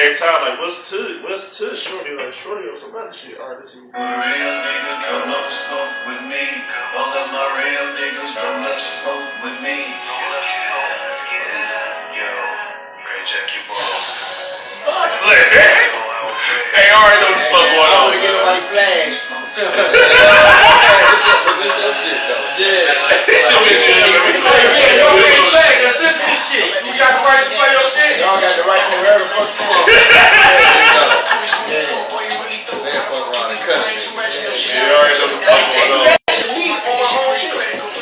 same time, like, what's to Shorty? Like, Shorty or some other shit. All right, this is real niggas don't love to smoke with me. All of my real niggas don't love to smoke with me. Hey, I already know what the fuck going on. I don't want to get nobody flagged. This your shit, though. Yeah. Yeah, don't get flagged. This is shit. You got the right to play your shit. Y'all got the right to wherever the fuck you want. Yeah. Fuck around and cut it. Yeah, you already know what the fuck going on.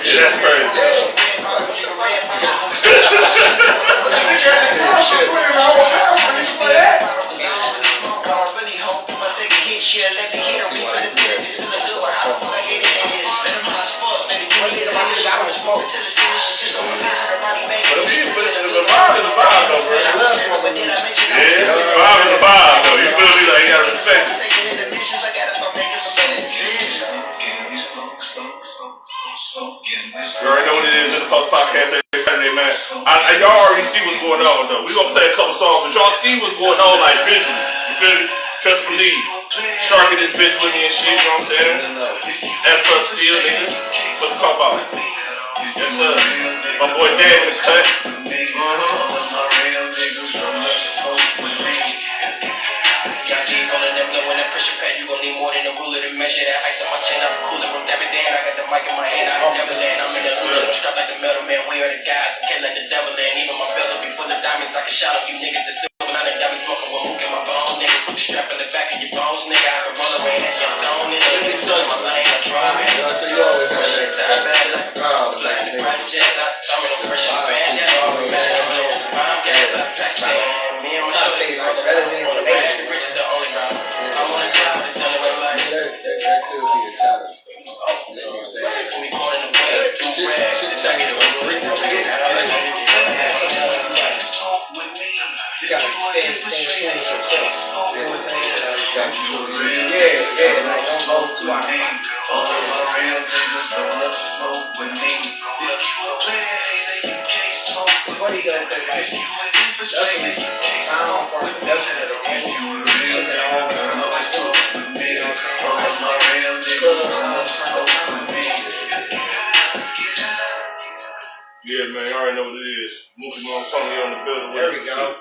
Yeah, that's crazy. You already know what it is in the Podcast every Saturday, man. Y'all already see what's going on, though. We gonna play a couple songs, but y'all see what's going on, like visually. You feel me? Trust and believe. Shark in this bitch with me and shit, you know what I'm saying? F up still, nigga. What the talk about? Yes, sir. My boy Dan with the cut. You gon' need more than a ruler to measure that ice on my chin. I'm cooler from David Dan. I got the mic in my hand. I never land. I'm in the hood. I'm strapped like the metal man. We are the guys. I can't let the devil in. Even my bells will be full of diamonds. I can shout out you niggas. The silver line and diamond smoking with hook in my bone. Niggas put the strap in the back of your bones. Nigga, I can roll away that shit stone. Nigga, in my lane. I'm driving. Shit time bad. Flying the private jets. I told me I'm fresh in the band. I'm gas. I pack stand. Me and my shorty. The rich is the only route. I want to cloud. It's done away like that could be a challenge. You know what I'm saying? we call it the way. Do rags. The jacket is over. You gotta stand true with yourself. You know what I'm saying? Yeah, like don't go too out. All of my real niggas don't love to smoke with me. It's funny though, cause like that's the sound for production of the game. Something I always know. Yeah, man, you already know what it is. Mookie Mom Tony on the building. There we go.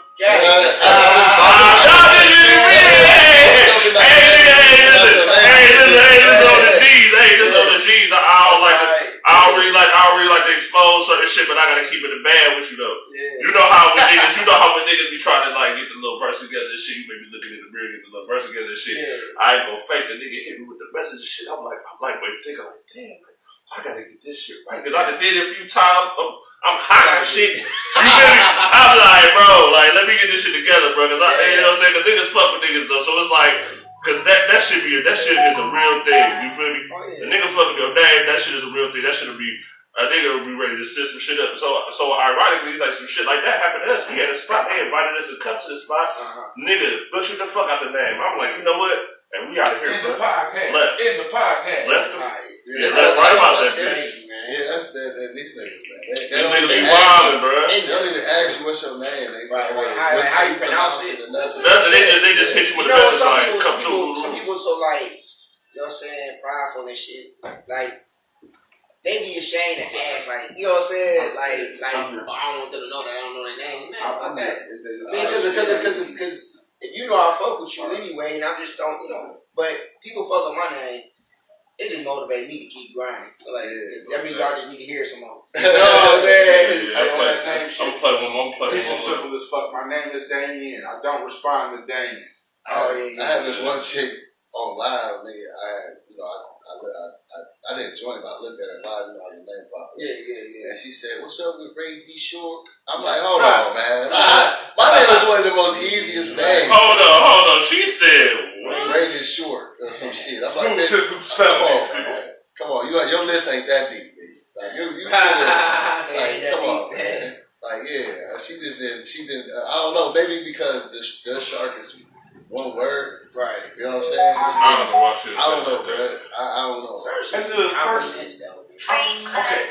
I don't really like to expose certain shit, but I gotta keep it in bad with you though. Yeah. You know how when niggas be trying to like get the little verse together and shit, you may be looking in the mirror, get the little verse together and shit. Yeah. I ain't gonna fake the nigga hit me with the message and shit. I'm like, wait, thinking like, damn, like, I gotta get this shit right. Cause I done did it a few times. I'm hot and shit. You feel me? I'm like, bro, like, let me get this shit together, bro. Cause you know what I'm saying? Cause niggas fuck with niggas though. So it's like, cause that shit is a real thing. You feel me? Oh, yeah. The nigga fucking your name, that shit is a real thing. That shit'll be, a nigga will be ready to set some shit up. So ironically, like some shit like that happened to us. We had a spot, they invited us to come to the spot. Nigga, butchered the fuck out the name. I'm like, you know what? And we out of here, bro. In the podcast. Left the right about that shit. Yeah, that's that these niggas, man. They don't even wildin', bro. They don't even ask you what's your name. They how you pronounce it. Nothing. They just hit you with the message like, come through. Some people so like, you know what I'm saying, prideful and shit. Like, they be ashamed to ask, like, you know what I'm saying? Like, I don't want them to know that I don't know their name. Man, fuck that. Because if you know I fuck with you anyway, and I just don't, you know, but people fuck with my name. It just motivates me to keep grinding. Like, that means y'all just need to hear some more. You know what I'm saying? I'm playing one more. It's as simple as fuck. My name is Damien. I don't respond to Damien. Oh, yeah. I had this one chick on live, nigga. I didn't join it, but I looked at her live, you know how your name popped up. Yeah. And she said, "What's up with Ray B. Short?" I'm like, hold on, man. My name is one of the most easiest names. Hold on. She said, Ray is Short or some shit. I'm like, come on, your list ain't that deep, bitch. Like, you like, come on, man. Like, yeah, she didn't, I don't know, maybe because the shark is one word, right? You know what I'm saying? I don't know what shit. I don't know, bro. I don't know. Okay,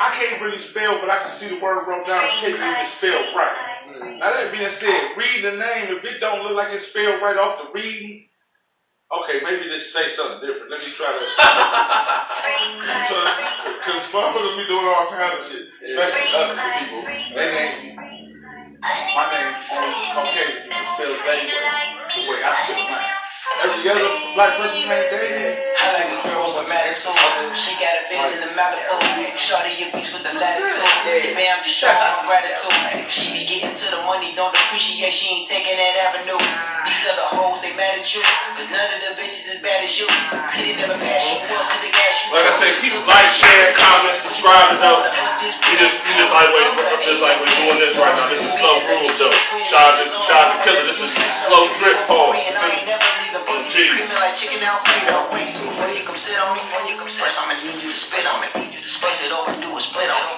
I can't really spell, but I can see the word wrote down and tell you if it's spelled right. Now that being said, read the name. If it don't look like it's spelled right off the reading, okay, maybe just say something different. Let me try to. Because motherfuckers be doing all kinds of shit, especially us people. They name me. My name only Caucasian people spell it that way, the way I spell mine. Every other black person named David. I like a girl with attitude. She got a Benz in the Malibu. Shorty your beats with the latitude. Bam, just showing my gratitude. She be getting to the money, don't appreciate. She ain't taking that avenue. These other hoes, they mad at you. Cause none of the bitches as bad as you. Titty never pass you up to the gas. Like I said, keep like, share, comment, subscribe to them. You just like wait, I'm just like we're doing this right now. This is slow groove though. Shout out to Killer. This is slow drip pause. Creaming like chicken Alfredo. Wait before you come sit on me. First I'ma need you to spit on me. Bust it open, do a split on me.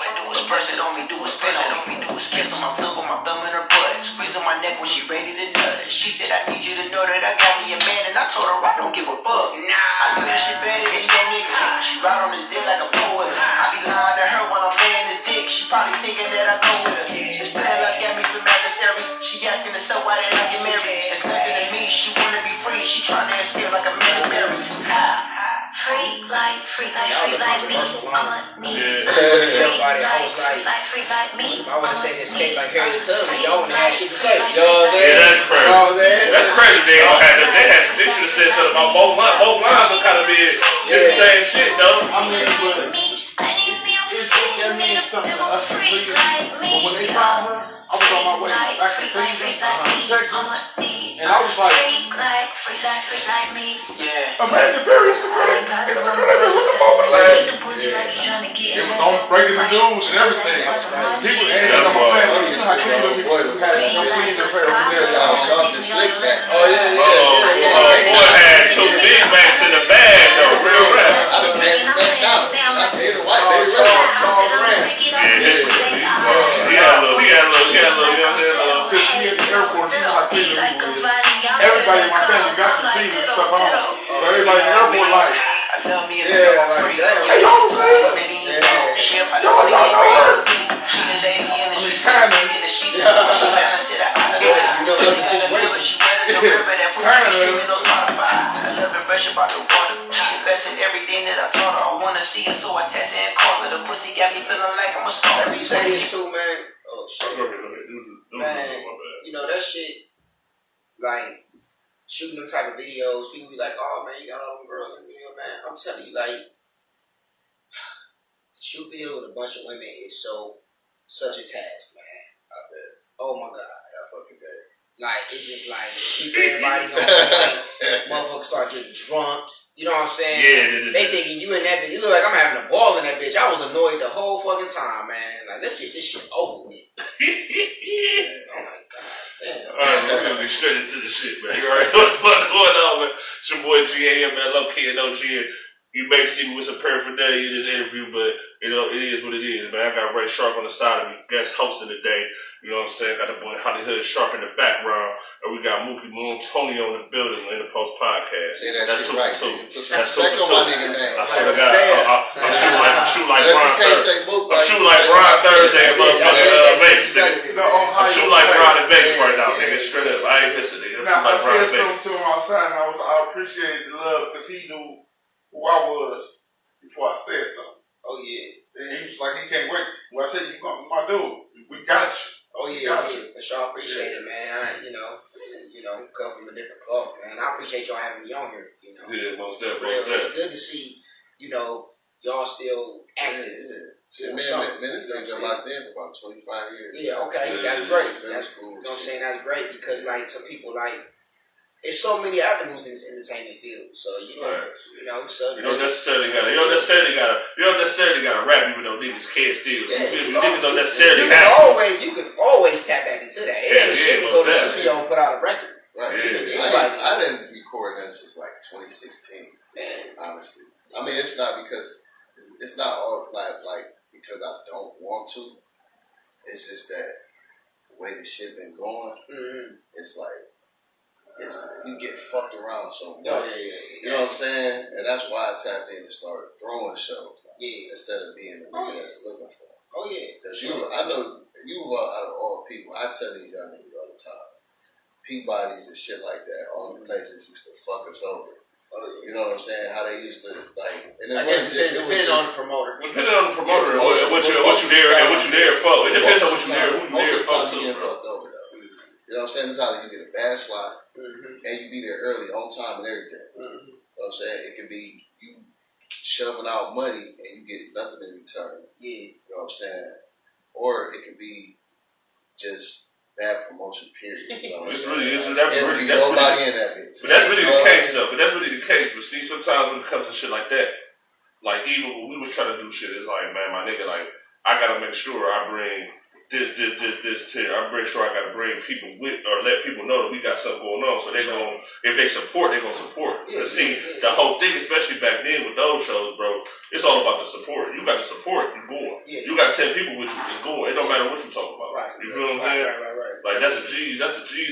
Burst it on me, do a spit on me. Kiss on my tongue, on my thumb in her butt. Squeeze on my neck when she ready to nut. She said I need you to know that I got me a man, and I told her I don't give a fuck. I do this shit better than your nigga. She ride on his dick like a poet. I be lying to her when I'm laying his dick. She probably thinking that I go with her. This bad luck got me some adversaries. She asking herself why did I get married? It's nothing to me. She wanna be free. She tryna escape like a man married. Free like me. I'ma need Everybody, I was like, free like me. I want to say this escape like Harriet Tubman. Y'all want to have shit to say. Yeah, that's crazy. That's crazy. They should have said something about both lines are kind of big. It's the same shit though. I mean, but that means something to us in Cleveland. But when they found her, I was on my way back to Cleveland, Texas, and I was like, Yeah. Amanda Berry is the girl. It's the girl that was looking for the land. It was on breaking the news and everything. People ended up my family. You know how Cleveland people had no Cleveland paraphernalia. Y'all the slick back. Oh, boy had two big backs in the bag though. Real rap. I just had to back down. I said the white lady He had a little, you know what I'm saying? Since he at the airport, you know how Cleveland people is. Everybody in my family got some Cleveland stuff on. So everybody in the airport like, I love me a Yeah, like that. hey, y'all Cleveland? Y'all know her? She's a lady in the street. Kinda. She's a I love it fresh about the water. She's the best at everything that I taught her. I wanna see her, so I test her and call her. The pussy got me feeling like I'm a star. Let me say this too, man. Oh shit. Go ahead. Man, you know that shit, like shooting them type of videos, people be like, oh man, you got all them girls in the video, man. I'm telling you, like, to shoot video with a bunch of women is such a task, man. I bet. Oh my god. I fucking bet. Like, it's just like, keep everybody on, like, motherfuckers start getting drunk. You know what I'm saying? Yeah. They thinking you in that bitch. You look like I'm having a ball in that bitch. I was annoyed the whole fucking time, man. Like, let's get this shit over with. Oh my god. Damn. Alright, we're gonna get straight into the shit, man. You already know what the fuck going on, man. It's your boy GA, man. Low key and OG. You may see me with some paraphernalia in this interview, but you know, it is what it is, man. I got Ray Sharp on the side of me, guest hosting today. You know what I'm saying? Got the boy Hollywood Sharp in the background, and we got Mookie Moon Tony on the building in the NdAPostPodcast. Yeah, that's two right. for two. That's two for two. I swear to God, I'm shooting like Ron Thursday. I'm shooting like Ron Thursday in motherfucking Vegas, nigga. I'm shooting like Ron in Vegas right now, nigga. Straight up, I ain't listening, nigga. Now, I I'm said something to him outside, and I appreciated the love because he knew who I was before I said something. Oh yeah. And he was like, he can't wait. Well, I tell you, my dude, we got you. Oh yeah, for sure. I appreciate it, man. You know, come from a different club, man. I appreciate y'all having me on here. You know, yeah, most definitely. It's good to see, y'all still active. Man, this nigga been locked in for about 25 years. Yeah, okay, that's great. That's cool. You know what I'm saying? That's great because like some people like. It's so many avenues in this entertainment field, so so you don't necessarily gotta rap even though niggas can't steal. Yeah, you feel me? Niggas don't necessarily have to. You can always tap back into that. It ain't shit to go to the studio and put out a record. Right. Yeah. I didn't record that since like 2016. Man. Honestly, I mean it's not because like because I don't want to. It's just that the way the shit been going, it's like. You get fucked around so much. You know what I'm saying? And that's why I tapped in and started throwing shows. Yeah. Instead of being the nigga that's looking for. Oh yeah. Because I know you out of all people. I tell these young niggas all the time. Peabody's and shit like that. All the places used to fuck us over. Oh, yeah. You know what I'm saying? How they used to like. And I guess it depends on the promoter. Depending on the promoter and what you there and what you there for. It depends on what you there. Who you there for too, bro. You know what I'm saying? It's either you get a bad slot and you be there early, on time, and everything. You know what I'm saying? It could be you shoving out money and you get nothing in return. Yeah. You know what I'm saying? Or it could be just bad promotion, period. You know It's really, that's nobody in that bitch. But that's really the case, though. But that's really the case. But see, sometimes when it comes to shit like that, like even when we was trying to do shit, it's like, man, my nigga, like, I gotta make sure I bring this to you. I make sure I gotta bring people with, or let people know that we got something going on. So they gonna, if they support, they gonna support. Yeah, The whole thing, especially back then with those shows, bro, it's all about the support. You got the support, you going. Yeah. You got 10 people with you, it's going. It don't matter what you talking about. Right. You feel what I'm saying? Right. Like that's the G's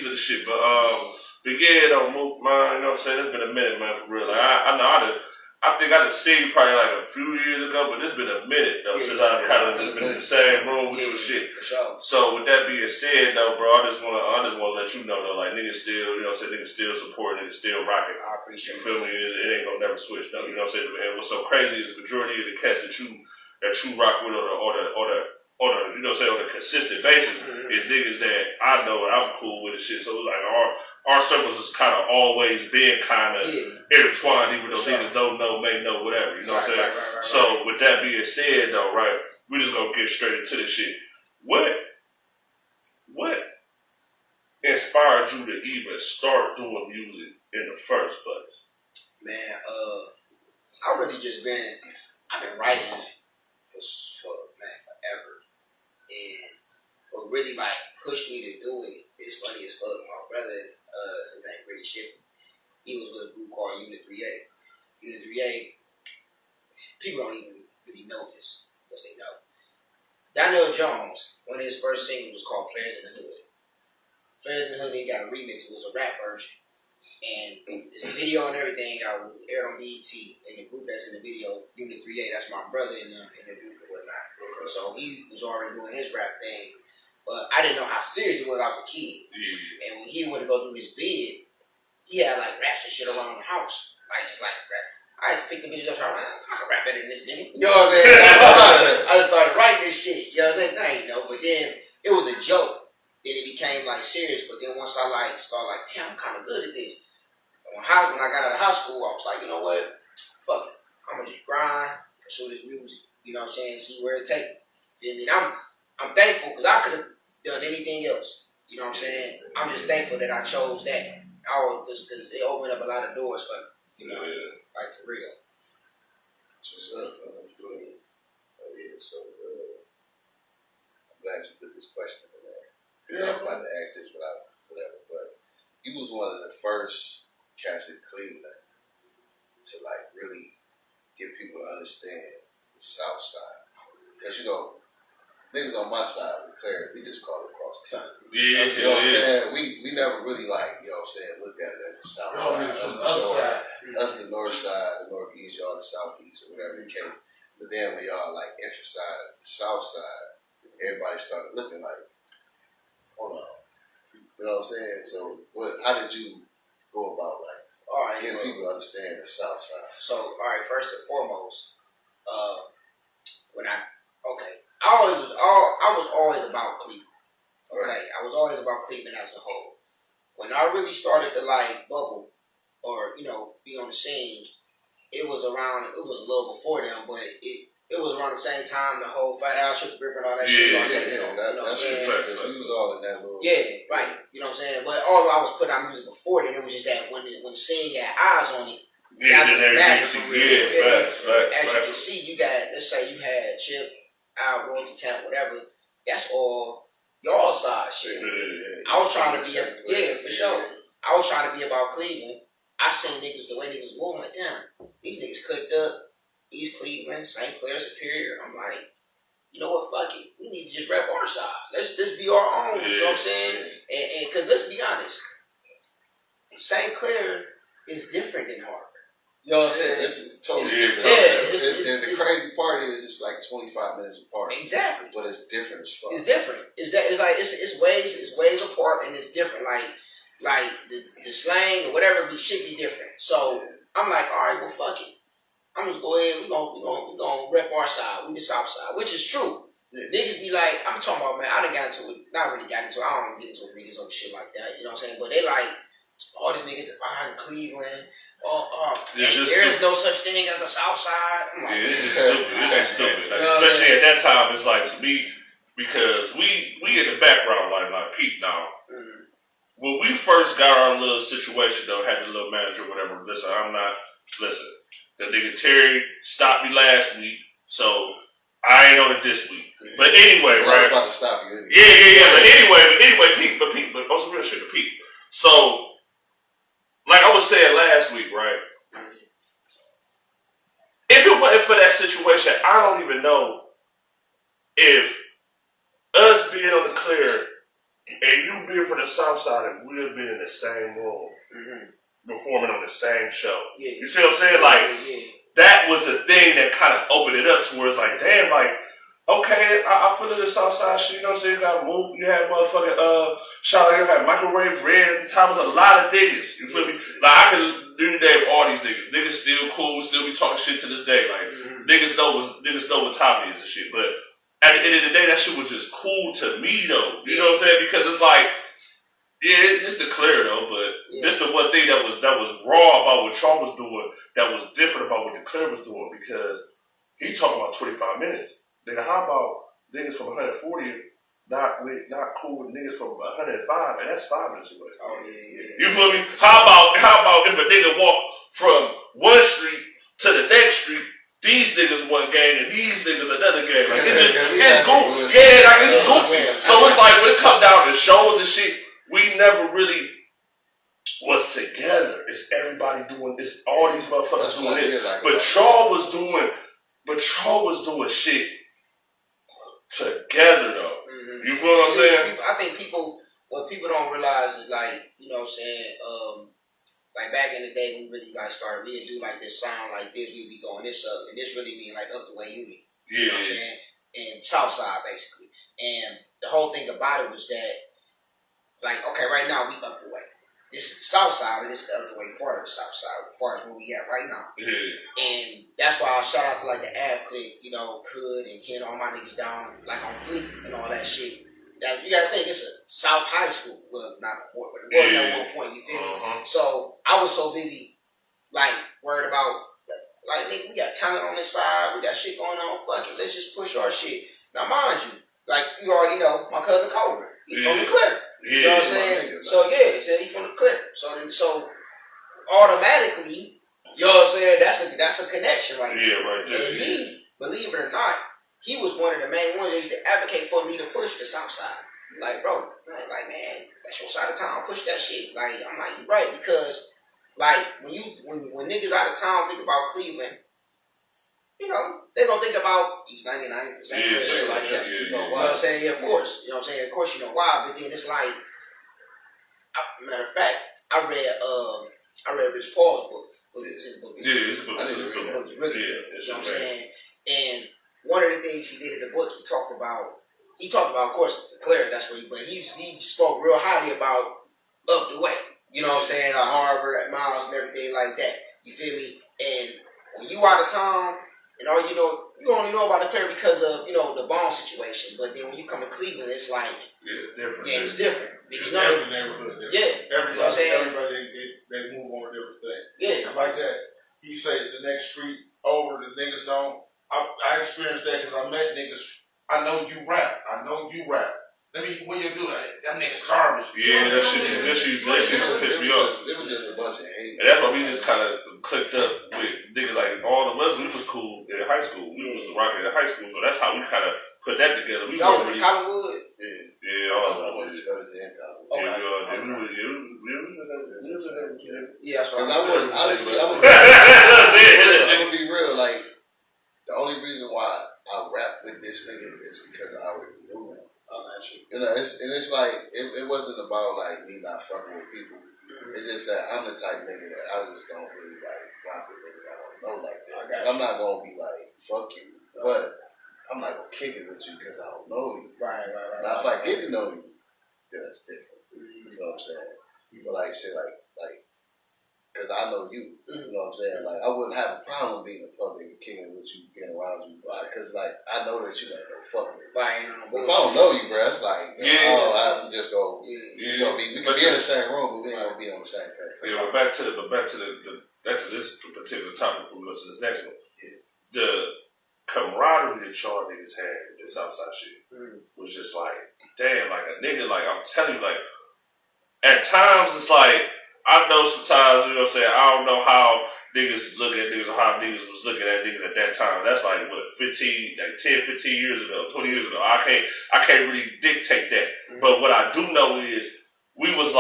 of the shit. But yeah, though, man, you know what I'm saying? It's been a minute, man, for real. Like I think I done seen probably like a few years ago, but it's been a minute though since I've kind of just been in the same room with you and shit. Sure. So with that being said, though, bro, I just wanna let you know though, like niggas still, you know what I'm saying, niggas still support, niggas still rocking. I appreciate You feel me? It ain't gonna never switch though. You know what I'm saying? And what's so crazy is the majority of the cats that you rock with on the you know what I'm saying, on a consistent basis is niggas that I know and I'm cool with and shit. So it's like our circles has kind of always been kind of intertwined, even though niggas don't know, may know, whatever. You know what I'm saying? Right. So with that being said, though, right, we just gonna get straight into this shit. What inspired you to even start doing music in the first place? Man, I've been writing for forever. And what really like pushed me to do it is funny as fuck. My brother, his name Brady Shipley, he was with a group called Unit 3A. Unit 3A, people don't even really know this, unless they know. Donnell Jones, one of his first singles was called Players in the Hood. Players in the Hood, he got a remix, it was a rap version. And it's a video and everything aired on BET. And the group that's in the video, Unit 3A, that's my brother in the group and whatnot. So he was already doing his rap thing. But I didn't know how serious he was as a kid. And when he went to go do his bid, he had like raps and shit around the house. Like just like rap. I just picked the bitches up and I can rap better than this nigga. You know what I'm saying? I just started writing this shit. You know what I'm saying? I ain't know. But then it was a joke. Then it became like serious. But then once I like started like, damn, I'm kind of good at this. When I got out of high school, I was like, you know what? Fuck it. I'm gonna just grind, pursue this music. You know what I'm saying? See where it takes me. Feel me? And I'm thankful because I could have done anything else. You know what I'm saying? I'm just thankful that I chose that. Because it opened up a lot of doors for me. You know, like for real. What's up? So I'm glad you put this question in there. Yeah, I'm about to ask this without whatever, but you was one of the first cats in Cleveland to like really get people to understand the South Side. Because you know, niggas on my side with Claire, we just call it across the time. Yeah, you know what I'm saying? We never really like, you know what I'm saying, looked at it as the South Side. Us the other side. Us the North Side, the Northeast, y'all the Southeast, or whatever the case. But then when y'all like emphasize the South Side, everybody started looking like, hold on. You know what I'm saying? So how did you go about like getting people to understand the South Side? So, first and foremost, I was always about Cleveland. Okay, right. I was always about Cleveland as a whole. When I really started to like bubble or be on the scene, it was a little before them, but it was around the same time the whole Fat Al, Trick the Ripper, and all that shit started taking over. That's we was all in that little. Yeah, right. You know what I'm saying? But although I was putting out music before then, it was just that when the scene got eyes on it. As you can see, you got, let's say you had Chip, Al, Royalty Camp, whatever. That's all y'all side shit. I was trying to be, for sure. I was trying to be about Cleveland. I seen niggas the way niggas moving, like, damn, these niggas clipped up. East Cleveland, St. Clair, Superior. I'm like, you know what? Fuck it. We need to just rep our side. Let's just be our own. You know what I'm saying? And because let's be honest, St. Clair is different than Harvard. You know what I'm saying? This is totally different. Yeah. And the crazy part is, it's like 25 minutes apart. Exactly. But it's different as fuck. It's different. It's ways apart, and it's different. Like the slang or whatever should be different. So I'm like, all right, well, fuck it. I'm just go ahead. We gonna rep our side. We the South Side, which is true. Yeah. Niggas be like, I'm talking about, man. I done got into it. Not really got into it. I don't get into it niggas or shit like that. You know what I'm saying? But they like, all these niggas behind Cleveland. There is no such thing as a South Side. I'm like, it's just stupid. It's just stupid. Like, especially at that time, it's like, to me, because we in the background, like Pete now. Mm-hmm. When we first got our little situation, though, had the little manager, whatever. Listen, the nigga Terry stopped me last week, so I ain't on it this week. But anyway, right? I was about to stop you. Yeah. But anyway, Pete, but on some real shit, Pete. So, like I was saying last week, right? If it wasn't for that situation, I don't even know if us being on the clear and you being from the South Side, and we'd have been in the same room, performing on the same show. Yeah. You see what I'm saying? Like, that was the thing that kind of opened it up to where it's like, damn, like, okay, I feel the South Side shit, you know what I'm saying? You got Mook, you had motherfucking, you had Microwave Red. At the time, was a lot of niggas. You feel me? Like, I can name all these niggas. Niggas still cool, still be talking shit to this day. Like, niggas know what time it is and shit. But at the end of the day, that shit was just cool to me, though. You know what I'm saying? Because it's like, yeah, it's the clear, though, but this the one thing that was raw about what Charles was doing, that was different about what the clear was doing, because he talking about 25 minutes. Nigga, how about niggas from 140 not cool with niggas from 105, and that's 5 minutes away. Oh yeah. You feel me? How about if a nigga walk from one street to the next street, these niggas one gang and these niggas another gang. Like it's cool. Yeah, like it's goofy. So it's like when it come down to shows and shit, we never really was together. It's everybody doing this. All these motherfuckers doing this. But Charles was doing shit together though. You feel what I'm saying? I think what people don't realize is like, you know what I'm saying, like back in the day when we really like started, we'd do like this sound like this, we'd be going this up, and this really mean like up the way you mean. You know what I'm saying? And South Side basically. And the whole thing about it was that, like, okay, right now we up the way. This is the South Side, but this is the other way part of the South Side, as far as where we at right now. Yeah. And that's why I shout out to like the Ab Click, you know, Hood and Ken, all my niggas down, like on Fleet and all that shit. That you gotta think it's a South High School. Well, not a point, but it was at one point, you feel me? So I was so busy, like, worried about, like, nigga, we got talent on this side, we got shit going on, fuck it, let's just push our shit. Now, mind you, like, you already know, my cousin Cobra, he's from the Clear. You know what I'm saying? So yeah, he said he from the Clear. So automatically, you know what I'm saying? That's a connection right there. Yeah, right there. And he, believe it or not, he was one of the main ones that used to advocate for me to push the South Side. Like, bro, like man, that's your side of town. Push that shit. Like, I'm like, you're right, because like when niggas out of town think about Cleveland, you know, they gonna think about East 99%, shit like that. You know what I'm saying? Yeah, of course. You know what I'm saying? Of course you know why, but then it's like, matter of fact, I read Rich Paul's book. It's his book. Yeah, it's a book. It's really good. You know what I'm saying? And one of the things he did in the book, he talked about, of course, Claire, that's where he spoke real highly about up the way. You know what I'm saying? Harvard, at Miles, and everything like that. You feel me? And when you out of town, and all you know, you only know about the Claire because of, you know, the Bone situation. But then when you come to Cleveland, it's like, it's different. Yeah, it's different. Because every neighborhood different. Yeah. Everybody they move on a different thing. Yeah. And like that, he said the next street over, the niggas don't. I experienced that because I met niggas. I know you rap. Let me, when you do that, them niggas garbage. Yeah, that shit pissed me off. It was just a bunch of hate. And that's why we just kind of clicked up with niggas like all the us. We was cool in high school. We was rocking in high school, so that's how we kind of put that together. We y'all in Collinwood? Yeah, all of us. Yeah, that's right. I'm gonna be real. Like, the only reason why I rap with this nigga is because I already knew him. You know, it's like it wasn't about like me not fucking with people. It's just that I'm the type nigga that I just don't really like rock with niggas I don't know like that. Like, I'm not gonna be like fuck you, but I'm not gonna kick it with you because I don't know you. Right. Now if I get to know you, then it's different. You know what I'm saying? But like shit, like, because I know you. You know what I'm saying? Like I wouldn't have a problem being in public and kicking with you, getting around you, because like I know that you ain't gonna fuck with me. Right. But if I don't know you, bro, it's like I just go. We can be in the same room, but we ain't gonna be on the same page. Yeah, but back to this particular topic. We'll go to this next one. Yeah. The camaraderie that y'all niggas had in this outside shit was just like, damn, like a nigga, like I'm telling you, like at times it's like I know sometimes, you know what I'm saying, I don't know how niggas look at niggas or how niggas was looking at niggas at that time. That's like what 10, 15 years ago, 20 years ago. I can't really dictate that. But what I do know is we was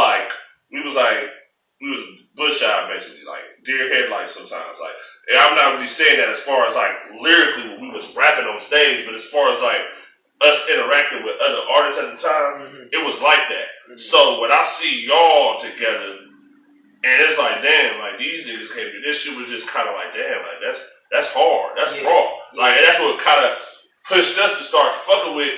bush eye basically, like deer headlights sometimes. Like, and I'm not really saying that as far as like lyrically when we was rapping on stage, but as far as like us interacting with other artists at the time, it was like that. So when I see y'all together, and it's like, damn, like these niggas came through. This shit was just kind of like, damn, like that's hard, that's raw. Like, and that's what kind of pushed us to start fucking with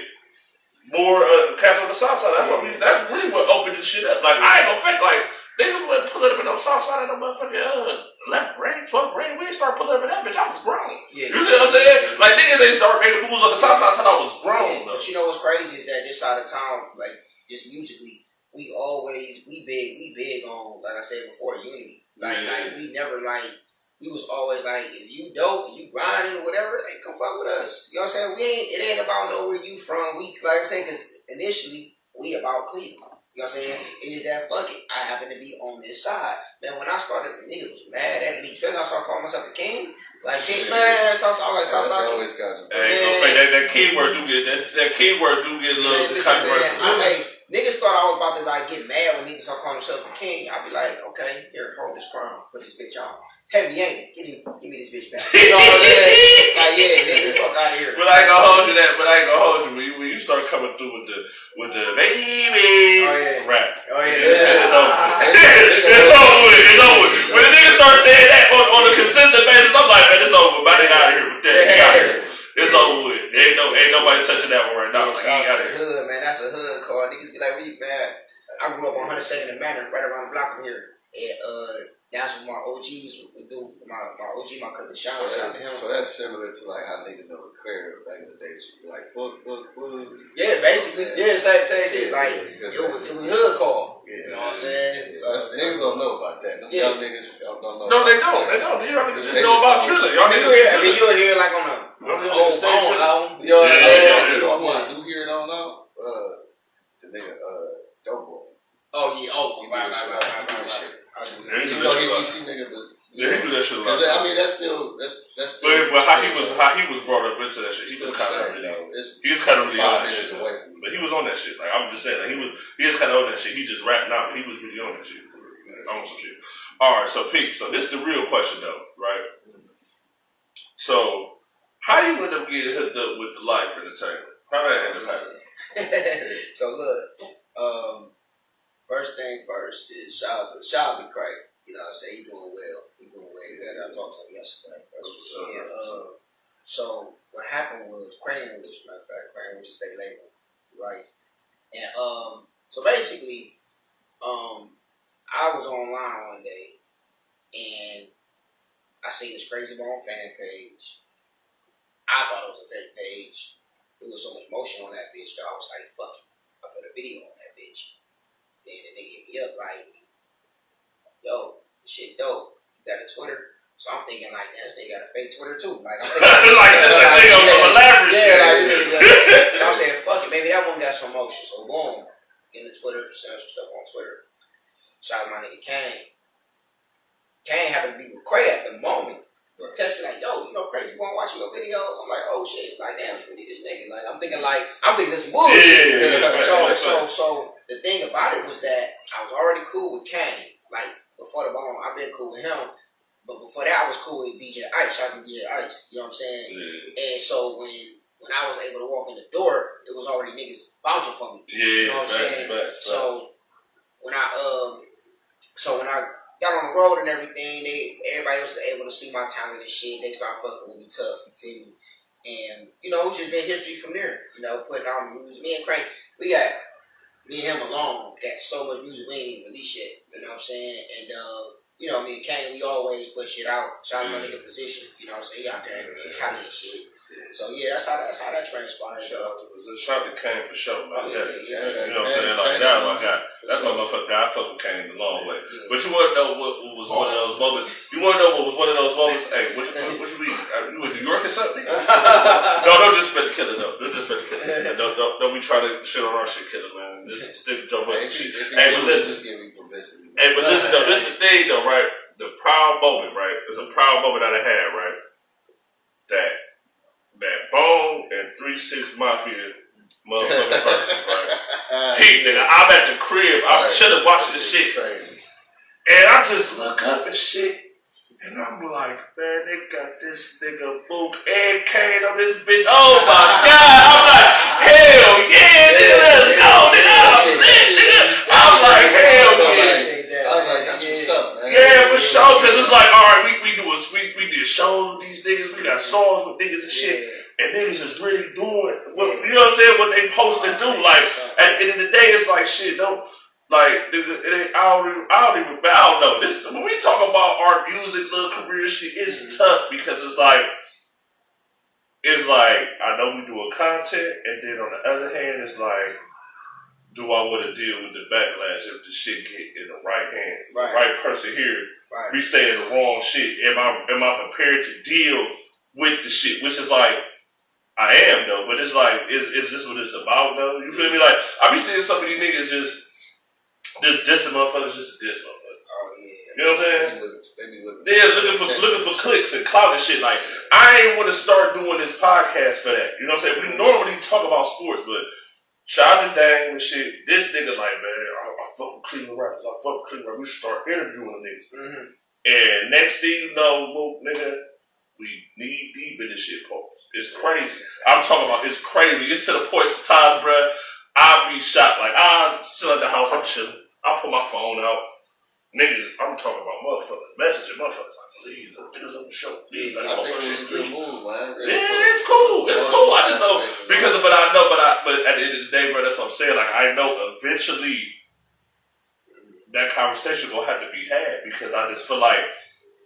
more cats on the south side. That's really what opened this shit up. Like, I ain't gonna fake, like niggas went pulling up in the south side of the motherfucking 11th grade, 12th grade. We didn't start pulling up in that bitch. I was grown. Yeah. You see what I'm saying? Like niggas ain't start making moves on the south side until I was grown. But you know what's crazy is that this side of town, like just musically, we big on, like I said before, unity. Like we never we was always like, if you dope and you grinding or whatever, hey, come fuck with us. You know what I'm saying? It ain't about know where you from. We, like I said, because initially we about Cleveland. You know what I'm saying? It's just that fuck it. I happen to be on this side. Man, when I started, the niggas was mad at me. Especially I started calling myself the king. Like, man, Southside always got that keyword do get that keyword do get a little controversial. Niggas thought I was about to like get mad when niggas start calling themselves a king. I'd be like, okay, here, hold this crown, put this bitch on. Heavy ain't it? Give me this bitch back. You know what I'm saying? Like, yeah, nigga, fuck out of here. But I ain't gonna hold you that. But I ain't gonna hold you when you start coming through with the baby rap. Oh yeah, it's over. It's over. When the niggas start saying that on a consistent basis, I'm like, man, it's over. But I ain't out of here with that. It's over with. Ain't nobody touching that one right now. That's a hood, man. That's a hood call. Niggas be like, where you, man? I grew up on 102nd and Manor, right around the block from here. And that's what my OGs would do. My OG, my cousin Sean, shout out to him. So that's similar to like how niggas over Claire back in the day. You'd be like, book. Yeah, basically. Yeah, same shit. Like, it was hood call. Yeah, you know what I'm saying? So niggas don't know about that. Them young niggas don't know. No, they don't. Y'all niggas just know about drilling. Y'all niggas. I mean, you'll hear like on a old phone album. You know what I'm saying? You know who I do hear it on now? The nigga, Dope Boy. Oh, yeah. Oh, right. You know, he nigga, but he do that shit a lot. I mean, that's still. But how he was brought up into that shit, he was kind of really on that shit. But he was on that shit. Like I'm just saying, like he was kind of on that shit. He just rapped now, but he was really on that shit. On some shit. All right, so Pete. So this is the real question though, right? So how you end up getting hooked up with the Life Entertainment? How did that end up happening? So look, first thing first is shout out to Craig. You know what I'm saying? He doing well. He doing way better. I talked to him yesterday. So what happened was Crane English, matter of fact, Crane English is their label, Life. And so basically, I was online one day and I seen this Crazy Bone fan page. I thought it was a fake page. There was so much motion on that bitch that I was like, fuck it. I put a video on that bitch. Then the nigga hit me up like, yo, this shit dope. You got a Twitter? So I'm thinking like, this nigga got a fake Twitter too. Like I'm thinking So I'm saying, fuck it, maybe that one got some motion. So boom, get the Twitter, send some stuff on Twitter. Shout out my nigga Kane. Kane happened to be with Cray at the moment. Test me like, yo, you know, Crazy Bone watching your videos. I'm like, oh shit, like damn, it's really this nigga. Like I'm thinking this bullshit. So the thing about it was that I was already cool with Kane. Like before the Bone, I've been cool with him. But before that, I was cool with DJ Ice. Shout out to DJ Ice. You know what I'm saying? Yeah. And so when I was able to walk in the door, it was already niggas vouching for me. Yeah, you know what I'm saying? So when I got on the road and everything, everybody else was able to see my talent and shit. They started fucking with me tough, you feel me? And, you know, it's just been history from there. You know, putting out music. Me and Crank, me and him alone got so much music we ain't even released yet. You know what I'm saying? And, you know, me and Kane, we always put shit out. Shout out my nigga Position. You know what I'm saying? He out there in Cali and shit. So, yeah, that's how that transpired. Shout out to Kane for sure, man. Yeah. You know what I'm saying? Like, that's my guy. That's my motherfucker guy. I fuck with Kane the long way. Yeah. But you want to know what was one of those moments? You want to know what was one of those moments? Hey, what you mean? You in New York or something? No, don't disrespect the killer, though. Don't disrespect the killer. Don't be trying to shit on our shit, killer, man. This is stick Joe Budden shit. Hey, but listen. Hey, but listen, though. This is the thing, though, right? The proud moment, right? It's a proud moment that I had, right? That Bone and 3-6 Mafia motherfucking verses, right? Pete, nigga, I'm at the crib. I'm chilling watching the shit. And I just look up and shit. And I'm like, man, they got this nigga Book and Kane on this bitch. Oh my God. I'm like, hell yeah, nigga, let's go, nigga. I'm lit, nigga. I'm like, hell yeah. I was like, that's what's up, man. Yeah, for sure, because it's like, all right, we did shows with these niggas, we got songs with niggas and shit, and niggas is really doing what, you know what I'm saying, what they supposed to do. Like, at the end of the day, it's like, shit, don't, like, nigga, it ain't, I don't know. This, when we talk about our music, little career shit, it's tough because it's like, I know we doing content, and then on the other hand, it's like, do I want to deal with the backlash if the shit get in the right hands? The right person here, we saying the wrong shit. Am I prepared to deal with the shit? Which is like, I am though, but it's like, is this what it's about though? You feel me? Like, I be seeing some of these niggas just dissing motherfuckers just to diss motherfuckers. Oh yeah. You know what I'm saying? They be looking for clicks and clout and shit. Like, I ain't want to start doing this podcast for that. You know what I'm saying? We normally talk about sports, but shout out to Dame and shit. This nigga like, man, I fuck with Cleveland rappers. We should start interviewing the niggas. Mm-hmm. And next thing you know, nigga, we knee deep in this shit, folks. It's crazy. I'm talking about it's crazy. It's to the point sometimes, bruh, I'll be shocked. Like, I'm still at the house, I'm chilling. I'll put my phone out. Niggas, I'm talking about motherfuckers, messaging motherfuckers like, please, niggas on the show. Please, I think it's a good move, man. Yeah, it's cool. It's cool. I just know but at the end of the day, bro, that's what I'm saying. Like, I know eventually that conversation gonna have to be had because I just feel like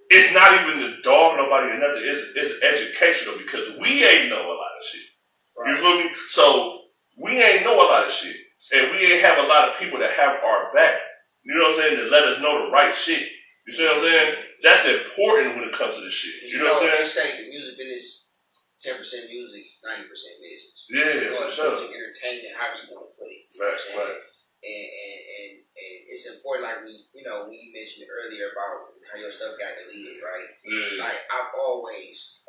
it's not even to dog nobody or nothing. It's educational because we ain't know a lot of shit. Right. You feel me? So we ain't know a lot of shit, and we ain't have a lot of people that have our back. You know what I'm saying? To let us know the right shit. You see what I'm saying? That's important when it comes to this shit. You know what I'm saying? They say the music business, 10% music, 90% business. Yeah, for sure. Music entertainment, however you want to put it. Facts. And it's important, like when you mentioned earlier about how your stuff got deleted, right? Yeah. Like I've always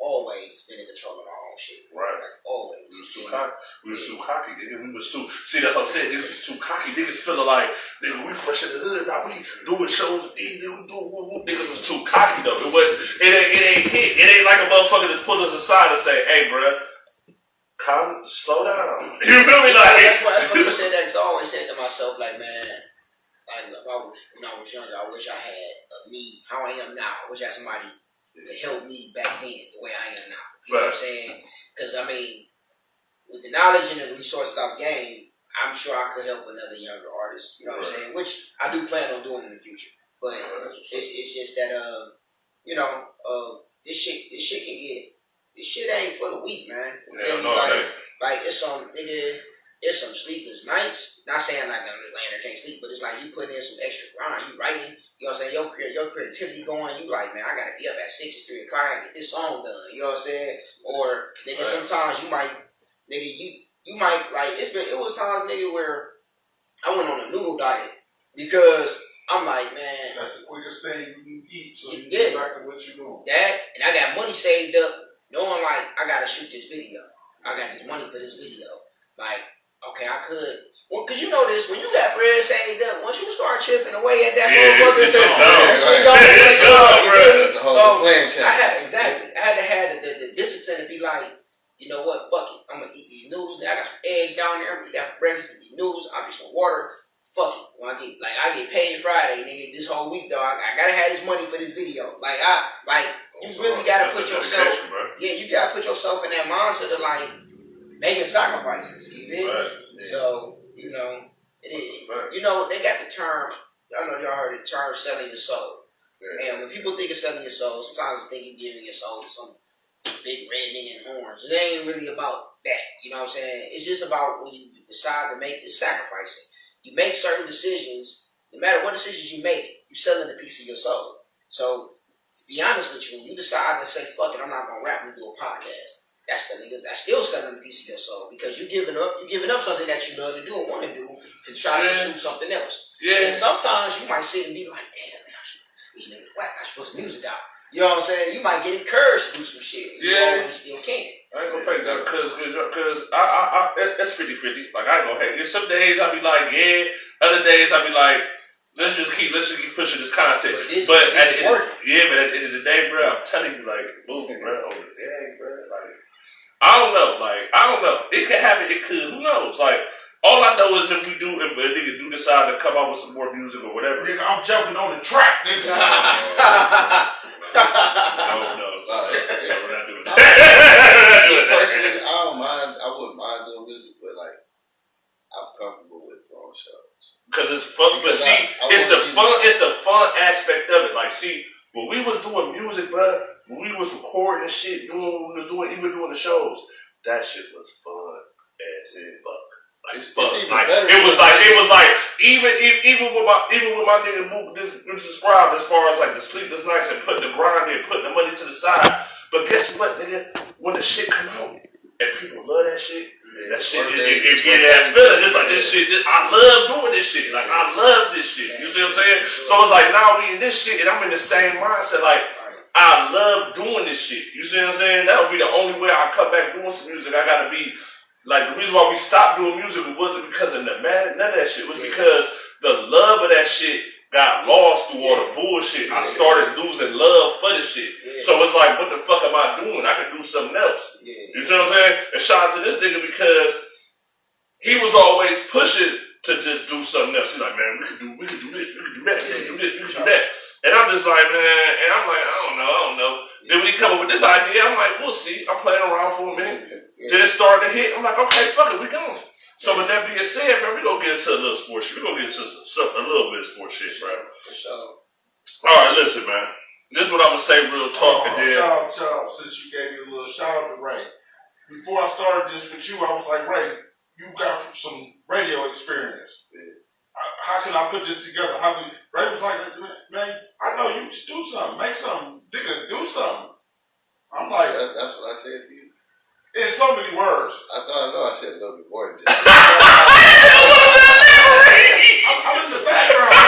been in control of my own shit. Right. Like always. We was too cocky, nigga. See, that's what I'm saying. Niggas was too cocky. Niggas feeling like, nigga, we fresh in the hood. Now we doing shows with these, niggas, we doing whoop. Niggas was too cocky though. It ain't hit. It ain't like a motherfucker just pull us aside and say, hey, bruh, slow down. You feel me? Like, that's why you said that. Cause I always said to myself, like, man, like when I was younger, I wish I had me how I am now. I wish I had somebody to help me back then the way I am now. You know what I'm saying? Because I mean, with the knowledge and the resources I've gained, I'm sure I could help another younger artist. You know what I'm saying? Which I do plan on doing in the future. But it's just that this shit can get. This shit ain't for the weak, man. Like it's some nigga. It's some sleepless nights. Not saying like I'm just laying there can't sleep, but it's like you putting in some extra grind. You writing, you know what I'm saying? Your creativity going. You like, man, I gotta be up at 6 or 3 o'clock and get this song done. You know what I'm saying? Or nigga, sometimes you might, nigga, you might like it was times, nigga, where I went on a noodle diet because I'm like, man, that's the quickest thing you can eat, so you get back to what you doing. That and I got money saved up, knowing like I gotta shoot this video. I got this money for this video. Like, okay, I could. Well, cause you know this, when you got bread saved up, once you start chipping away at that motherfucker, so I had to have the discipline to be like, you know what, fuck it, I'm gonna eat these noodles. I got some eggs down there, I'm gonna eat that for breakfast, and these noodles, I'll get some water. Fuck it. When I get paid Friday, nigga, this whole week, dog, I gotta have this money for this video. You really gotta put yourself. Yeah, you gotta put yourself in that mindset of like making sacrifices. You feel? Right. So you know, you know they got the term. I know y'all heard the term selling your soul. Yeah. And when people think of selling your soul, sometimes they think you're giving your soul to some big red nigga in horns. It ain't really about that. You know what I'm saying? It's just about when you decide to make this sacrificing. You make certain decisions. No matter what decisions you make, you're selling a piece of your soul. So, to be honest with you, when you decide to say, fuck it, I'm not going to rap and do a podcast, that's still selling a piece of your soul because you're giving up something that you love to do and want to do to try to pursue something else. Yeah. And sometimes you might sit and be like, damn, man, these niggas whack, I should put some music out. You know what I'm saying? You might get encouraged to do some shit. You always still can. I ain't gonna fake that because I it's 50-50. Like I ain't gonna hate. There's some days I be like, yeah. Other days I be like, let's just keep pushing this content. But at the end of the day, bro, I'm telling you, like, moving, bro, over the day, bro. Like, I don't know. It could happen. It could. Who knows? Like. All I know is if a nigga do decide to come out with some more music or whatever. Nigga, I'm jumping on the track, nigga. No. We're not doing that. Personally, I wouldn't mind doing music, but like, I'm comfortable with throwing shows. Because it's fun. But see, it's the fun aspect of it. Like, see, when we was doing music, bro, when we was recording shit, even doing the shows, that shit was fun as fuck. Like, it was like even with my nigga Mook this described as far as like the sleepless nights and putting the grind in, putting the money to the side. But guess what, nigga? When the shit come out and people love that shit, that shit it get that feeling. It's like this shit. I love doing this shit. Like I love this shit. You see what I'm saying? So it's like now we in this shit and I'm in the same mindset. Like I love doing this shit. You see what I'm saying? That would be the only way I come back doing some music. I gotta be. Like, the reason why we stopped doing music wasn't because of none of that shit. It was because the love of that shit got lost through all the bullshit. I started losing love for the shit. So it's like, what the fuck am I doing? I could do something else. You see what I'm saying? And shout out to this nigga because he was always pushing to just do something else. He's like, man, we could do this, we could do that, we could do this, we could do that. And I'm just like, man, and I'm like, I don't know. Then when he come up with this idea, I'm like, we'll see. I'm playing around for a minute. Then it started to hit. I'm like, okay, fuck it, we going. So with that being said, man, we gonna get into a little sports shit. We gonna get into a little bit of sports shit, bro. For sure. All right, listen, man. This is what I'm gonna say, real talk. Shout out, since you gave me a little shout out to Ray. Before I started this with you, I was like, Ray, you got some radio experience. How can I put this together? Ray was like, man, I know you just do something, make something, nigga, do something. I'm like, that's what I said to you. In so many words. I know I said a little bit more than that. I'm in the background. I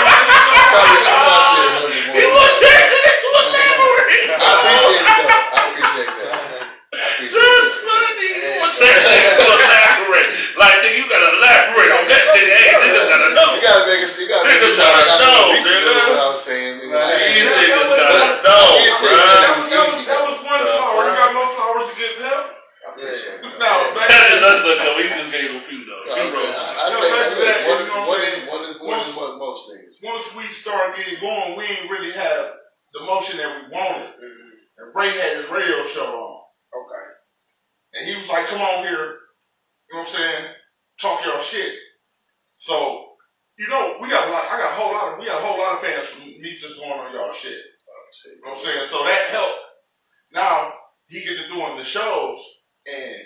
appreciate it though. I appreciate that. That's funny. What's that? Like, nigga, you gotta elaborate on that. Hey, niggas gotta know. You gotta make it sound like I know what I was saying. These niggas gotta know, bro. That was one flower. You got no flowers to give him? No, we just gave a few though. Few roses. What most niggas. Once we started getting going, we ain't really have the motion that we wanted. And Ray had his radio show on. Okay. And he was like, come on here, you know what I'm saying? Talk your shit. So, you know, we got a whole lot of fans from me just going on y'all shit. You know what I'm saying? So that helped. Now he get to doing the shows and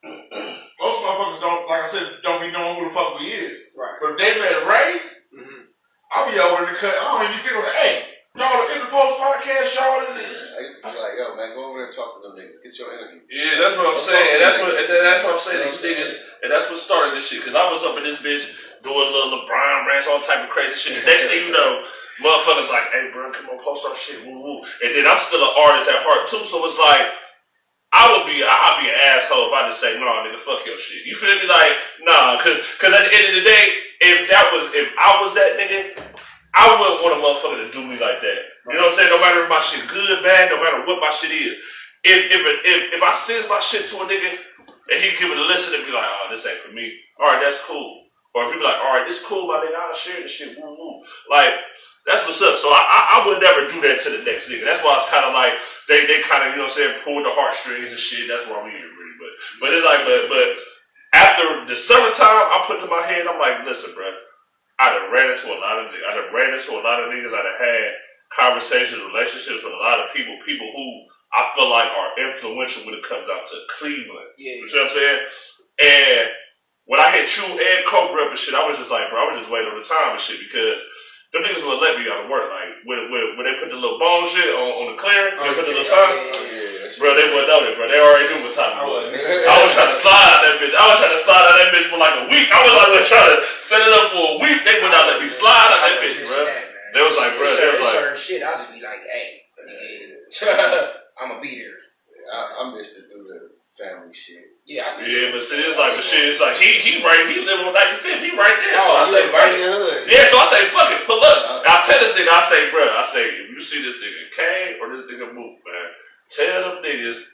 most motherfuckers don't be knowing who the fuck we is. Right. But if they met Ray, I'll be over in the cut. I don't even think of it. Hey, y'all the NdAPostPodcast, y'all. I used to be like, yo, man, go over there and talk to them niggas. Get your interview. Yeah, that's what I'm saying. That's what I'm saying. These niggas, and that's what started this shit. Cause I was up in this bitch doing little LeBron rants, all type of crazy shit. The next thing you know, motherfuckers like, hey, bro, come on, post our shit, woo woo. And then I'm still an artist at heart too, so it's like, I'd be an asshole if I just say, no, nigga, fuck your shit. You feel me? Like, nah, cause at the end of the day, if I was that nigga, I wouldn't want a motherfucker to do me like that. You know what I'm saying? No matter if my shit good, bad, no matter what my shit is. If I send my shit to a nigga and he give it a listen and be like, oh, this ain't for me. All right, that's cool. Or if you be like, all right, this cool, my nigga, I'll share this shit, woo woo. Like, that's what's up. So I would never do that to the next nigga. That's why it's kind of like, they kind of, you know what I'm saying, pull the heartstrings and shit. That's why we here, really. But it's like, but after the summertime, I put to my head, I'm like, listen, bro, I done ran into a lot of niggas. I done had conversations, relationships with a lot of people who I feel like are influential when it comes out to Cleveland. Yeah. You know what I'm saying? And when I hit you and Coke Rep and shit, I was just like, bro, I was just waiting on the time and shit because them niggas would let me out of work. Like, when they put the little bone shit on the clear, they put the little signs, bro, they wouldn't know it, bro. They already knew what time it was. I was trying to slide out that bitch. For like a week. I was like, trying to set it up for a week. They would not let me slide out that bitch, bro. They was like, bro, they was like, certain shit, I'll just be like, hey, I'm gonna be there. I missed it through the family shit. Yeah, Yeah, but see, it's like the shit. It's like he live on 95th. He right there. Oh, So I say, right in the hood. Yeah, so I say, fuck it, pull up. I tell this nigga, I say, bro, if you see this nigga Kane or this nigga Mook, man, tell them niggas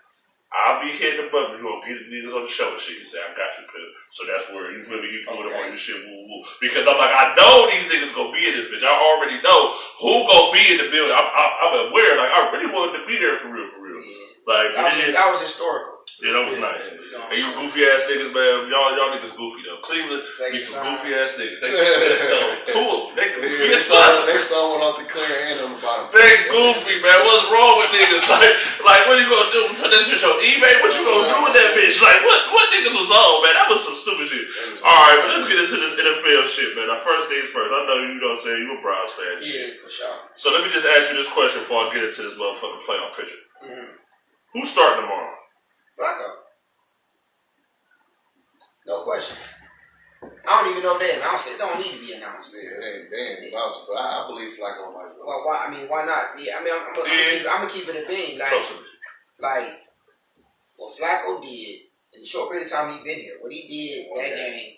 I'll be hitting the button. You gonna get the niggas on the show and shit. You say, I got you, pal. So that's where you feel me. You put them on your shit, woo woo. Because I'm like, I know these niggas gonna be in this bitch. I already know who gonna be in the building. I'm aware. Like, I really wanted to be there for real. Yeah. Like, that was historical. Yeah, that was nice. And you goofy ass niggas, man. Y'all niggas goofy though. Cleveland be some goofy ass niggas. They two of them. They goofy as fuck. They stole one off the clear and on the bottom. They goofy, man. What's wrong with niggas? Like, what you gonna do? Put that shit on eBay? What you gonna do with that bitch? Like, what niggas was on, man? That was some stupid shit. Alright, but let's get into this NFL shit, man. Our first things first. I know you know what I'm saying. You a Browns fan. Yeah, for sure. So let me just ask you this question before I get into this motherfucking playoff picture. Mm-hmm. Who's starting tomorrow? Flacco. No question. I don't even know if they announced it. It don't need to be announced. Yeah, they ain't announced, but I believe Flacco might go. Well, why? I mean, why not? Yeah, I mean, I'm gonna keep it a being. Like what Flacco did in the short period of time he been here, what he did that game,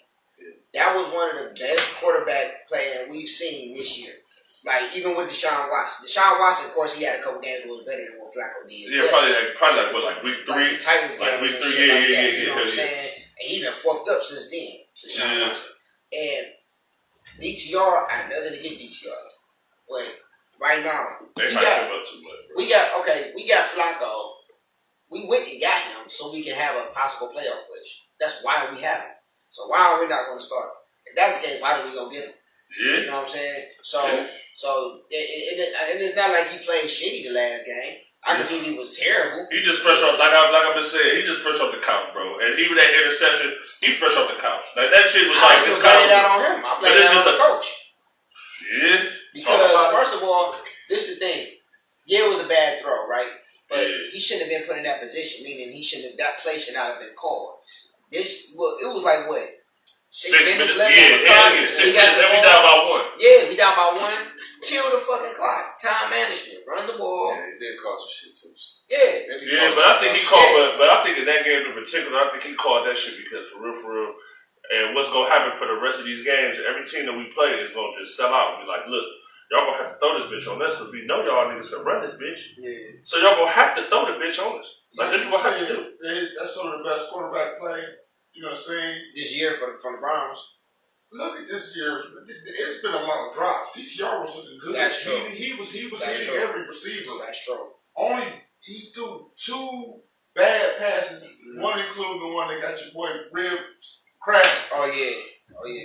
that was one of the best quarterback playing we've seen this year. Like, even with Deshaun Watson. Deshaun Watson, of course, he had a couple games that was better than what Flacco did. Yeah, probably like what, like week 3? Like the Titans like game week 3, yeah. You know what I'm saying? And he been fucked up since then, Deshaun Watson. And DTR, nothing against DTR. But right now, they hyped him up too much, bro. We got Flacco. We went and got him so we can have a possible playoff push. That's why we have him. So why are we not going to start him? If that's the case, why do we go get him? Yeah. You know what I'm saying? So it's not like he played shitty the last game. I can see he was terrible. He just fresh off, like I've been saying, he just fresh off the couch, bro. And even that interception, he fresh off the couch. Like, that shit was like, I blame that on him. I blame that on the coach. Yeah. Because, first of all, this is the thing. Yeah, it was a bad throw, right? But he shouldn't have been put in that position, meaning that play should not have been called. It was like, what? 6 minutes left. 6 minutes, and we down by 1. Yeah, we down by 1. Kill the fucking clock. Time management. Run the ball. Yeah, he did call some shit too. Yeah. Yeah, but I think he called, but I think in that game in particular, I think he called that shit because for real, and what's going to happen for the rest of these games, every team that we play is going to just sell out and be like, look, y'all going to have to throw this bitch on us because we know y'all niggas can run this bitch. Yeah. So y'all going to have to throw the bitch on us. Like, that's what have to do. That's some of the best quarterback play, you know what I'm saying? This year from the Browns. Look at this year. It's been a lot of drops. DTR was looking good. That's true. He was hitting every receiver. That's true. Only he threw 2 bad passes, one including the one that got your boy ribs cracked. Oh yeah.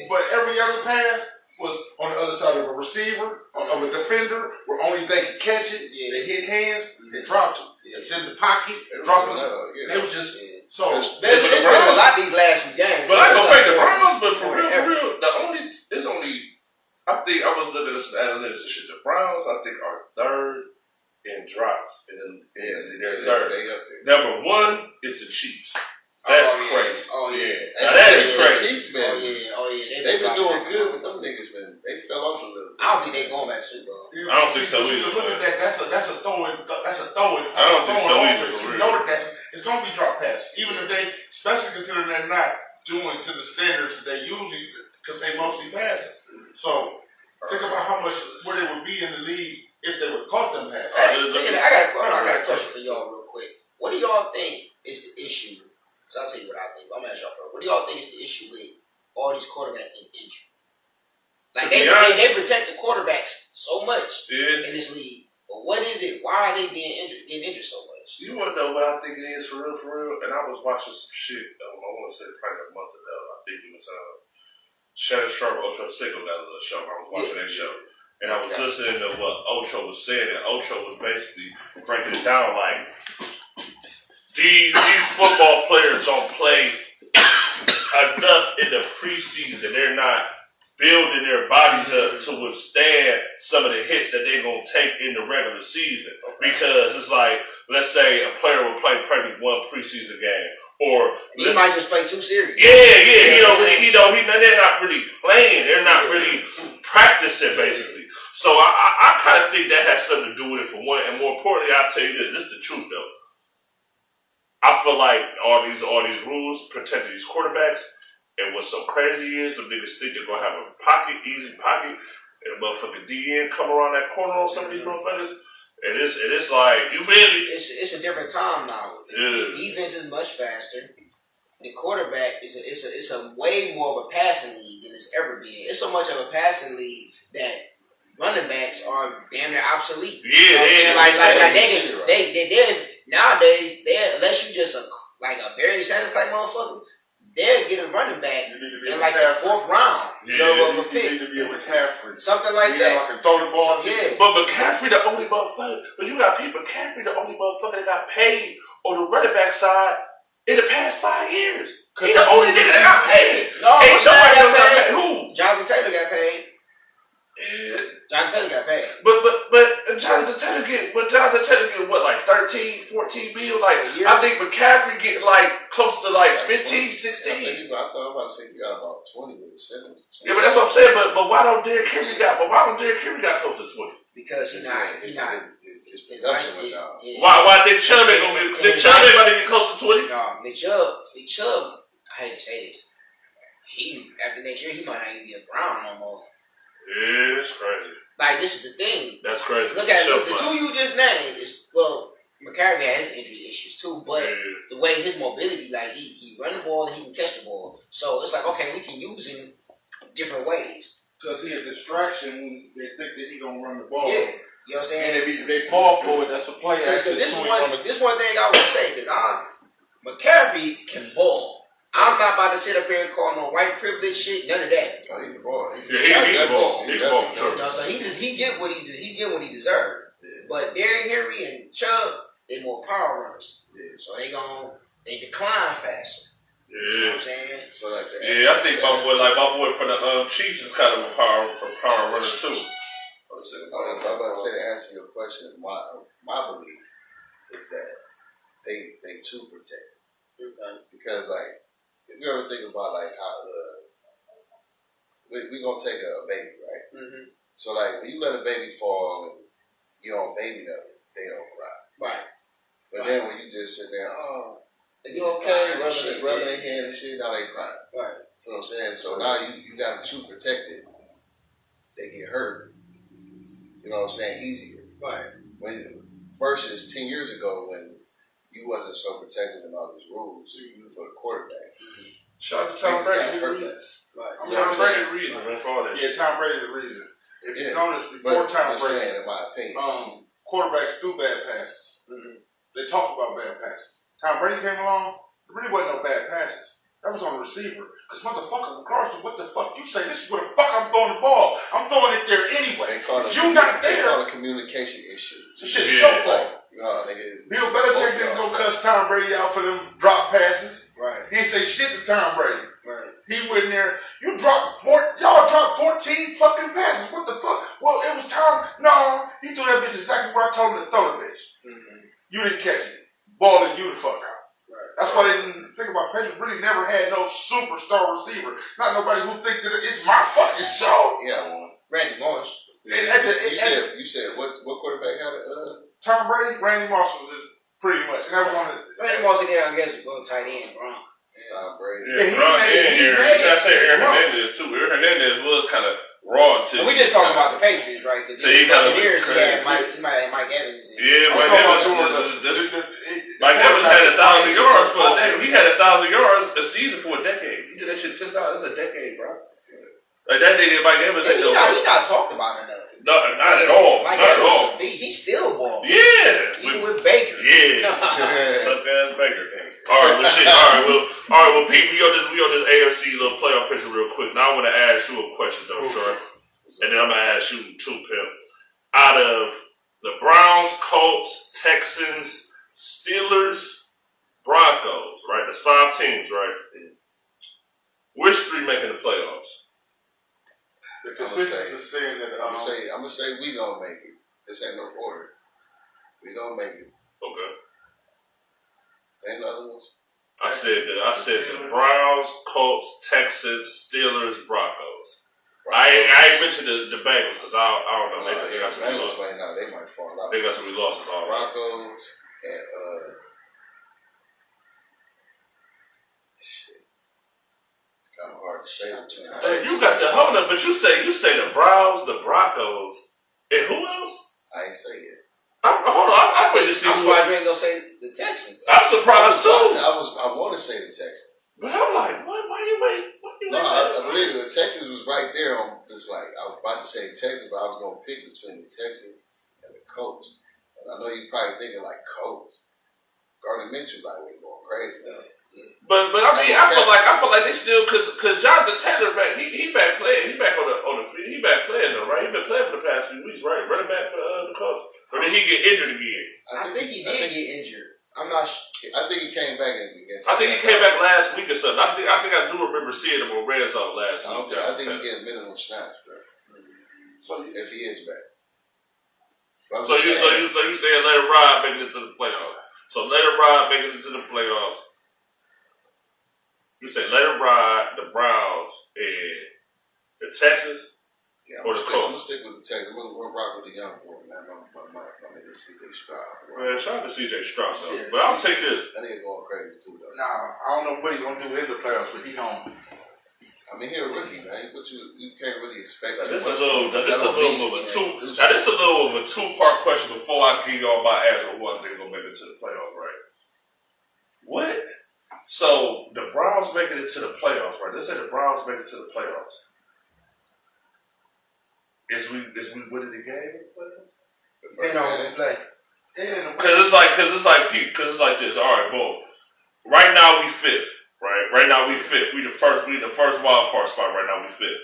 But every other pass was on the other side of a receiver, of a defender, where only they could catch it. Yeah. They hit hands, they dropped him. Yeah. It's in the pocket, dropped him. It was just so. It's been a lot these last few games. But I go fake the Browns, but for real, I think I was looking at some analytics and shit. The Browns, I think, are third in drops, and they're third. Number 1 is the Chiefs. That's crazy. Oh yeah. Now that is crazy. Chiefs, man. Oh yeah. They've been doing good, but them niggas, man, they fell off a little. I don't think they going back to Super Bowl. Yeah, I don't think so either. Look at that. That's a throwing. I don't think so either. You know that it's going to be drop pass, even if they, especially considering they're not doing to the standards that they usually, because they mostly passes. So think about what they would be in the league if they would caught them passes. I got a question for y'all real quick. What do y'all think is the issue? So I'll tell you what I think. I'm gonna ask y'all first. What do y'all think is the issue with all these quarterbacks getting injured. Like they protect the quarterbacks so much in this league. But what is it? Why are they getting injured so much? You want to know what I think it is for real? And I was watching some shit. I want to say probably a month ago. I think it was Shannon Sharp, Ocho Cinco got a little show. I was watching that show. And I was listening to what Ocho was saying. And Ocho was basically breaking it down like, these football players don't play enough in the preseason. They're not building their bodies up to withstand some of the hits that they're going to take in the regular season. Because it's like, let's say a player will play probably one preseason game. Or he might just play 2 series. They're not really playing. They're not really practicing, basically. So I kind of think that has something to do with it for one. And more importantly, I'll tell you this is the truth, though. I feel like all these rules protect these quarterbacks. And what's so crazy is some niggas think they're going to have a easy pocket, and a motherfucking DN come around that corner on some of these motherfuckers. And it's like, you feel me? It's a different time now. The defense is much faster. The quarterback it's a way more of a passing league than it's ever been. It's so much of a passing league that running backs are damn near obsolete. Yeah, they nowadays unless you just a Barry Sanders type motherfucker, they'll get a running back in like the 4th round. You need to be a McCaffrey. Something like that. I can throw the ball to you. But McCaffrey the only motherfucker. But you got people, McCaffrey the only motherfucker that got paid on the running back side in the past 5 years. He the only nigga that got paid. Ain't nobody else got paid. Who? Jonathan Taylor got paid. Jonathan Taylor got paid. But Jonathan Taylor get what, like 13, 14 mil? Like, I think McCaffrey get like close to like 15, 16. I thought I was about to say you got about 20 with the Simmons. Yeah, but that's what I'm saying. But why don't Derrick Henry got close to 20? Because he's not. His production went down. Why Nick Chubb ain't gonna get close to 20? No, Nick Chubb, I hate to say this. After next year, he might not even be a Brown no more. Yeah, it's crazy. Like, this is the thing. That's crazy. Look at the 2 you just named. McCaffrey has injury issues too, but the way his mobility, like he run the ball and he can catch the ball. So it's like, okay, we can use him different ways. Because he a distraction when they think that he gonna run the ball. Yeah. You know what I'm saying? And if they fall for it, that's a play action. This one thing I would say, because McCaffrey can ball. I'm not about to sit up here and call no white privilege shit, none of that. Oh, he can ball. He can ball. He can ball, sure. So he's getting what he deserved. Yeah. But Derrick Henry and Chubb, they more power runners. Yeah. So they decline faster. Yeah. You know what I'm saying? So like I think my boy from the Chiefs is kind of a power runner too. I'm about to say, to answer your question, my belief is that they too protect. Okay. Because like, if you ever think about like how we gonna take a baby, right? Mm-hmm. So like when you let a baby fall and you don't baby them, they don't cry. Right. But then when you just sit there, are you okay? Rubbing their hand and shit, now they crying. Right. You know what I'm saying? So now you got them too protected. They get hurt. You know what I'm saying? Easier. Right. Versus 10 years ago when you wasn't so protected in all these rules, even for the quarterback. Shout out to Tom Brady. Right. Tom Brady the reason for all that. Yeah, Tom Brady the reason. If you notice, before Tom Brady, in my opinion, quarterbacks do bad passes. Mm-hmm. They talk about bad passes. Tom Brady came along, there really wasn't no bad passes. That was on the receiver. Because motherfucker, regardless of what the fuck you say, this is where the fuck I'm throwing the ball. I'm throwing it there anyway. If you not there, they call it communication issues. This shit is your fault. Bill Belichick didn't go cuss Tom Brady out for them drop passes. Right. He didn't say shit to Tom Brady. Right. He went in there. Y'all dropped 14 fucking passes. What the fuck? Well, it was Tom. No, he threw that bitch exactly where I told him to throw the bitch. Mm-hmm. You didn't catch it. Balling you the fuck out. Right. That's why they didn't think about Patriots. Really never had no superstar receiver. Not nobody who thinks that it's my fucking show. Yeah, well, Randy Moss. You said what quarterback had it? Tom Brady, Randy Moss was pretty much. And that was on the Randy Moss in there, I guess, go tight end, Gronk. Tom Brady. I say Aaron Hernandez too. Aaron Hernandez was kind of raw too. We just talking about the Patriots, right? So he got years he might have Mike Evans. Yeah, Mike Evans. Like Evans had 1,000 yards for a decade. He had 1,000 yards a season for a decade. He did that shit 10 times. That's a decade, bro. Like that nigga Mike Evans. He not talked about enough. No, not at all. Mike not at all. Evans, he still ball. Yeah. Even with Baker. Yeah. Suck ass Baker. All right, well, shit. All right, well, Pete, we on this AFC little playoff picture real quick. Now I want to ask you a question, though, Short. And then I'm gonna ask you too, Pimp. Out of the Browns, Colts, Texans, Steelers, Broncos, right? That's 5 teams, right? Which 3 making the playoffs? The consensus is saying that I'm gonna say we gonna make it. This ain't no order. We gonna make it. Okay. Ain't other ones. I said the Browns, Colts, Texans, Steelers, Broncos. I ain't mentioned the Bengals because I don't know. They got some losses. They might fall out. They got some losses already. Broncos and shit. It's kind of hard to say between. You got the hold up, but you say the Browns, the Broncos, and who else? I ain't say it. Hold on, I'm waiting to see. I'm surprised you ain't gonna say the Texans. I'm surprised too. I want to say the Texans. But I'm like, why you wait? No, I believe the Texans was right there on this. Like I was about to say Texans, but I was gonna pick between the Texans and the Colts. And I know you probably thinking like Colts. Gardner Minshew like we going crazy. But I mean, I feel like they still because Jonathan Taylor back he back playing. He back on the field. He back playing though, right? He been playing for the past few weeks, right? Running back for the Colts. Or did he get injured again? I think he did get injured. I'm not sure. I think he came back against. I think he came back last week or something. I think I do remember seeing him on Red Zone last week. I think he gets minimum snaps, bro. So if he is back. So you saying let it ride, making it to the playoffs. So let it ride, making it to the playoffs. You say let it ride, the Browns and the Texans. Yeah, or the Colts. I'm gonna stick with the Texans. I'm gonna rock with the young boy, man. I'm gonna CJ Stroud. Man, shout out to CJ Stroud though. Yeah, but I'll take this. That nigga going crazy too though. Nah, I don't know what he gonna do in the playoffs, but he gonna. I mean, he a rookie, man. But you can't really expect. This a little of a 2-part question before I give y'all my answer. Who I think gonna make it to the playoffs, right? What? So the Browns making it to the playoffs, right? Let's say the Browns make it to the playoffs. Is we winning the game? Depending on who play. Because it's like this. All right, boom. Right now we 5th, right? Right now we 5th. We in the first wild card spot. Right now we 5th.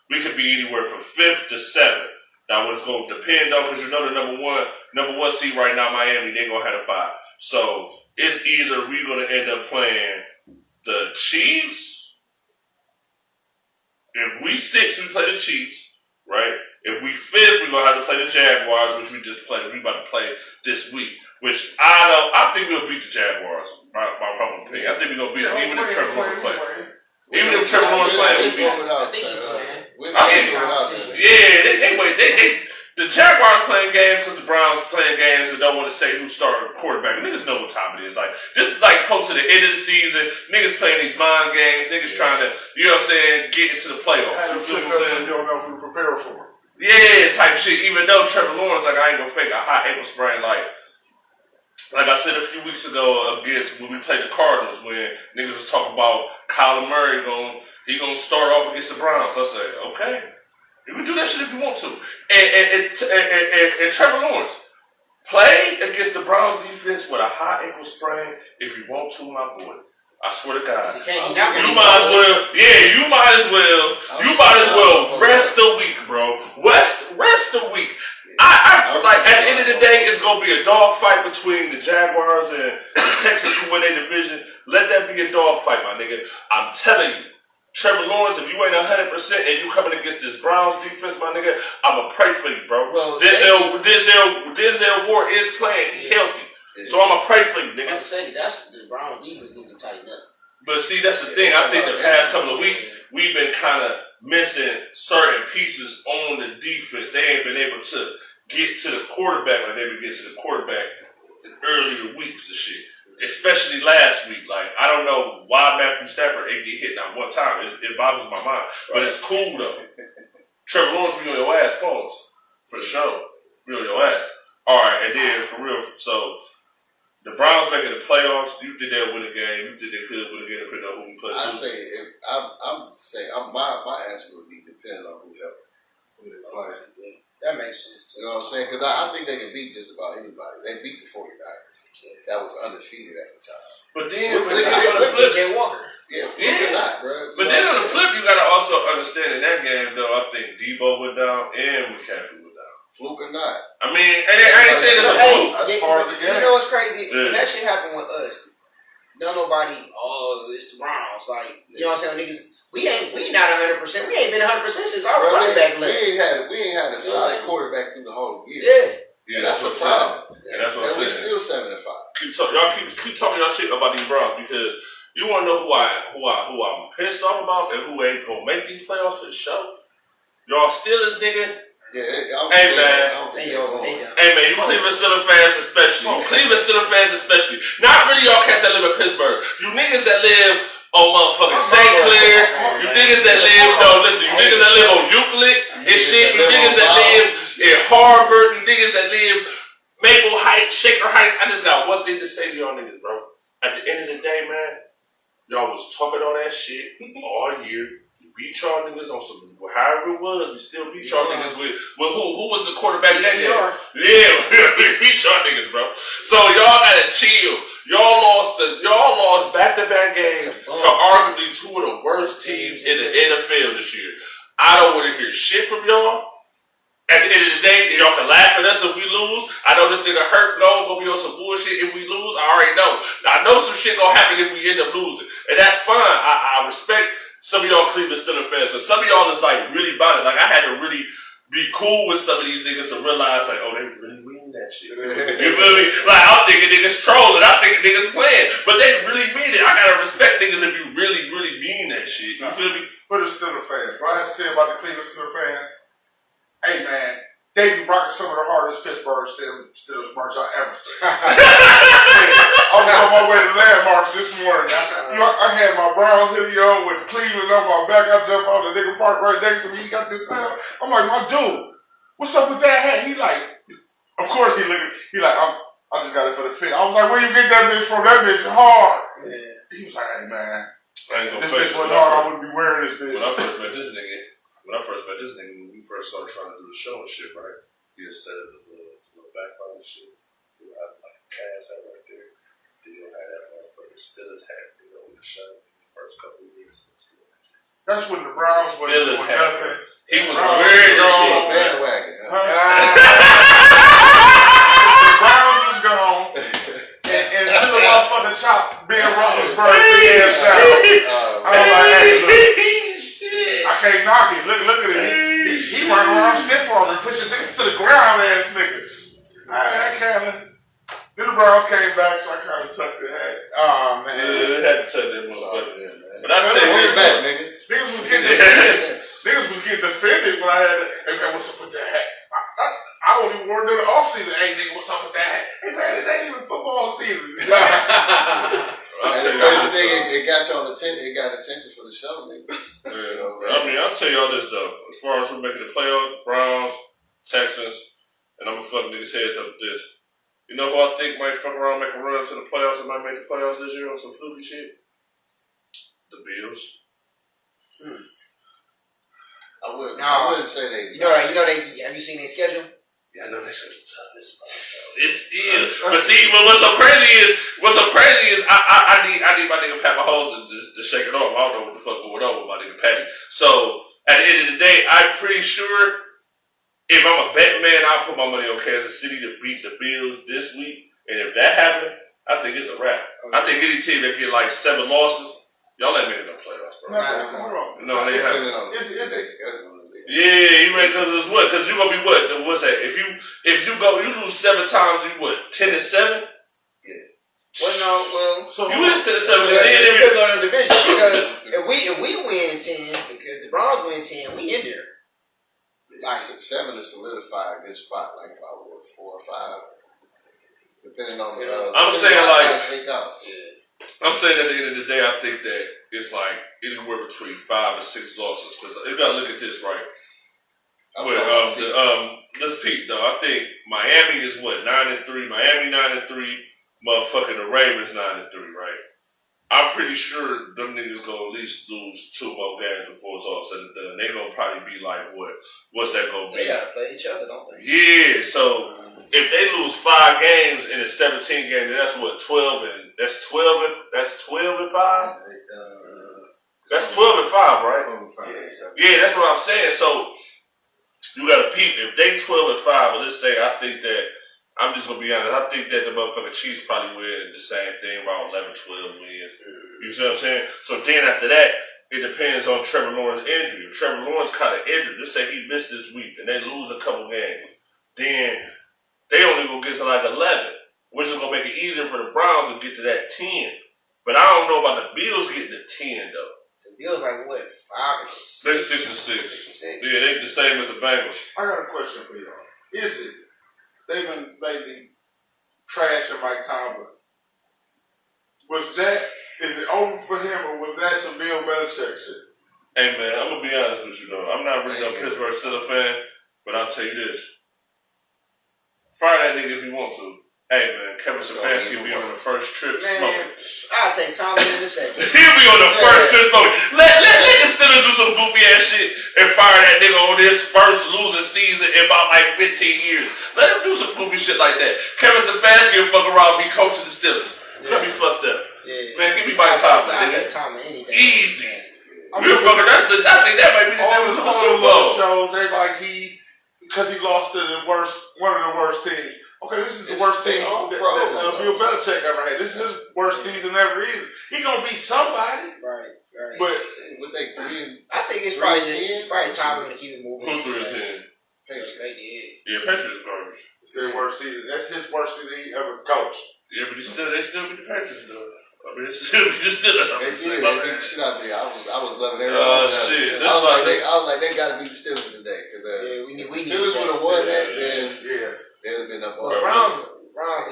We could be anywhere from 5th to 7th. Now what's going to depend on because you know the number one seed right now, Miami, they gonna have a bye. So it's either we gonna end up playing the Chiefs. If we 6, we play the Chiefs, right? If we 5th, we're going to have to play the Jaguars, which we just played. We about to play this week, which I think we'll beat the Jaguars. My opinion. I think we're going to beat them, even if Trevor Lawrence play. Even if Trevor Lawrence play, we beat them. I think he's playing. The Jaguars playing games because the Browns playing games and don't want to say who's starting quarterback. Niggas know what time it is. Like, this is like close to the end of the season. Niggas playing these mind games. Niggas trying to, you know what I'm saying, get into the playoffs. You feel what I'm saying? You don't know who to prepare for it. Yeah, type shit. Even though Trevor Lawrence, like, I ain't gonna fake a high ankle sprain. Like I said a few weeks ago against when we played the Cardinals, when niggas was talking about Kyler Murray gonna start off against the Browns. I said, okay, you can do that shit if you want to. And Trevor Lawrence played against the Browns defense with a high ankle sprain if you want to, my boy. I swear to God. You might as well rest a week, bro. Rest a week. I like at the end of the day, it's gonna be a dog fight between the Jaguars and the Texans who win their division. Let that be a dog fight, my nigga. I'm telling you, Trevor Lawrence, if you ain't 100% and you coming against this Browns defense, my nigga, I'ma pray for you, bro. Well, Denzel Ward is playing, he healthy. So I'ma pray for you, nigga. I'm saying that's the Browns defense need to tighten up. But see, that's the thing. I think the past couple of weeks we've been kind of missing certain pieces on the defense. They ain't been able to get to the quarterback like they would get to the quarterback in earlier weeks and shit. Especially last week. Like, I don't know why Matthew Stafford ain't get hit not one time. It boggles my mind. But it's cool though. Trevor Lawrence, we on your ass, pause. For sure. We on your ass. Alright, and then for real, so The Browns making the playoffs. You think they'll win a game? You think they could win a game depending on who we play? My answer would be depending on who they play. That makes sense. You know what I'm saying? Because I think they can beat just about anybody. They beat the 49ers. That was undefeated at the time. But then, on the flip, Jay Walker. Not, bro. But then on the flip, you gotta also understand in that game, though. I think Debo went down and McCaffrey went down. Fluke or not? I mean, I ain't saying it's a fluke. That's part of the game. You know what's crazy? When that shit happened with us, not nobody. Oh, it's the Browns. Like, you know what I'm saying, niggas. We not 100%. We ain't been 100% since our running back left. We ain't had a solid quarterback through the whole year. Yeah, that's a problem. Yeah, that's what I'm saying. We're still 7-5. Y'all keep talking y'all shit about these Browns because you want to know who I'm pissed off about and who ain't gonna make these playoffs for the show. Y'all Steelers, nigga. Yeah, hey man, you Cleveland Steelers fans especially. You Cleveland Steelers fans especially. Not really y'all cats that live in Pittsburgh. You niggas that live on motherfucking St. Clair. You niggas that live, you niggas that live on Euclid and shit. You niggas that live in Harvard. You niggas that live Maple Heights, Shaker Heights. I just got one thing to say to y'all niggas, bro. At the end of the day, man, y'all was talking all that shit all year. Beat y'all niggas on some, however it was, we still beat y'all niggas with who was the quarterback that year? Yeah, we beat y'all niggas, bro. So y'all gotta chill. Y'all lost back-to-back games to arguably two of the worst teams in the NFL this year. I don't want to hear shit from y'all. At the end of the day, y'all can laugh at us if we lose. I know this nigga hurt, gonna be on some bullshit if we lose. I already know. I know some shit gonna happen if we end up losing. And that's fine. I respect some of y'all Cleveland Steelers fans, but some of y'all is like really about it. Like I had to really be cool with some of these niggas to realize like, oh, they really mean that shit. You feel me? Like I'm thinking niggas trolling, I'm thinking niggas playing, but they really mean it. I gotta respect niggas if you really, really mean that shit. You feel me? For the Steelers fans, what I have to say about the Cleveland Steelers fans, hey man, they be rocking some of the hardest Pittsburgh Steelers merch I ever seen. I was on my way to Landmarks this morning. I had my Browns hoodie on with Cleveland on my back. I jumped on the nigga park right next to me. He got this out. I'm like, my dude, what's up with that hat? He like, of course he like, I just got it for the fit. I was like, where you get that bitch from? That bitch hard. Yeah. He was like, hey man, this bitch wasn't hard. I wouldn't be wearing this bitch. When I first met this nigga, when we first started trying to do the show and shit, right? He just set up the little background and shit. You had like a cast hat right there. Then you had that motherfucking Steelers hat, with the show in the first couple of years. That's when the Browns was doing nothing. He was wearing the shit. Bandwagon. The Browns was gone. And until the motherfucking chop Ben Roethlisberger big ass down. I was like, hey, look. I can't knock it. Look at it. He running around stiff arm and pushing niggas to the ground, ass nigga. I kinda. Then the Browns came back, so I kinda tucked the hat. Oh man. Yeah, they had to tuck that motherfucker. But I tell you back, nigga. Niggas was getting defended. Niggas was getting defended when I had to, hey man, what's up with that hat? I don't even work during the off season. Hey nigga, what's up with that hat? Hey man, it ain't even football season. It got y'all attention. It got attention for the show, nigga. I mean, I'll tell y'all this though. As far as who making the playoffs, Browns, Texans, and I'm gonna fuck niggas' heads up with this. You know who I think might fuck around, make a run to the playoffs and might make the playoffs this year on some fluky shit? The Bills. I wouldn't say they. You know they. Have you seen their schedule? Yeah, I know that's gonna be tough. It is. But see, what's so crazy is I need my nigga Pat Mahomes to shake it off. I don't know what the fuck going on with my nigga Patty. So at the end of the day, I'm pretty sure if I'm a betting man, I'll put my money on Kansas City to beat the Bills this week. And if that happens, I think it's a wrap. Okay. I think any team that get like 7 losses, y'all ain't making no playoffs, bro. No, they haven't. Yeah, you ready? Because what? Because you gonna be what? What's that? If you lose 7 times, you what? 10-7? Yeah. Well, so you win 10-7. It depends on the division. Because if we win 10, because the Browns win 10, we in there. Like 7 to solidify a good spot, like about 4 or 5, depending on the. I'm saying like. Yeah. I'm saying at the end of the day, I think that it's like anywhere between 5 and 6 losses. Because you gotta look at this, right? Let's peep though. I think Miami is what 9-3. Miami 9-3. motherfucking the Ravens 9-3, right? I'm pretty sure them niggas gonna at least lose 2 more games before it's all said and done. They gonna probably be like, what's that gonna be? They gotta play each other, don't they? Yeah, so if they lose 5 games in a 17 game, then that's what, 12 and 5? That's 12 and 5, right? Yeah, that's what I'm saying. So you gotta peep. If they 12 and 5, well, let's say I think that I'm just gonna be honest. I think that the motherfucking Chiefs probably win the same thing, about 11, 12 wins. You see what I'm saying? So then after that, it depends on Trevor Lawrence's injury. If Trevor Lawrence kind of injured, let's say he missed this week and they lose a couple games, then they only gonna get to like 11, which is gonna make it easier for the Browns to get to that 10. But I don't know about the Bills getting to 10 though. The Bills like what, 5 and 6? They're 6 and 6. Yeah, they the same as the Bengals. I got a question for y'all. Is it? They've been lately trashing Mike Tomlin. Is it over for him, or was that some Bill Belichick shit? Hey man, I'm gonna be honest with you though. I'm not really a Pittsburgh Steelers fan, but I'll tell you this: fire that nigga if you want to. Hey man, Kevin Stefanski will be on the first trip smoking. I'll take Tomlin in a second. He'll be on the first trip smoking. Let the Steelers do some goofy ass shit and fire that nigga on this first losing season in about like 15 years. Let him do some goofy shit like that. Kevin Stefanski will fuck around and be coaching the Steelers. Let me fucked up. Yeah. Man, give me my Tomlin. I'll take Tomlin any day. Easy. I think that might be the difference with the Super Bowl. Shows they like because he lost to one of the worst teams. Okay, this is the worst team that Bill Belichick ever had. This is his worst season ever either. He gonna beat somebody. Right. But I think it's probably time to keep it moving. Who 3 and 10? Yeah, Patriots garbage. It's their worst season. That's his worst season he ever coached. Yeah, but they still beat the Patriots though. I mean, they still beat the Steelers. They beat the shit out there. I was loving everything. Shit. I was like, they gotta beat the Steelers today because we Steelers would have won that, then they'd have been up. Browns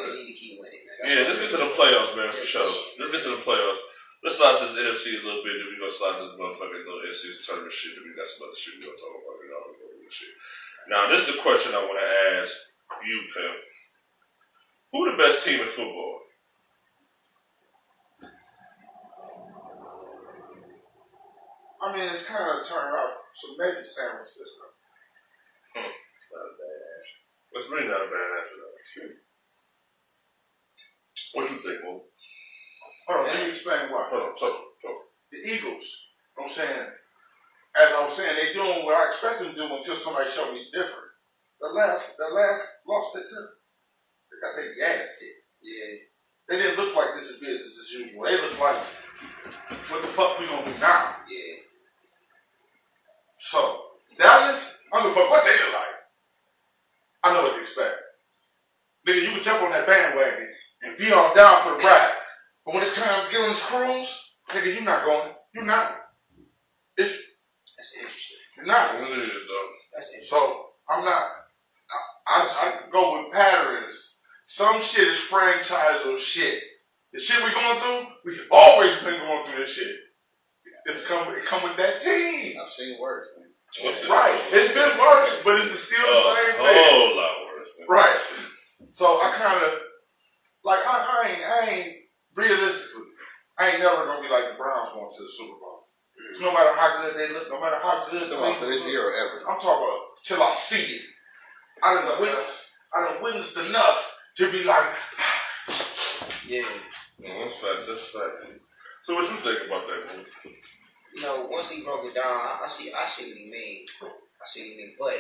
need to keep winning, man. Let's get to the playoffs, man, for sure. Let's get to the playoffs. Let's slide to this NFC a little bit, then we gonna slide to this motherfucking little NCAA tournament shit, then we got some other shit we gonna talk about. Shit. Now, this is the question I want to ask you, Pimp. Who the best team in football? I mean, it's kind of turned out, so maybe San Francisco. It's not a bad answer. It's really not a bad answer, though. What you think, Mo? Hold on, let me explain why. Hold on, talk. The Eagles, you know what I'm saying, as I was saying, they doing what I expect them to do until somebody show me it's different. The last loss they took, they got their ass kicked. Yeah. They didn't look like this is business as usual. They look like, what the fuck we gonna do now? Yeah. So, Dallas, I don't give a fuck what they look like. I know what to expect. Nigga, you can jump on that bandwagon and be on down for the ride. But when it's time to get on this cruise, nigga, you're not going. You're not. That's interesting. You're not. It is, though. That's interesting. So, I'm not. I go with patterns. Some shit is franchise or shit. The shit we going through, we have always been going through this shit. It come with that team. I've seen worse. Man. Right. It's been worse, but it's still the same thing. A whole lot worse. Man. Right. So I kind of, like, I ain't, realistically, I ain't never going to be like the Browns going to the Super Bowl. So no matter how good they look, no matter how good they look. For this year or ever. I'm talking about till I see it. I done witnessed enough to be like, yeah. No, that's facts. So what you think about that, man? You know, once he broke it down, I see what he mean. But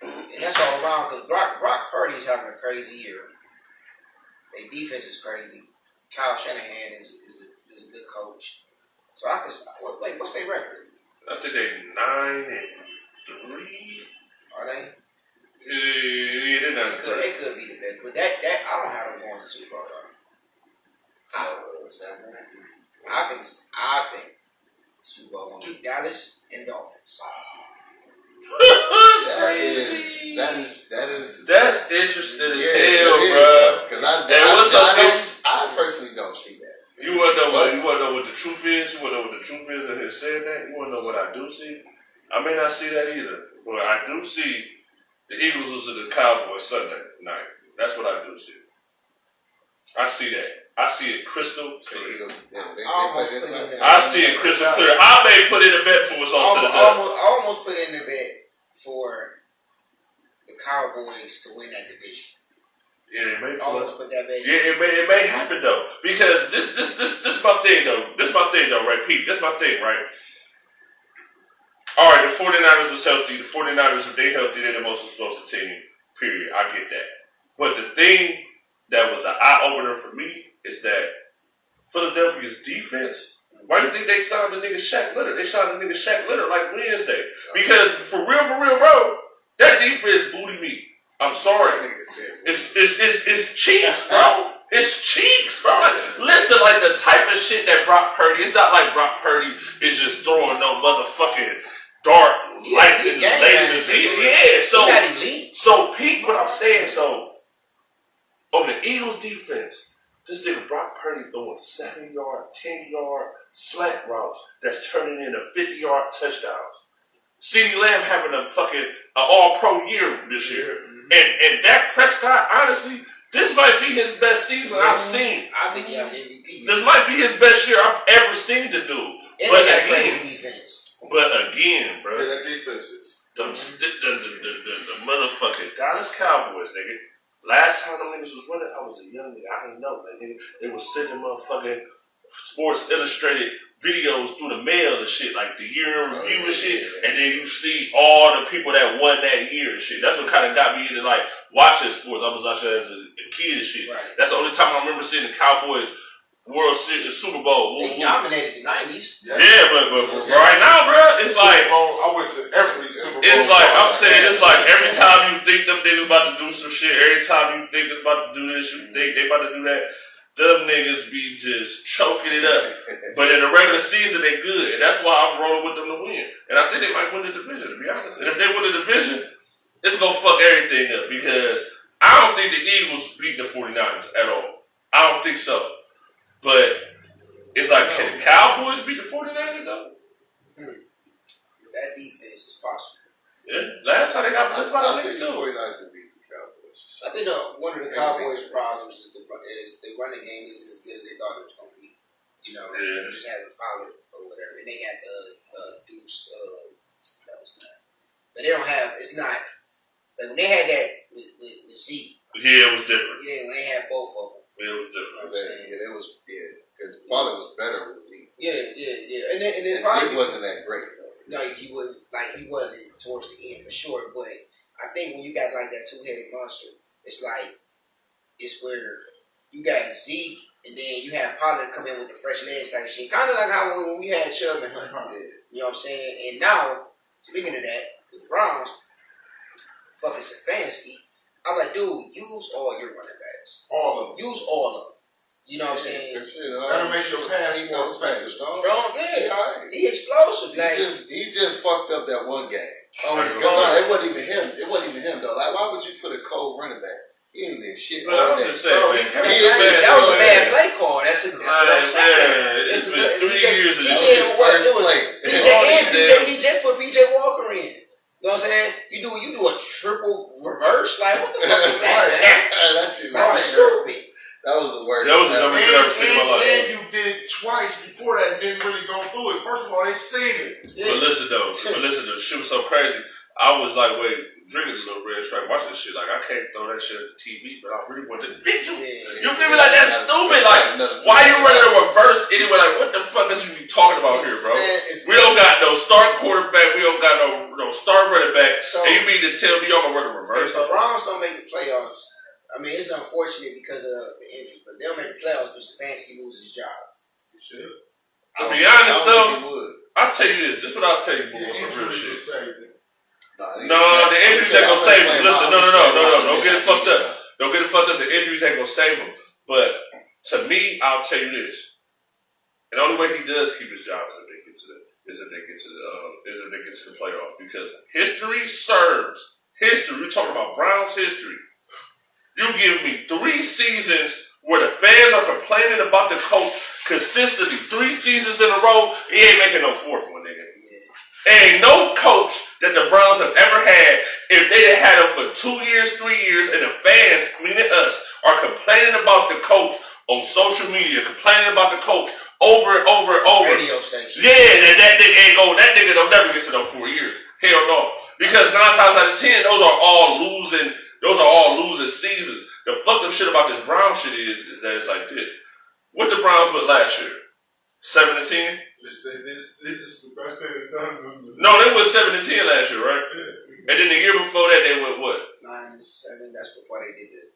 and that's all around because Brock Purdy's having a crazy year. Their defense is crazy. Kyle Shanahan is a good coach. So I could what's their record? I think they 9-3. Are they? Yeah, they're not. They could be the best, but that I don't have them going to the Super Bowl. I think Super Bowl gonna be Dallas and Dolphins. That's interesting as hell, bro. Because I personally don't see that. You wanna know what the truth is? You wanna know what the truth is of him saying that? You wanna know what I do see? I may not see that either, but I do see the Eagles losing to the Cowboys Sunday night. That's what I do see. I see that. I see it crystal clear. I see it crystal clear. I may put in a bet for us on Sunday. I almost put in a bet for the Cowboys to win that division. Yeah, it may almost put that bet in. Yeah, it may happen though. Because this is my thing though. This is my thing though, right, Pete? This is my thing, right? Alright, the 49ers was healthy. The 49ers, if they healthy, they're the most explosive team. Period. I get that. But the thing that was the eye-opener for me is that Philadelphia's defense, why do you think they signed the nigga Shaq Leonard? They signed the nigga Shaq Leonard like Wednesday. Because for real, bro, that defense booty me. I'm sorry. It's cheeks, bro. It's cheeks, bro. Like, listen, like the type of shit that Brock Purdy, it's not like Brock Purdy is just throwing no motherfucking dart like the lasers. Yeah, so Pete, what I'm saying, so on the Eagles defense, this nigga Brock Purdy throwing 7-yard, 10-yard slant routes that's turning into 50-yard touchdowns. CeeDee Lamb having a fucking all-pro year this year. And Dak Prescott, honestly, this might be his best season I've seen. I think he have an MVP. This might be his best year I've ever seen the dude. And they got a crazy defense. But again, bro, that defense is the motherfucking Dallas Cowboys, nigga. Last time them niggas was winning, I was a young nigga. I didn't know that, nigga. They was sending motherfucking Sports Illustrated videos through the mail and shit, like the year in review and shit, and then you see all the people that won that year and shit. That's what kind of got me into like watching sports. I was watching as a kid and shit. Right. That's the only time I remember seeing the Cowboys World Series, Super Bowl. They dominated the 90s. Yeah, but right now, bro, it's like I went to every Super Bowl. It's like I'm saying, it's like every time you think them niggas about to do some shit, every time you think it's about to do this, you think they about to do that. Them niggas be just choking it up. But in the regular season, they good. And that's why I'm rolling with them to win. And I think they might win the division, to be honest. And if they win the division, it's going to fuck everything up. Because I don't think the Eagles beat the 49ers at all. I don't think so. But it's like, can the Cowboys beat the 49ers, though? That defense is possible. Yeah. Last time they got blitzed by the niggas, too. 49ers can beat the Cowboys. I think one of the Cowboys' problems is the running game isn't as good as they thought it was going to be. You know, just having Pollard or whatever. And they got the Deuce, that was not. But they don't have, it's not, like when they had that with Zeke. Yeah, it was different. Yeah, when they had both of them. Yeah, it was different. Because Pollard was better with Zeke. Yeah. And then Zeke wasn't that great, though. No, he wasn't towards the end for sure. But I think when you got like that two-headed monster, it's where you got Zeke and then you have Pollard come in with the fresh legs type shit. Kind of like how when we had Chubb and Hunt. You know what I'm saying? And now, speaking of that, with the Browns, fucking Stefanski, I'm like, dude, use all your running backs. all of them. Use all of them. You know what I'm saying? That'll make your pass more effective. Strong, yeah. He explosive. Like, he just fucked up that one game. It wasn't even him. It wasn't even him though. Like, why would you put a cold running back? He ain't did shit all day. I'm just saying, that was a bad play call. That's what I'm saying. It's been 3 years of this. He just put PJ Walker in. You know what I'm saying? You do a triple reverse. Like, what the fuck is that? That was stupid. That was the worst. That was the dumbest thing I've ever seen in my life. And you did it twice before that and didn't really go through it. First of all, they seen it. Yeah. But listen though, shit was so crazy. I was like, drinking a little red stripe, watching this shit. Like, I can't throw that shit at the TV, but I really want to beat you. You feel me? Like, that's stupid. Like, why you running a reverse anyway? Like, what the fuck is you be talking about here, bro? We don't got no start quarterback. We don't got no start running back. And you mean to tell me y'all gonna run a reverse? If the Browns don't make the playoffs, I mean, it's unfortunate because of the injuries, but they'll make the playoffs, but Stefanski loses his job. You should. To be honest, though, I'll tell you this. This is what I'll tell you, boy, some real shit. No, the injuries ain't gonna save him. Listen, no. Don't get it fucked up. Don't get it fucked up. The injuries ain't gonna save him. But to me, I'll tell you this. And the only way he does keep his job is if they get to the playoff. Because history serves. History. We're talking about Browns history. You give me 3 seasons where the fans are complaining about the coach consistently. 3 seasons in a row, he ain't making no 4th one, nigga. Ain't no coach that the Browns have ever had, if they had him for 2 years, 3 years, and the fans, meaning us, are complaining about the coach on social media, complaining about the coach over and over and over. Radio station. Yeah, that nigga ain't go. That nigga don't never get to no 4 years. Hell no. Because 9 times out of 10, those are all losing seasons. The fucked up shit about this Brown shit is that it's like this. What the Browns went last year? 7-10? This is the best thing they've done. No, they went 7-10 last year, right? Yeah. And then the year before that, they went what? 9-7. That's before they did it.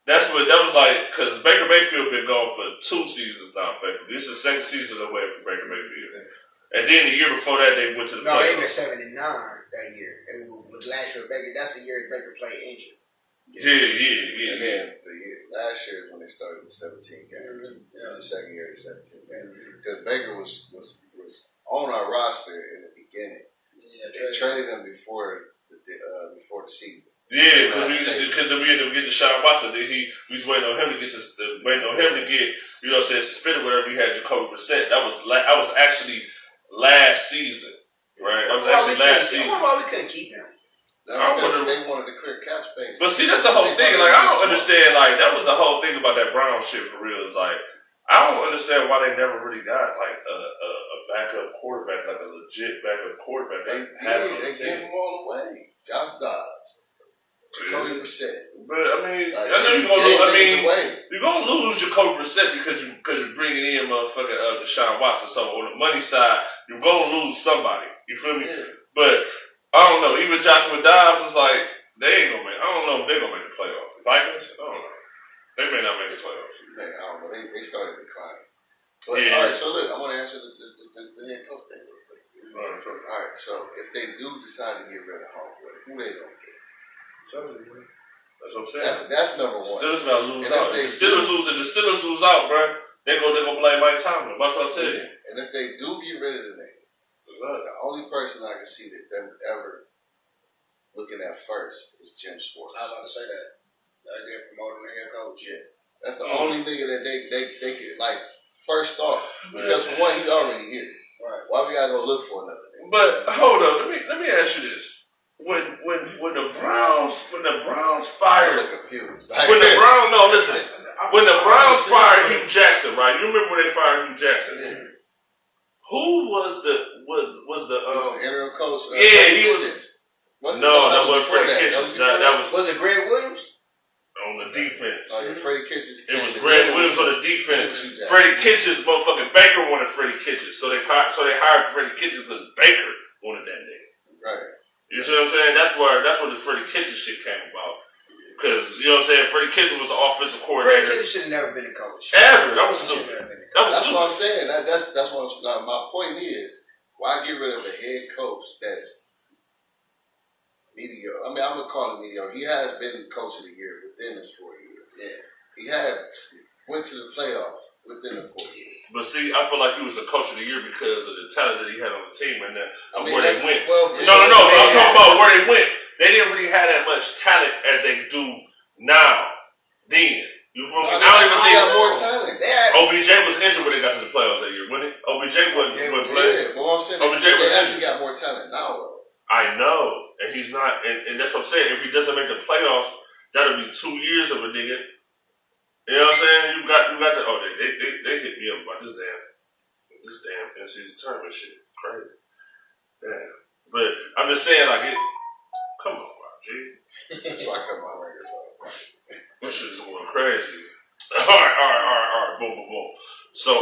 That was like, because Baker Mayfield been gone for 2 seasons now, effectively. This is the second season away from Baker Mayfield. And then the year before that, they went to the playoffs. No, they went 7-9 that year. It was last year. Baker. That's the year Baker played injured. Yeah. And then the year last year is when they started with 17 games. It's the second year of the 17 games because Baker was on our roster in the beginning. Yeah, they traded him before the season. Yeah, because we ended up getting Deshaun Watson. Then we was waiting on him to get suspended. Whatever. He had Jacoby Brissett. That was actually last season, right? That was actually last season. Why we couldn't keep him? They wanted to clear cap space. But see, that's the whole thing. Like, I don't understand. Like, that was the whole thing about that Brown shit for real. Is like, I don't understand why they never really got like a backup quarterback, like a legit backup quarterback. They gave him all away. Josh Dobbs. Jacoby Brissett. But I mean, I know you're gonna lose. I mean, you're gonna lose Jacoby Brissett because you're bringing in motherfucking Deshaun Watson. So on the money side, you're gonna lose somebody. You feel me? Yeah. But I don't know. Even Joshua Dobbs is like they ain't gonna make. I don't know if they're gonna make the playoffs. The Vikings, I don't know. They may not make the playoffs. I don't know. They started declining. But, yeah. All right. So look, I want to answer the head coach thing real quick. All right. So if they do decide to get rid of Homeboy, who they gonna get? That's what I'm saying. That's number one. Steelers gotta lose out. If the Steelers lose out, bro, they're gonna blame Mike Tomlin. That's what I tell you. And if they do get rid of the name, the only person I can see that them ever looking at first is Jim Schwartz. I was about to say that. They're promoting the head coach. Yeah. That's the only nigga that they could like first off. Because for one, he's already here. Right. Why we gotta go look for another nigga? But hold up, let me ask you this. When the Browns fired when the Browns fired Hugh Jackson, right? You remember when they fired Hugh Jackson? Yeah. Who was the interim coach? He was. That wasn't Freddie Kitchens. Was it Greg Williams? On the defense. Oh, yeah, Freddie Kitchens. It was Greg Williams on the defense. Freddie Kitchens, motherfucking Baker wanted Freddie Kitchens, so they hired Freddie Kitchens because Baker wanted that nigga. Right. You see what I'm saying? That's where the Freddie Kitchens shit came about. Because, you know what I'm saying, Freddie Kitchens was the offensive coordinator. Freddie Kitchens should have never been a coach. Ever. That was stupid. That's what I'm saying. That's what I'm saying. My point is, why get rid of a head coach that's mediocre? I mean, I'm going to call him mediocre. He has been coach of the year within his 4 years. Yeah. He went to the playoffs within the 4 years. But see, I feel like he was the coach of the year because of the talent that he had on the team and where they went. No. I'm talking about where they went. They didn't really have that much talent as they do now. Then. You feel me? They got more talent. OBJ was injured when they got to the playoffs that year, wasn't he? OBJ wasn't playing. Yeah, but what I'm saying is they actually got more talent now, though. I know. And he's not, and that's what I'm saying. If he doesn't make the playoffs, that'll be 2 years of a nigga. You know what I'm saying? You got the, they hit me up about this damn in-season tournament shit. Crazy. Damn. But I'm just saying, like, come on, G. That's why I cut my records off. This shit is going crazy. All right. Boom. So,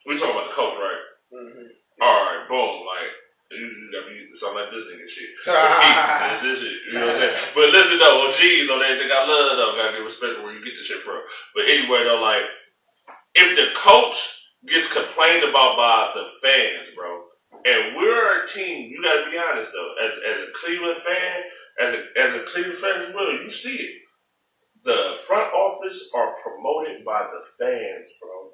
we talking about the coach, right? Mm-hmm. All right, boom. Like, you got me sound like this nigga shit. This is shit. You know what I'm saying? But listen though, OGs on everything I love though, gotta give respect to where you get this shit from. But anyway though, like, if the coach gets complained about by the fans, bro, and we're a team, you gotta be honest though, as a Cleveland fan, as a Cleveland fan as well, you see it. The front office are promoted by the fans, bro.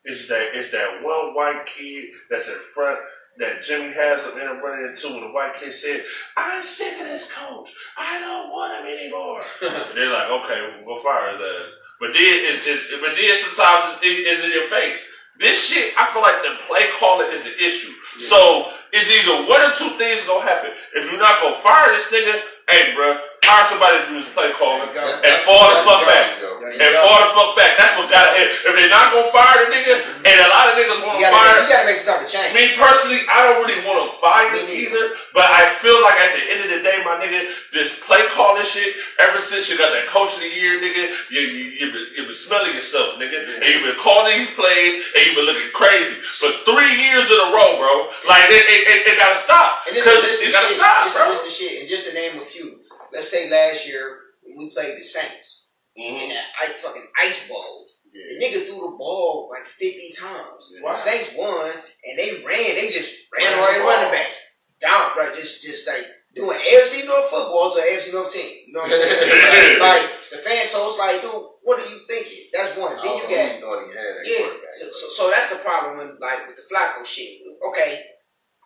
It's that one white kid that's in front that Jimmy Haslam ended up running into when the white kid said, "I'm sick of this coach. I don't want him anymore." They're like, "Okay, we'll go fire his ass." But then sometimes it's in your face. This shit, I feel like the play calling is the issue. Yeah. So it's either one or two things gonna happen. If you're not gonna fire this nigga, hey, bro, I hire somebody to do his play calling and fall the fuck back. And fall the fuck back. That's what got it. If they're not gonna fire the nigga, and a lot of niggas want to fire. You gotta make some type of change. Me personally, I don't really want to fire him either. But I feel like at the end of the day, my nigga, this play calling shit. Ever since you got that coach of the year, nigga, you been smelling yourself, nigga, and you been calling these plays, and you been looking crazy for 3 years in a row, bro. Like it gotta stop. Because it gotta stop, bro. It's the shit. And just to name a few, let's say last year when we played the Saints. In that fucking ice bowl. The nigga threw the ball like 50 times. The Saints won, and they just ran all their running backs. Down, bro, just like doing AFC North football to an AFC North team. You know what I'm saying? Like, the fans, so it's like, dude, what are you thinking? That's one. Then you got, thought he had so that's the problem with the Flacco shit. Okay,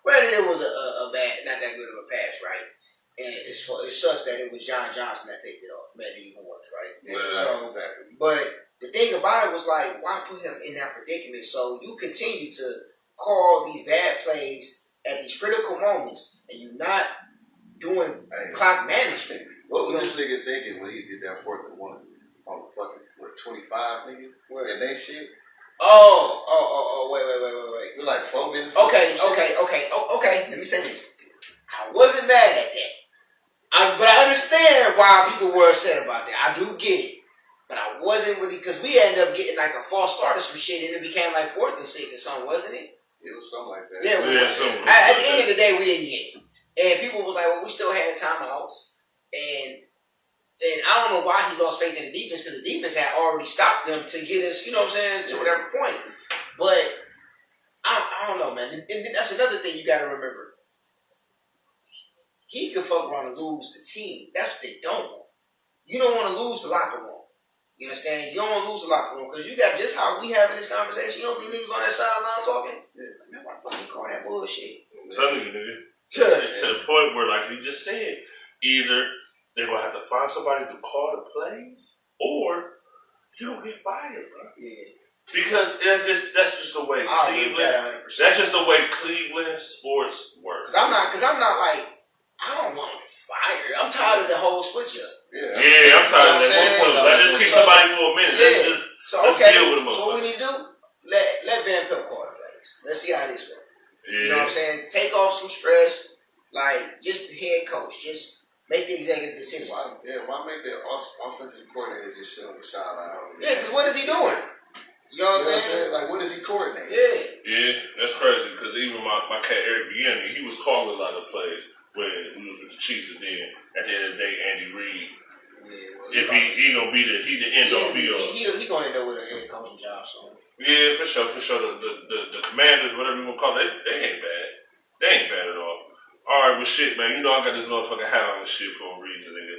granted it was a bad, not that good of a pass, right? And it sucks that it was John Johnson that picked it off. Made it even worse, right? Yeah, so, exactly. But the thing about it was like, why put him in that predicament? So you continue to call these bad plays at these critical moments, and you're not doing clock management. What was this nigga thinking when he did that 4th and 1 on the fucking 25 nigga? And they shit. Wait. We're like 4 minutes. Okay. Let me say this. I wasn't mad at that. But I understand why people were upset about that. I do get it. But I wasn't really, because we ended up getting like a false start or some shit, and it became like 4th and 6 or something, wasn't it? It was something like that. Yeah, at the end of the day, we didn't get it. And people was like, well, we still had timeouts. And I don't know why he lost faith in the defense, because the defense had already stopped them to get us, you know what I'm saying, to whatever point. But I don't know, man. And that's another thing you got to remember. He could fuck around and lose the team. That's what they don't want. You don't want to lose the locker room. You understand? You don't want to lose the locker room, because you got just how we having this conversation. You don't think niggas on that sideline talking? Yeah. Man, why the fuck you call that bullshit? I'm telling you, nigga. It's to the point where, like you just said, either they're going to have to find somebody to call the plays, or you'll get fired, bro. Yeah. Because that's just the way Cleveland. That's just the way Cleveland sports works. Because I'm not like, I don't want to fire. I'm tired of the whole switch up. Yeah, I'm tired of that shit too. Let's just keep somebody for a minute. Yeah. Let's deal with them. So what we need to do? Let Van Pelt call the plays. Let's see how this works. Yeah. You know what I'm saying? Take off some stress. Like, just the head coach. Just make the executive decision. Why make the offensive coordinator just sit on the sideline? Yeah, because what is he doing? You know what I'm saying? Like, what is he coordinating? Yeah, that's crazy. Because even my cat Eric Bieniemy, he was calling a lot of plays when we was with the Chiefs, and then at the end of the day, Andy Reid. If he gonna be the end all be all. He gonna end up with a head coaching job soon. Yeah, for sure. The Commanders, whatever you want to call it, they ain't bad. They ain't bad at all. All right, well, shit, man. You know I got this motherfucking hat on and shit for a reason, nigga.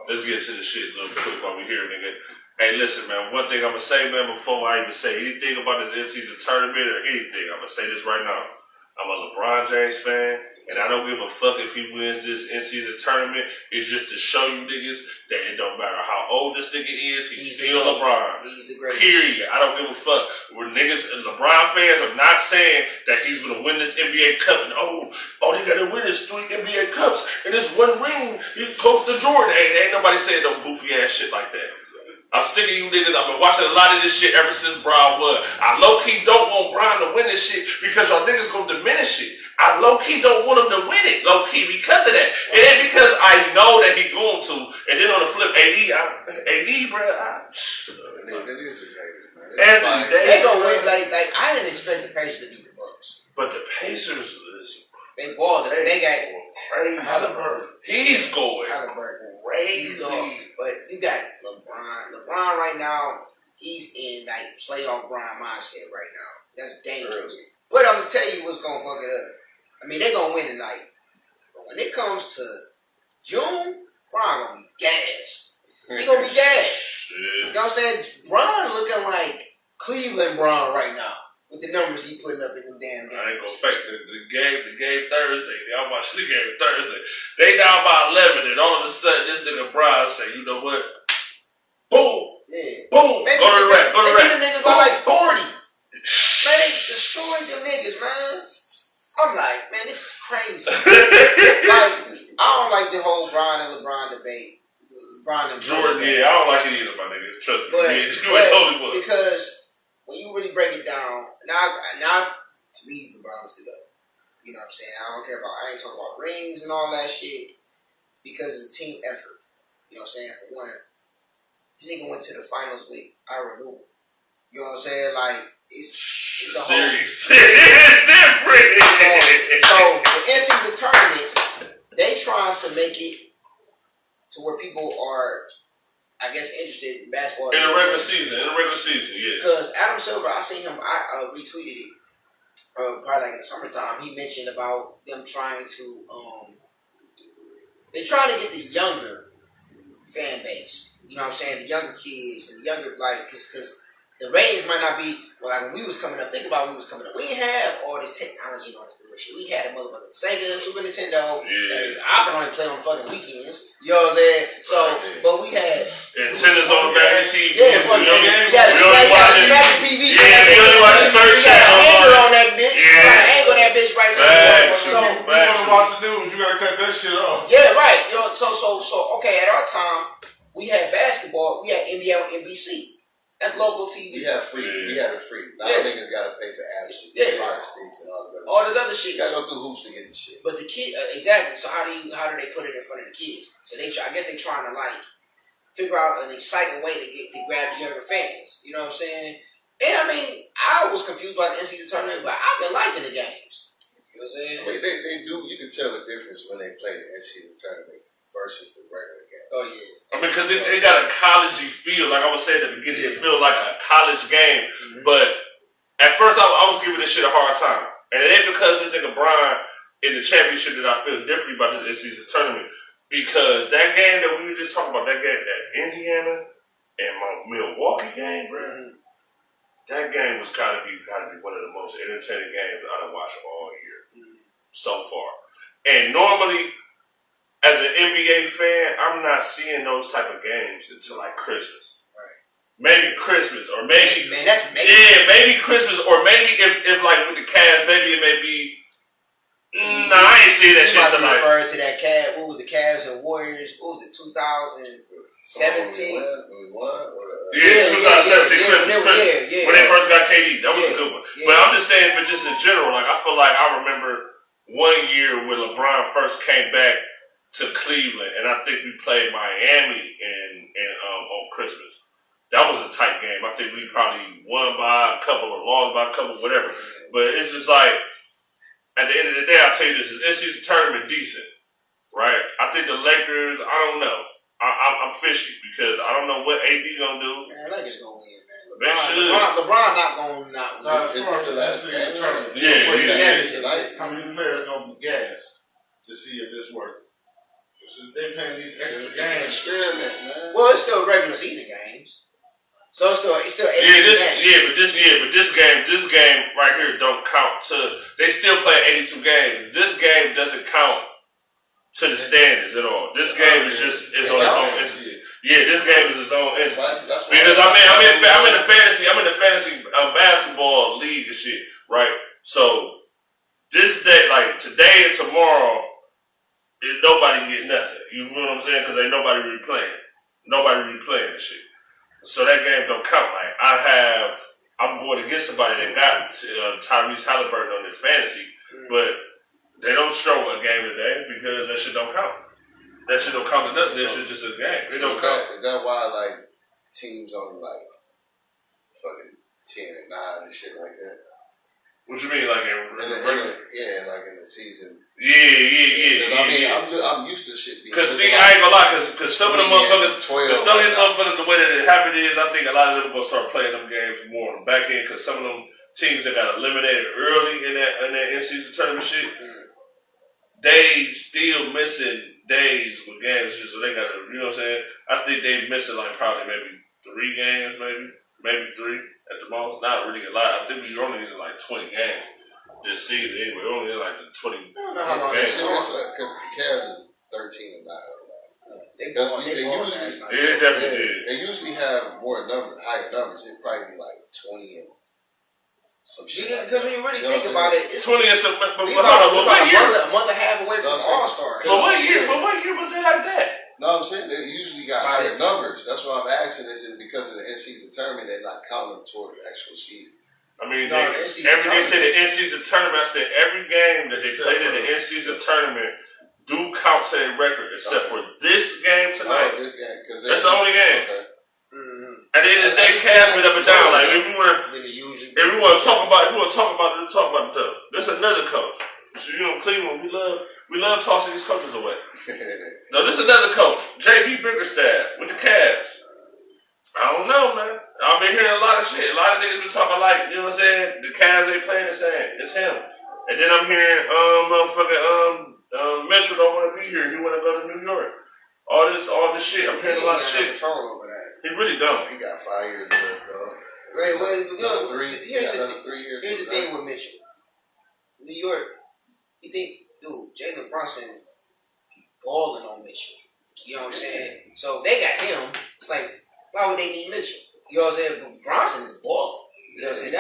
Let's get to the shit a little quick while we here, nigga. Hey, listen, man. One thing I'm gonna say, man, before I even say anything about this in-season tournament or anything, I'm gonna say this right now. I'm a LeBron James fan, and I don't give a fuck if he wins this in-season tournament. It's just to show you niggas that it don't matter how old this nigga is, he's still LeBron. He's the greatest. Period. I don't give a fuck. Where niggas and LeBron fans are not saying that he's gonna win this NBA Cup, and all he gotta win is 3 NBA Cups and this 1 ring. He close to Jordan. Ain't nobody saying no goofy ass shit like that. I'm sick of you niggas. I've been watching a lot of this shit ever since Bron won. I low-key don't want Bron to win this shit because y'all niggas gonna diminish it. I low-key don't want him to win it, low-key, because of that. It ain't because I know that he going to. And then on the flip, AD, bro, Niggas just haters, man. They gonna win. Like I didn't expect the Pacers to beat the Bucks. But the Pacers is they balled it. They got crazy. Halliburton. He's going crazy. But you got LeBron. LeBron right now, he's in like playoff Bron mindset right now. That's dangerous. But I'm gonna tell you what's gonna fuck it up. I mean, they gonna win tonight. But when it comes to June, Bron gonna be gassed. He gonna be gassed. You know what I'm saying? Bron looking like Cleveland Bron right now. With the numbers he putting up in them damn games. I ain't gonna fake the game Thursday. I'm watching the game Thursday. They down by 11, and all of a sudden this nigga Brian say, you know what? Boom! Yeah. Boom! Maybe go to the rack. Maybe the niggas by like 40. Man, they destroyed them niggas, man. I'm like, man, this is crazy. Like, I don't like the whole Brian and LeBron debate. LeBron and Jordan, yeah, I don't like it either, my nigga. Trust me. You totally would. Because when you really break it down, now to me, LeBron's the GOAT. You know what I'm saying? I don't care about. I ain't talking about rings and all that shit because it's a team effort. You know what I'm saying? For one, this nigga went to the finals with Ira Newell. You know what I'm saying? Like it's a whole serious. It's different. So the in-season tournament, they trying to make it to where people are, I guess, interested in basketball. In the regular season, yeah. Because Adam Silver, I seen him, I retweeted it, probably like in the summertime. He mentioned about them trying to, they're trying to get the younger fan base. You know what I'm saying? The younger kids, the younger, like, because the ratings might not be, well, like when we was coming up, think about when we was coming up. We didn't have all this technology and all this bullshit. We had a motherfucking Sega, Super Nintendo. Yeah. I can only play on fucking weekends. You know what I'm saying? So, but we had antennas on the back of the TV. Yeah, smack the TV. Yeah, you only watch the search channel. Angle on that bitch. Yeah. Angle that bitch right there. So, you want to watch the news, you got to cut that shit off. Yeah, right. You know, so, okay, at our time, we had basketball. We had NBA on NBC. That's local TV. We had free. We had it free. Now niggas got to pay for apps, fire sticks, and all this other shit. You got to go through hoops to get the shit. But the kid, exactly. So how do they put it in front of the kids? So I guess they trying to like figure out an exciting way to grab the younger fans. You know what I'm saying? And I mean, I was confused by the NCAA tournament, but I've been liking the games. You know what I'm saying? I mean, they do. You can tell the difference when they play the NCAA tournament versus the regular game. Oh yeah. I mean, because it got a collegey feel. Like I was saying at the beginning, it feels like a college game. Mm-hmm. But at first, I was giving this shit a hard time. And it ain't because this nigga Brian in the championship that I feel differently about this NCAA tournament. Because that game that we were just talking about, that game, that Indiana and my Milwaukee game, bro, that game was gotta be one of the most entertaining games I've watched all year so far. And normally, as an NBA fan, I'm not seeing those type of games until like Christmas. Right. Maybe Christmas, or maybe man, that's amazing. Yeah, maybe Christmas, or maybe if like with the Cavs, maybe it may be. Nah, I ain't see that shit tonight. Referring to that Cavs, what was the Cavs and Warriors? What was it, 2017? Yeah, 2017 Christmas. When they first got KD, that was a good one. Yeah. But I'm just saying, but just in general, like I feel like I remember one year when LeBron first came back to Cleveland, and I think we played Miami and on Christmas. That was a tight game. I think we probably won by a couple or lost by a couple, whatever. But it's just like, at the end of the day, I'll tell you this, is tournament decent, right? I think the Lakers, I don't know. I'm fishy because I don't know what AD gonna do. Man, Lakers gonna win, man. LeBron not gonna not win. It's the last tournament. Yeah. How many players gonna be gassed to see if this works? They playing these extra games. Experiments, man. Well, it's still regular season games. So it's still 8 but this game right here don't count to. They still play 82 games. This game doesn't count to the standards at all. This game is just on its own entity. Yeah, this game is its own entity. Because I'm in the fantasy basketball league and shit, right? So this day, like today and tomorrow, nobody get nothing. You know what I'm saying? Because ain't nobody replaying. Nobody replaying the shit. So that game don't count. Like I'm going against somebody that got Tyrese Halliburton on his fantasy, but they don't show a game today because that shit don't count. That shit don't count to nothing. That shit just a game. It don't count. Is that why like teams only like fucking 10 and 9 and shit like that? What you mean, like in regular? Yeah, like in the season. Yeah. I mean, I'm used to shit. Cause see, I ain't gonna lie, cause some of the motherfuckers, some of these motherfuckers, the way that it happened is, I think a lot of them gonna start playing them games more on the back end. Cause some of them teams that got eliminated early in that in-season tournament shit, they still missing days with games just so they gotta, you know what I'm saying? I think they missing like probably maybe 3 games, maybe 3 at the most. Not really a lot. I think we only in like 20 games this season anyway. We're only in like the 20 games. Because the Cavs is 13 and 9 right now. They definitely did. They usually have higher numbers. It'd probably be like 20 and some shit. Because when you really think about it, it's 20 and some. But a month and a half away from All-Stars. But what year was it like that? No, I'm saying they usually got higher numbers. That's what I'm asking. Is it because of the in-season tournament they're not counting toward the actual season? I mean, they say the in-season tournament. I said every game that they played in the in-season tournament do count to a record, except for this game tonight. This game, that's the only game. Okay. At the end of the day, Cavs went up and down. Like if we want to talk about it, let's talk about it though. There's another coach. So Cleveland, we love tossing these coaches away. No, this is another coach, JB Bickerstaff with the Cavs. I don't know, man. I've been hearing a lot of shit. A lot of niggas been talking like, you know what I'm saying? The Cavs ain't playing the same. It's him. And then I'm hearing, Metro don't want to be here. He want to go to New York. All this shit. I'm hearing a lot of shit. Control over that. He really don't. He got 5 years left, though. Here's the thing with Mitchell. New York, you think, dude, Jalen Brunson balling on Mitchell. You know what I'm saying? So they got him. It's like, why would they need Mitchell? You know what I'm saying? But Bronson is balling. You know what I'm saying?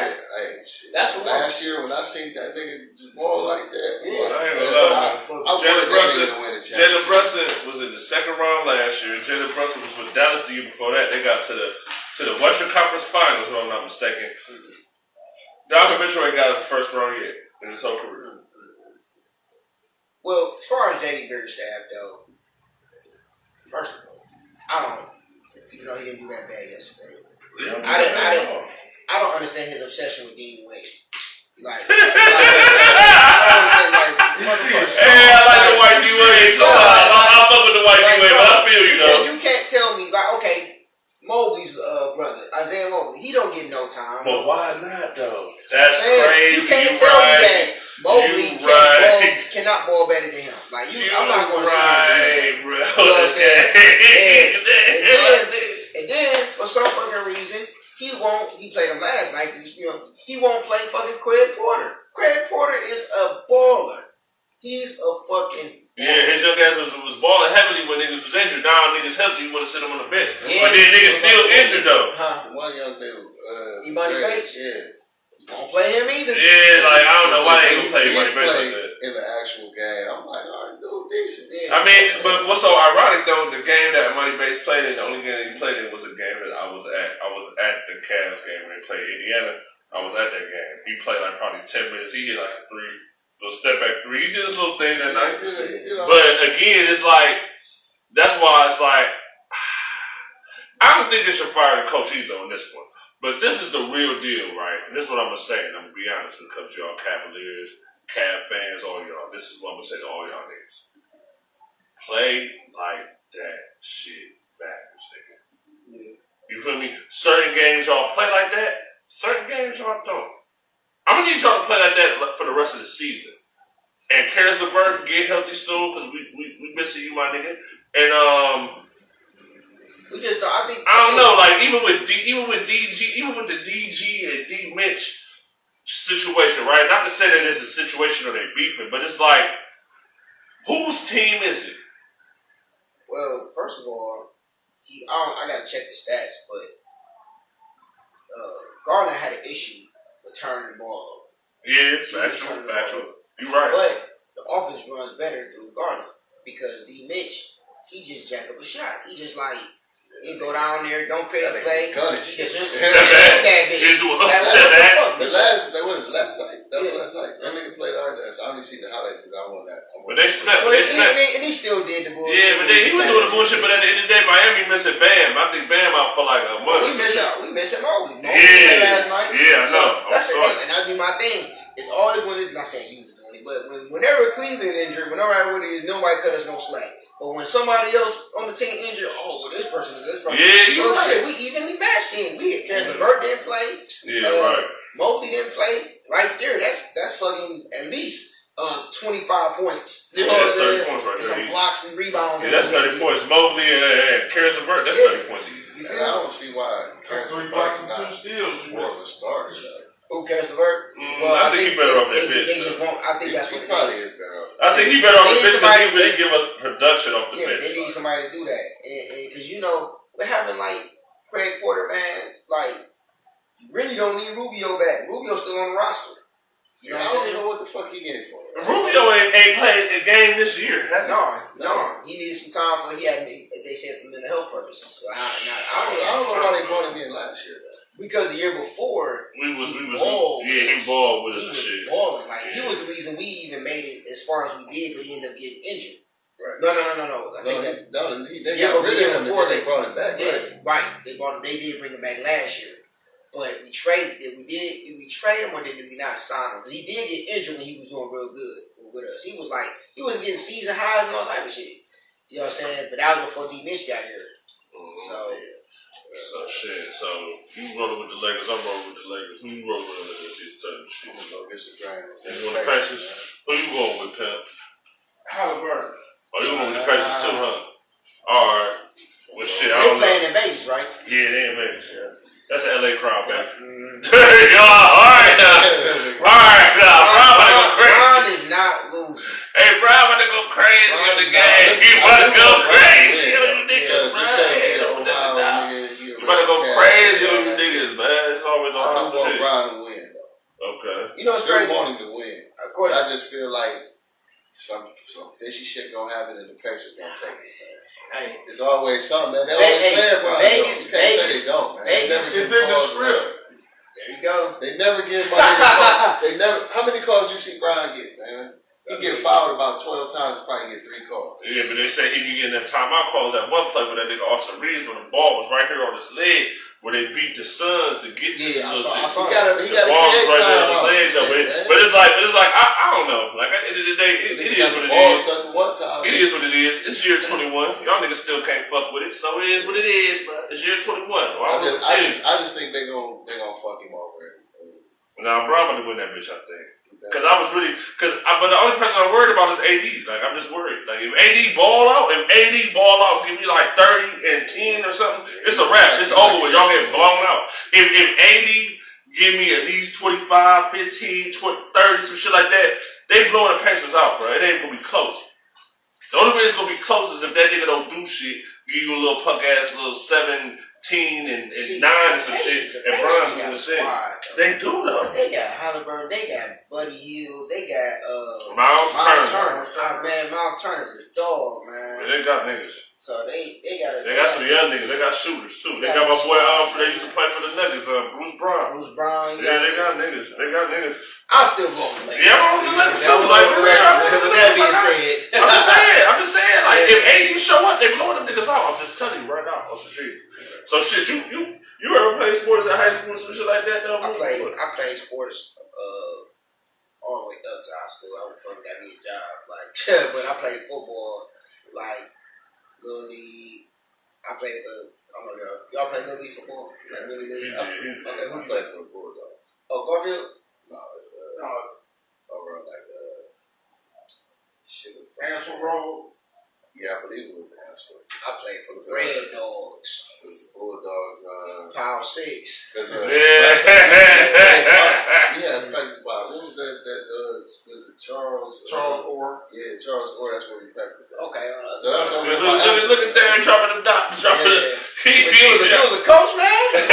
That's what last year when I seen that nigga just ball like that. Yeah. I ain't gonna lie. Jalen Brunson was in the second round last year. Jalen Brunson was with Dallas the year before that. They got to the Western Conference Finals, if I'm not mistaken. Donovan Mitchell ain't got out the first round yet in his whole career. Well, as far as J.B. Bickerstaff, though, first of all, even though he didn't do that bad yesterday, I don't understand his obsession with Dean Wade. I don't understand, I like the white D Wade. I fuck with the white D Wade, but I feel you though. You can't tell me, okay, Mobley's brother, Isaiah Mobley, he don't get no time. But why not though? That's crazy. You can't tell me that Mobley cannot ball better than him. I'm not going to say that. Bro. You know what I'm saying? And then, for some fucking reason, he played him last night. He won't play fucking Craig Porter. Craig Porter is a baller. He's a fucking baller. Yeah, his young ass was balling heavily when niggas was injured. Now niggas healthy, you want to sit him on the bench. Yeah, but then niggas still injured though. The one young dude, Imani Bates? Yeah. Don't play him either. Yeah, I don't know why they ain't gonna play Imani Bates like that. In the actual game, I'm like, alright, dude, decent. Yeah. I mean, but what's so ironic though, the game that Imani Bates played in, the only game he played in was a game that I was at. I was at the Cavs game when they played Indiana. I was at that game. He played probably 10 minutes. He hit a step back three. He did his little thing that night. But again, it's that's why it's I don't think they should fire the coach either on this one. But this is the real deal, right? And this is what I'm going to say, and I'm going to be honest with y'all Cavaliers, Cav fans, all y'all. This is what I'm going to say to all y'all niggas. Play like that shit backwards, nigga. Yeah. You feel me? Certain games y'all play like that. Certain games y'all don't. I'm going to need y'all to play like that for the rest of the season. And Karis LeVert get healthy soon, because we missing you, my nigga. And, I don't know, even with the DG and D Mitch situation, right? Not to say that it's a situation or they beefing, but it's whose team is it? Well, first of all, I gotta check the stats, but Garner had an issue with turning the ball over. Yeah, factual. You're right. But the offense runs better through Garner because D Mitch, he just jack up a shot. He just he go down there, don't create a play. He just that bitch. Last night. That was last night. That nigga played our dance. I only see the highlights because I won that. But they snapped. And he still did the bullshit. Yeah, but he was doing the bullshit. But at the end of the day, Miami missing Bam. I think Bam out for a month. We missing Mobley. Yeah, last night. Yeah, I know. And that'd be my thing. It's always when it's not saying he was doing it, but whenever Cleveland injured, whenever nobody cut us no slack. But when somebody else on the team injured, this person is this person. Yeah, you're right. Shit, we evenly matched in. We had Karis LeVert didn't play. Yeah, right. Mobley didn't play. Right there, that's fucking at least 25 points. You know that's 30 points right there. Some blocks and rebounds. Yeah, that's 30 points. Mobley and Karis LeVert, that's 30 points easy. You feel? I don't see why. That's 3 blocks and 2 steals. More of a starter. Who Karis LeVert? Well, I think he's better off that bitch. I think that's what he probably is better off. I think he's better off the bench because he really give us production off the bench. Yeah, they need somebody to do that. And because, we're having, Craig Porter, man, you really don't need Rubio back. Rubio's still on the roster. I don't know what the fuck he getting for. Rubio ain't played a game this year. No. No, he needed some time for. They said for mental health purposes. So I don't know why they brought him in last year. Because the year before, he balled with us and shit. Balling. Like he was the reason we even made it as far as we did, but he ended up getting injured. Right. No. I think they got rid of him before they brought him back. Right. They did bring him back last year. But we traded. Did we trade him or did we not sign him? Because he did get injured when he was doing real good with us. He was getting season highs and all type of shit. You know what I'm saying? But that was before D Mitch got here. So shit. So you rolling with the Lakers, I'm rolling with the Lakers. Who you rolling with this type of shit? You want the Pacers? Who you going with, Pimp? Halliburton. Oh, you going with the Pacers too, huh? Alright. Well shit, I don't know. They're playing in Vegas, right? Yeah, they in Vegas. Yeah. That's an LA crowd, man. Alright now. Ron is not losing. Hey, bro, I'm about to go crazy with the game. You about to go crazy on you niggas, bro. You about to go crazy on you niggas, man. It's always on I do want Brian to win, though. Okay. You know, it's crazy. I want him to win. Of course. I just feel like some fishy shit gonna happen and the Pacers gonna take it. Hey, there's always something, man. They always play Brian. Vegas, they don't, man. Vegas is in the script. There you go. They never give my nigga. They never. How many calls you see Brian get, man? He get fouled about 12 times, probably get 3 calls. Yeah, but they say he be getting that timeout calls at one play with that nigga Austin Reeves when the ball was right here on his leg where they beat the Suns to get to the little shit. He got the ball's right there on the leg though. But it's like I don't know. Like at the end of the day, it is what it is. It is what it is. It's year 21. Y'all niggas still can't fuck with it, so it is what it is, bro. It's year 21. I just think they gonna fuck him over. Nah, bro, I'm gonna win that bitch, I think. But the only person I'm worried about is AD. Like, I'm just worried. Like, if AD ball out, give me like 30 and 10 or something, it's a wrap. It's over with. Y'all get blown out. If AD give me at least 25, 15, 20, 30, some shit like that, they blowing the Pacers out, bro. It ain't gonna be close. The only way it's gonna be close is if that nigga don't do shit, give you a little punk ass little 17 and 9 and some shit, and Brian's doing the shit. They do though. They got Halliburton, they got Buddy Hield, they got Miles Turner. Man, Miles Turner's a dog, man. They got niggas. So they got some young niggas. They got shooters too. They got my boy they used to play for the Nuggets, Bruce Brown. Yeah, they got niggas. I'm still going with Lakers. Yeah, I'm going with the Nuggets too. Like, that being said, I'm just saying. Like, if AD show up, they blowing them niggas out. I'm just telling you right now. What's the truth? So shit, you ever play sports at high school or some shit like that though? I played sports all the way up to high school. I would fuck got me a job. Like, but I played football like Little League. I played y'all play Little League football? Like Little League? Okay, who played for the Bulldogs? Oh, Garfield? No. Over like shit. Ansel Road. Yeah, I believe it was the Ansel. I played for the Red Dogs. It was the Bulldogs. Power 6. Yeah, practice by what was that? Was it Charles? Charles Orr. Yeah, Charles Orr. That's where we practiced. Okay. Look at Darren dropping them dots. He was a coach, man.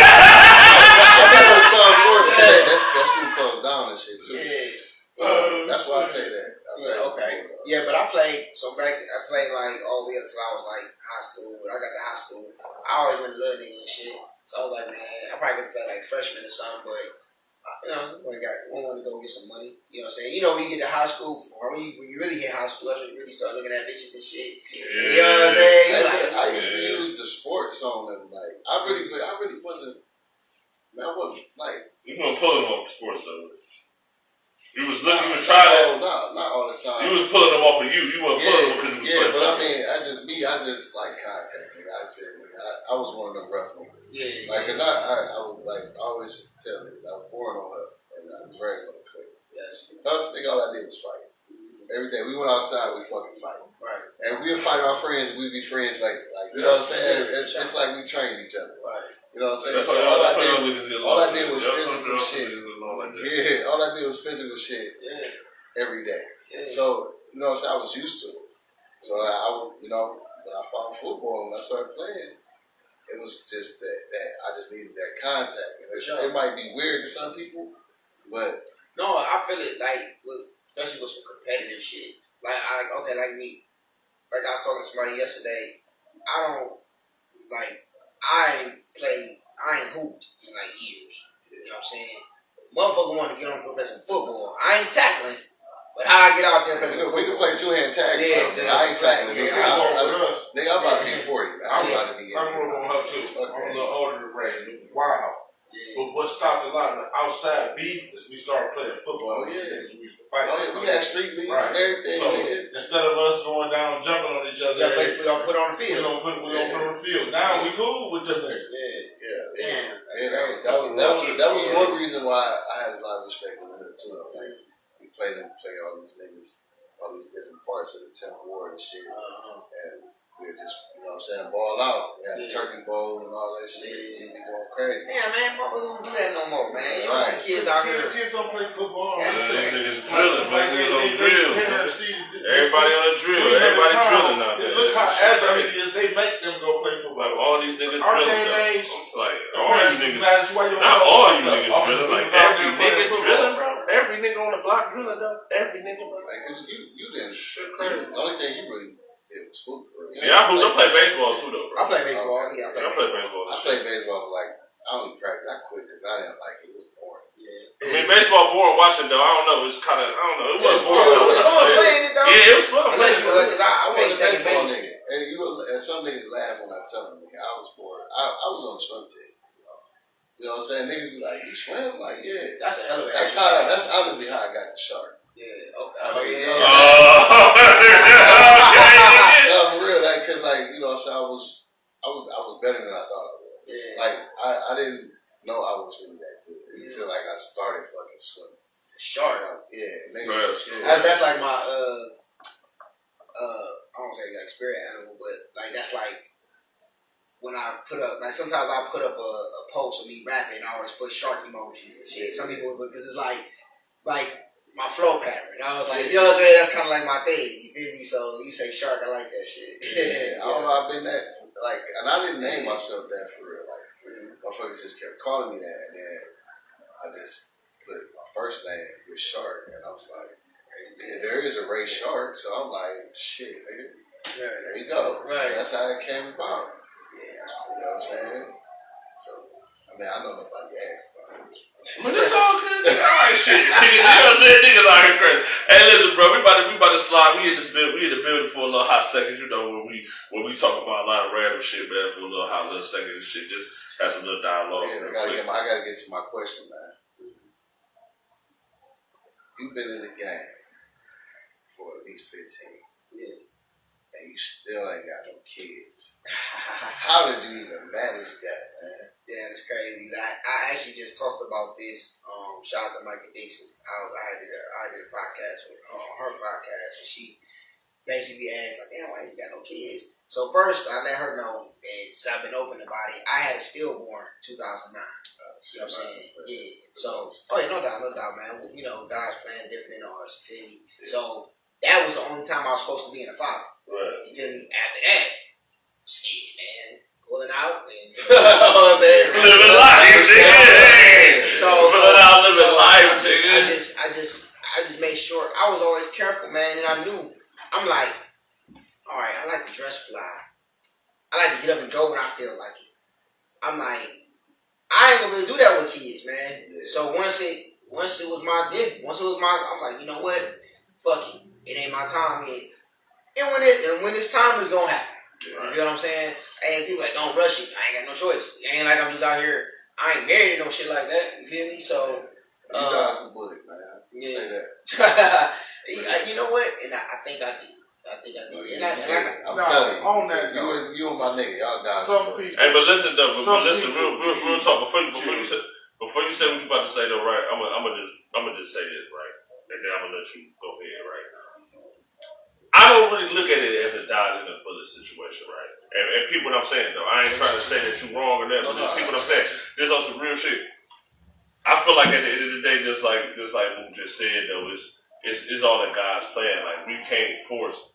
Charles Orr. That school closed down and shit too. Yeah. That's why I played that. Okay. Yeah, but I played like all the way up till I was like high school. When I got to high school, I always went to little nigga and shit. So I was like, man, I probably could play like freshman or something, but one want to go get some money. You know what I'm saying? You know, when you get to high school, or when you really hit high school, that's when you really start looking at bitches and shit. You know what I'm saying? I used to use the sports on them. Like, I really wasn't. Man, I wasn't like. You weren't pulling them off the sports though. You was trying to. Not all the time. You was pulling them off of you. You weren't pulling them because it was yeah, but I mean, I just like contact. I said, I was one of them rough niggas. Yeah. Like, cause I was like, I always tell niggas, I was born on Huff, and I was raised on the clip. Yes. Huff, nigga, all I did was fight. Every day we went outside, we fucking fight. Right. And we would fight our friends, we'd be friends like you know what I'm saying? It's like we trained each other. Right. You know what I'm saying? So all I did was physical shit. Yeah, all I did was physical shit every day. Yeah. So, you know what I'm saying? I was used to it. So I would, when I found football and I started playing, it was just that I just needed that contact. It might be weird to some people, but no, I feel it like especially with some competitive shit. Like me, like I was talking to somebody yesterday. I ain't hooped in like years. You know what I'm saying? Motherfucker want to get on the field play some football. I ain't tackling, but I get out there and play some football. We can play two-hand tag. Yeah, I ain't tackling. Nigga, I'm about to be 40. I'm about to be. I'm going up too. I'm a little older than Ray. Wow. But what stopped a lot of the outside beef is we started playing football. Oh, yeah. We used to fight. We had street leagues right. and everything. So instead of us going down jumping on each other, we gonna put on the field. We gonna put on the field. Now we cool with them niggas. That was one reason why I had a lot of respect for them too. Like, we played all these niggas, all these different parts of the 10th Ward and shit, and we just, you know what I'm saying, ball out. We had a turkey bowl and all that shit. We be going crazy. Yeah, man, motherfuckers don't do that no more, man. You don't see kids out here. Kids don't play football. These niggas drilling, man. Niggas on drills. Everybody on the drill. Everybody drilling out there. Look how agile it is. They make them go play football. Like all these niggas Our drilling. day and age, all these niggas. Not all you niggas drilling. Like every nigga drilling, bro. Every nigga on the block drilling, though. Every nigga, bro. Like, cause you didn't shit crazy. The only thing you really did was hoop for. Yeah, I play baseball too, though, bro. I play baseball. Yeah, I play baseball. I played baseball for like, I only practiced. I quit because I didn't like it. It was boring. I mean, baseball boring watching though. I don't know. It's kind of, I don't know. It was boring. It was fun playing it though. Yeah, it was fun. Unless you because I was a baseball nigga. And some niggas laugh when I tell them, nigga, I was bored. I was on the swim team. You know what I'm saying? Niggas be like, you swim? Like, yeah. That's a hell of an That's honestly how I got the shark. Yeah. Okay. Okay. No, for real. Like, cause like, you know, so I was better than I thought I was. Yeah. Like, I didn't know I was really that good until like I started fucking swimming. Shark. Yeah. That's like my I don't say like spirit animal, but like that's like when I put up, like sometimes I put up a post of me rapping, I always put shark emojis and shit. Some people, because it's like my flow pattern. I was like, you know what I'm saying? That's kind of like my thing. You feel me? So you say shark, I like that shit. Yeah, I don't know. I've been that like, and I didn't name myself that for real. Like, motherfuckers just kept calling me that, and then I just put my first name with Shark, and I was like, yeah, there is a Ray Shark, so I'm like, shit, nigga. Yeah, there you go. Right. That's how it came about. Yeah, that's cool. You know what I'm saying? So, I mean, I know nobody asked about it. But it's all good. Alright, shit. You know what I'm saying? Niggas out here crazy. Hey, listen, bro, we about to slide. We in the building for a little hot second, you know, when we talk about a lot of random shit, man, for a little second and shit. Just have some little dialogue. Yeah, I gotta get to my question, man. You've been in the game for at least 15. Yeah. And you still ain't got no kids. How did you even manage that, man? Yeah, it's crazy. I actually just talked about this. Shout out to Micah Dixon. I did a podcast with her podcast, and she basically asked like, "Damn, why you got no kids?" So first, I let her know, and so I've been open about it. I had a stillborn 2009. You know what I'm saying? Yeah. So, no doubt, man. You know, God's plan is different than ours. You feel me? Yeah. So that was the only time I was supposed to be in a father. Right. You feel me? After that, shit, man, pulling out and living life. I just made sure I was always careful, man, and I knew. I'm like, all right, I like to dress fly. I like to get up and go when I feel like it. I'm like, I ain't gonna be able to do that with kids, man. Yeah. So once it was my, I'm like, you know what? Fuck it. It ain't my time yet. And when it's time, it's gonna happen. Right. You know what I'm saying? And people like, don't rush it. I ain't got no choice. It ain't like I'm just out here. I ain't married or no shit like that. You feel me? So you dodged the bullet, man. Yeah. Say that. You know what? And I think I did. I'm telling you, on that you and my nigga, y'all dodged the bullet. Hey, but listen though, real talk. Before you say what you about to say though, right? I'm gonna just say this, right? And then I'm gonna let you go ahead, right? I don't really look at it as a dodging a bullet situation, right? And people, what I'm saying though, I ain't trying to say that you wrong or that, but people, what I'm saying, there's also real shit. I feel like at the end of the day, just like what just said though, it's all in God's plan. Like we can't force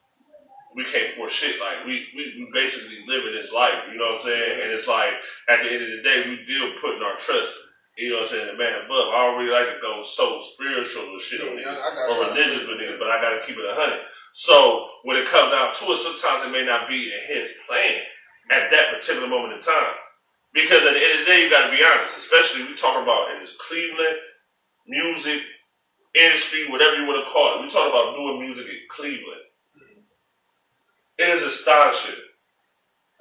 shit. Like we basically living this life, you know what I'm saying? And it's like at the end of the day, we deal putting our trust. You know what I'm saying? The man above. I don't really like to go so spiritual with shit on niggas or religious with niggas, but I gotta keep it 100. So when it comes down to it, sometimes it may not be in his plan at that particular moment in time. Because at the end of the day, you got to be honest, especially we talking about in this Cleveland music industry, whatever you want to call it. We talk about doing music in Cleveland. It is astonishing,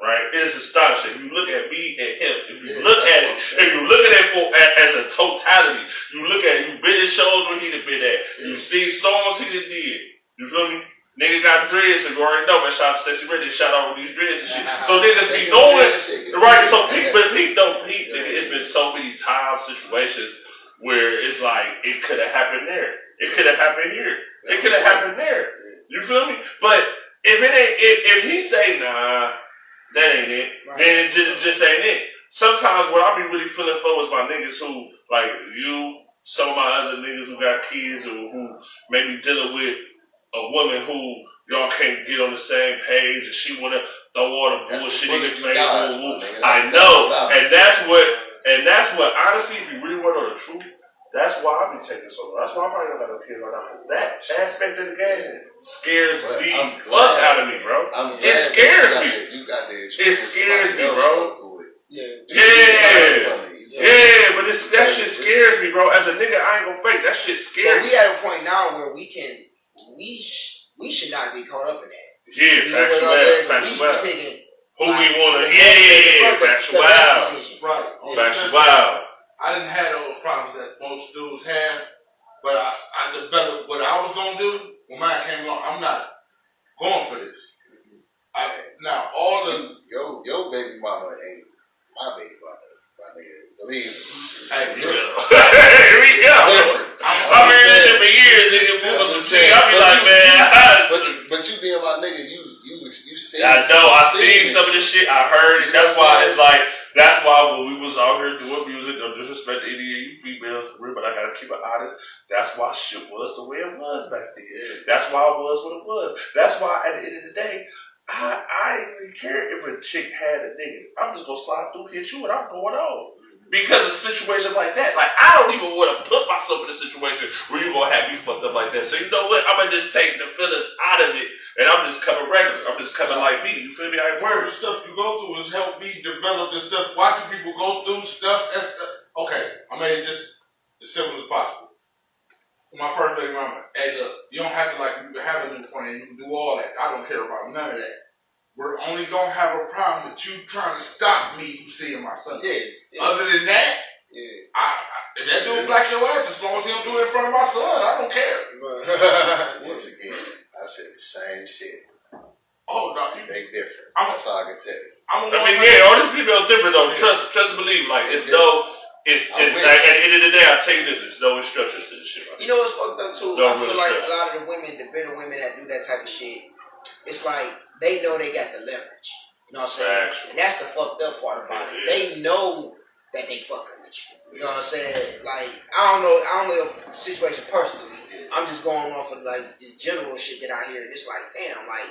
right? It is astonishing. If you look at me and him, if you look at it, if you look at it as a totality, you look at it, you been in shows where he done been at, you see songs he done did. You feel me? Nigga got dreads, and you already know, man. Shout out to Stacey Red, they shot out with these dreads and shit. So niggas be knowing, right? So Pete, it's been so many times, situations where it's like, it could have happened there. It could have happened here. It could have happened there. You feel me? But if it ain't, if he say, nah, that ain't it, then it just ain't it. Sometimes what I be really feeling for is my niggas who, like you, some of my other niggas who got kids or who may be dealing with a woman who y'all can't get on the same page and she want to throw all the bullshit in your face. I know. And that's what, honestly, if you really want to know the truth, that's why I be taking so long. That's why I probably don't got no kids right now. That aspect of the game scares the fuck out of me, bro. It scares me. It scares me, bro. Yeah, but that shit scares me, bro. As a nigga, I ain't gonna fake. That shit scares me. We at a point now where we should not be caught up in that. Yeah, factual. Who we wanna? Factual. Right. Factual. I didn't have those problems that most dudes have, but I developed what I was gonna do when mine came along. I'm not going for this. Now all the your baby mama ain't my baby mama. My nigga, believe me. Hey, Here we go. I've been in this shit for years, nigga. I be like, man. But you being my nigga, you see. I know. I seen some of this shit. I heard it. That's why it's like. That's why when we was out here doing music, no disrespect to any of you females, for real, but I gotta keep it honest. That's why shit was the way it was back then. That's why it was what it was. That's why at the end of the day, I didn't really care if a chick had a nigga. I'm just gonna slide through, hit you, and I'm going on. Because of situations like that. Like, I don't even want to put myself in a situation where you're going to have me fucked up like that. So, you know what? I'm going to just take the feelings out of it. And I'm just coming regular. I'm just coming like me. You feel me? I ain't worried. The stuff you go through has helped me develop this stuff. Watching people go through stuff. Okay, I made it just as simple as possible. My first baby mama, hey, look, you don't have to you can have a new friend. You can do all that. I don't care about none of that. We're only going to have a problem with you trying to stop me from seeing my son. Yeah. Other than that, if that dude black your ass, as long as he don't do it in front of my son, I don't care. Once again, I said the same shit. Oh, no. They different. That's all I can tell you. All these people are different, though. Trust and believe. Like, it's no... It's like, at the end of the day, I'll tell you this, it's no instructions to this shit. Right? You know what's fucked up, too? I feel like a lot of the women, the bitter women that do that type of shit, it's like they know they got the leverage. You know what I'm saying? Actually. And that's the fucked up part about it. They know that they fucking with you. You know what I'm saying? Like, I don't know the situation personally. I'm just going off of like this general shit that I hear. It's like, damn, like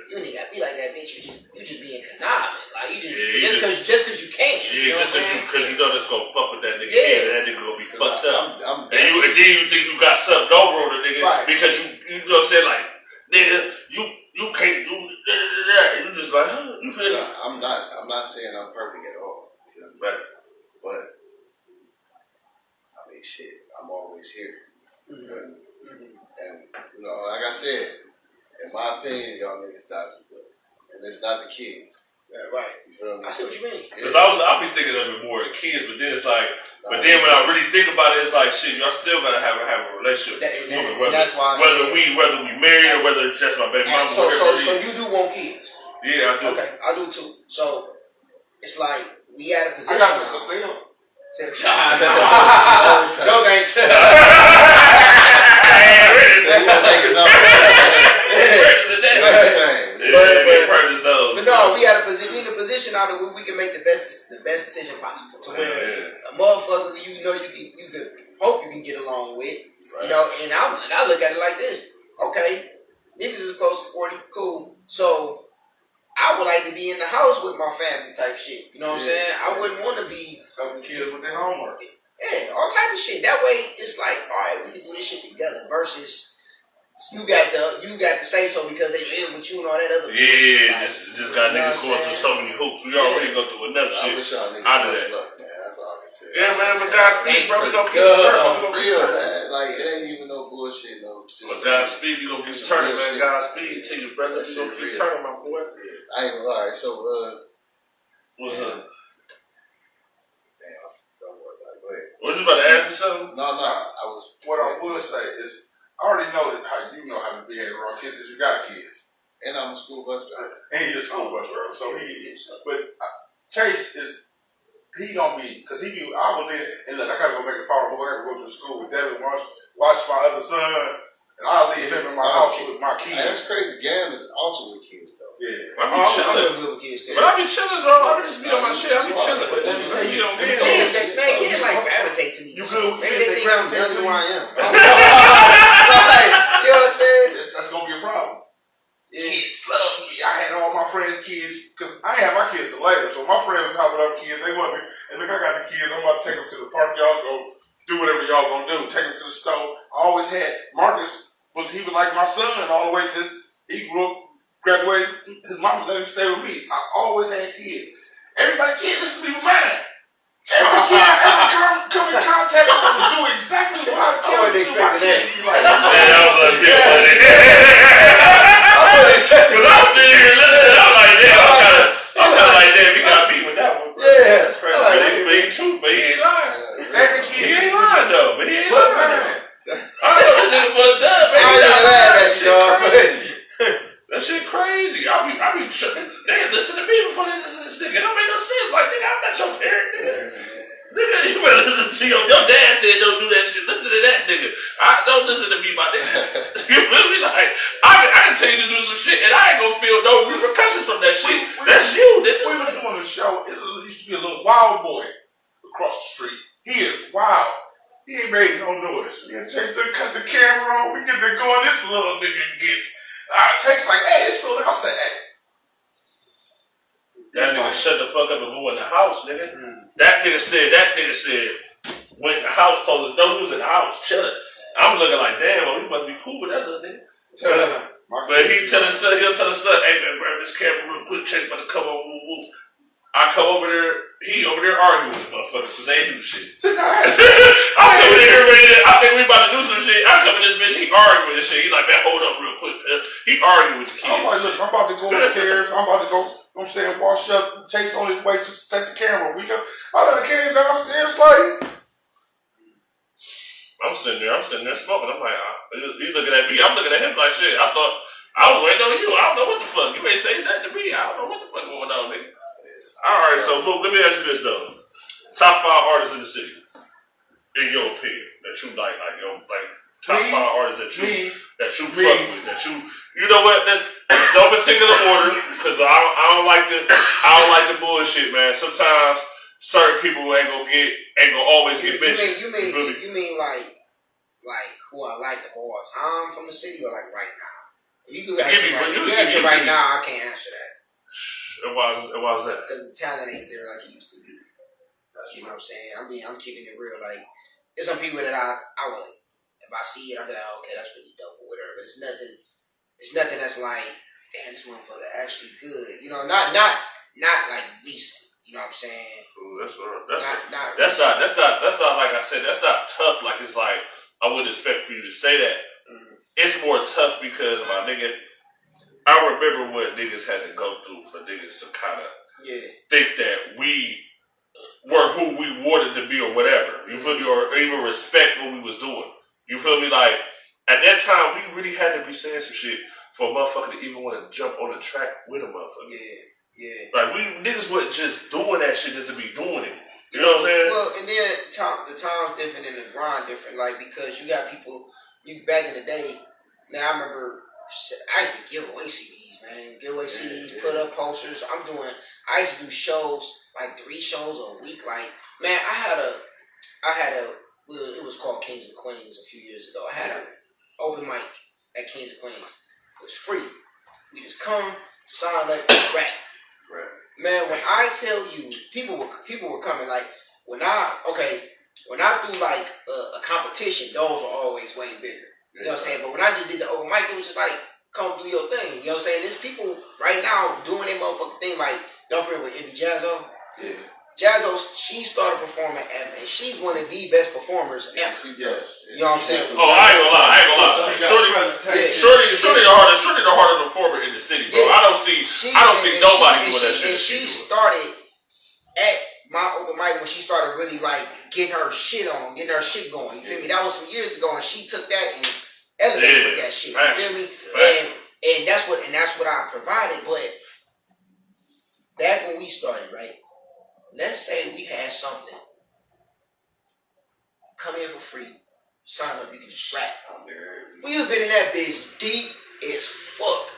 you ain't gotta be like that, bitch. You just being conniving. Like you just cause you can. Yeah, just cause you know that's gonna fuck with that nigga. Yeah, that nigga gonna be fucked up. And then you think you got something over on the nigga because you know what I'm saying, like, nigga, you can't do that. You just like, huh? You feel it? I'm not saying I'm perfect at all. Right. But I mean, shit, I'm always here. Mm-hmm. And you know, like I said, in my opinion, y'all niggas die too good, and it's not the kids. Yeah, right. You feel me? I see what you mean. Because I'll be thinking of it more the kids, but then it's like, but then when I really think about it, it's like, shit, y'all still gotta have a relationship. And that's why whether we married or whether it's just my baby mama. So you do want kids? Yeah, I do. Okay, I do too. So it's like we at a position. I got something to say. No thanks. But no, we in a position now that we can make the best decision possible. To where a motherfucker you know you could hope you can get along with. Right. You know, and I look at it like this. Okay, niggas is close to 40, cool. So I would like to be in the house with my family type shit. You know what I'm saying? I wouldn't want to be helping kids with their homework. Yeah, all type of shit. That way, it's like, all right, we can do this shit together. Versus you got to say so because they live with you and all that other. Yeah, just got niggas going through so many hoops. We already go through enough shit. I wish y'all niggas out of much that. luck, man. That's all I can say. Yeah, man, but Godspeed, bro. We gonna keep turning. Real, man. Like, it ain't even no bullshit, no. But Godspeed, we gonna keep turning, man. Godspeed to you, brother. We gonna keep turning, my boy. I ain't gonna lie. So, what's up? Damn, don't worry about it. Go ahead. Was you about to ask me something? No. I was. What I would say is, I already know that how you know how to behave around kids because you got kids. And I'm a school bus driver. And he's a school bus driver. So Chase is, he gonna be, because he be, I was in, and look, I gotta go make a power move. I gotta go to the school with Devin, watch my other son, and I'll leave him in my house with my kids. Hey, that's crazy. Gam is also with kids, though. Yeah. I'm real good with kids, too. But I be chilling, bro. I be just be on my shit. I be chilling. But let me tell you, kids like gravitate to me. You good with maybe kids? they think I'm younger than I am. Like, you know what I'm saying? That's gonna be a problem. Yeah. Kids love me. I had all my friends' kids, because I ain't have my kids till later, so my friends were popping up kids, they want me, and look, I got the kids, I'm about to take them to the park, y'all go do whatever y'all gonna do, take them to the store. I always had, Marcus, he was like my son all the way to, he grew up, graduated, his mama let him stay with me. I always had kids. Everybody can't listen to me with mine. Every kid I ever come in contact with will do exactly what I tell them to do. I was sitting here listening, I'm like, damn, I'm kind of like, damn, he got beat with that one. Bro. Yeah, that's crazy. But he true, but he ain't lying. Every kid, he ain't lying though, but he ain't lying. I know this nigga fucked up, man. I ain't even laugh at you, dog. That shit crazy. I be tripping. They listen to me before they listen to this nigga. It don't make no sense. Like, nigga, I'm not your parent, nigga. Nigga, you better listen to your dad said don't do that shit. Listen to that nigga. Don't listen to me, my nigga. You feel me? Like, I can tell you to do some shit and I ain't gonna feel no repercussions from that shit. That's you, nigga. We was doing a show. It used to be a little wild boy across the street. He is wild. He ain't made no noise. Me and Chase done cut the camera on. We get to going. This little nigga gets. Chase like, hey, this little nigga. I said, hey. That nigga shut the fuck up and go in the house, nigga. That nigga said, went in the house, closed the door, he was in the house, chilling. I'm looking like, damn, well, he must be cool with that little nigga. But he'll tell his son, hey man, grab this camera real quick, Chase about to come on, woo woo. I come over there, he over there arguing with motherfuckers, cause they do shit. I'm over there ready to, I think we about to do some shit. I come in this bitch, he arguing with this shit. He like, man, hold up real quick. He arguing with the kids. I'm like, look, I'm about to go upstairs, I'm about to go, I'm saying, wash up, Chase on his way, just take the camera. I let the came downstairs like. I'm sitting there smoking. I'm like, you looking at me, I'm looking at him like shit. I thought, I was waiting on you. I don't know what the fuck. You ain't saying nothing to me. I don't know what the fuck going on, nigga. Alright, so Luke, let me ask you this though. Top 5 artists in the city, in your opinion, that you like top 5 artists that you fuck with, that you know what? There's no particular order, because I don't like the bullshit, man. Sometimes certain people ain't gonna always get mentioned. You mean like who I like of all time from the city, or like right now? You can ask me right now. I can't answer that. And why is that? Because the talent ain't there like it used to be. You know what I'm saying? I'm keeping it real. Like, there's some people that I would, if I see it, I'll be like, okay, that's pretty dope or whatever. But it's nothing that's like, damn, this motherfucker actually good. You know, not like recent. You know what I'm saying? Ooh, that's not like I said. That's not tough. Like, it's like I wouldn't expect for you to say that. Mm-hmm. It's more tough because my nigga. I remember what niggas had to go through for niggas to kind of think that we were who we wanted to be or whatever. You feel me? Or even respect what we was doing. You feel me? Like, at that time, we really had to be saying some shit for a motherfucker to even want to jump on the track with a motherfucker. Yeah. Like, niggas wasn't just doing that shit just to be doing it. You know what I'm saying? Well, and then the time's different and the grind different. Like, because you got people, back in the day, now I remember, I used to give away CDs, man. Give away CDs, put up posters. I used to do shows, like 3 shows a week. Like, man, I had a, it was called Kings and Queens a few years ago. I had an open mic at Kings and Queens. It was free. We just come, sign up, rap. Right. Man, when I tell you, people were coming. Like, when I threw like a competition, those were always way bigger. You know what I'm saying? But when I just did the open mic, it was just like, come do your thing. You know what I'm saying? There's people right now doing their motherfucking thing. Like, don't forget with Envy Jazzo. Yeah. Jazzo, she started performing and she's one of the best performers ever. Yes. You know what I'm saying? Oh, I ain't gonna lie. Shorty the hardest performer in the city, bro. I don't see nobody doing that shit. And she started at my open mic when she started really like getting her shit on, getting her shit going. You feel me? That was some years ago, and she took that and elevated with that shit. You feel me? And that's what I provided. But back when we started, right? Let's say we had something. Come in for free. Sign up, you can just rap. We have been in that bitch deep as fuck.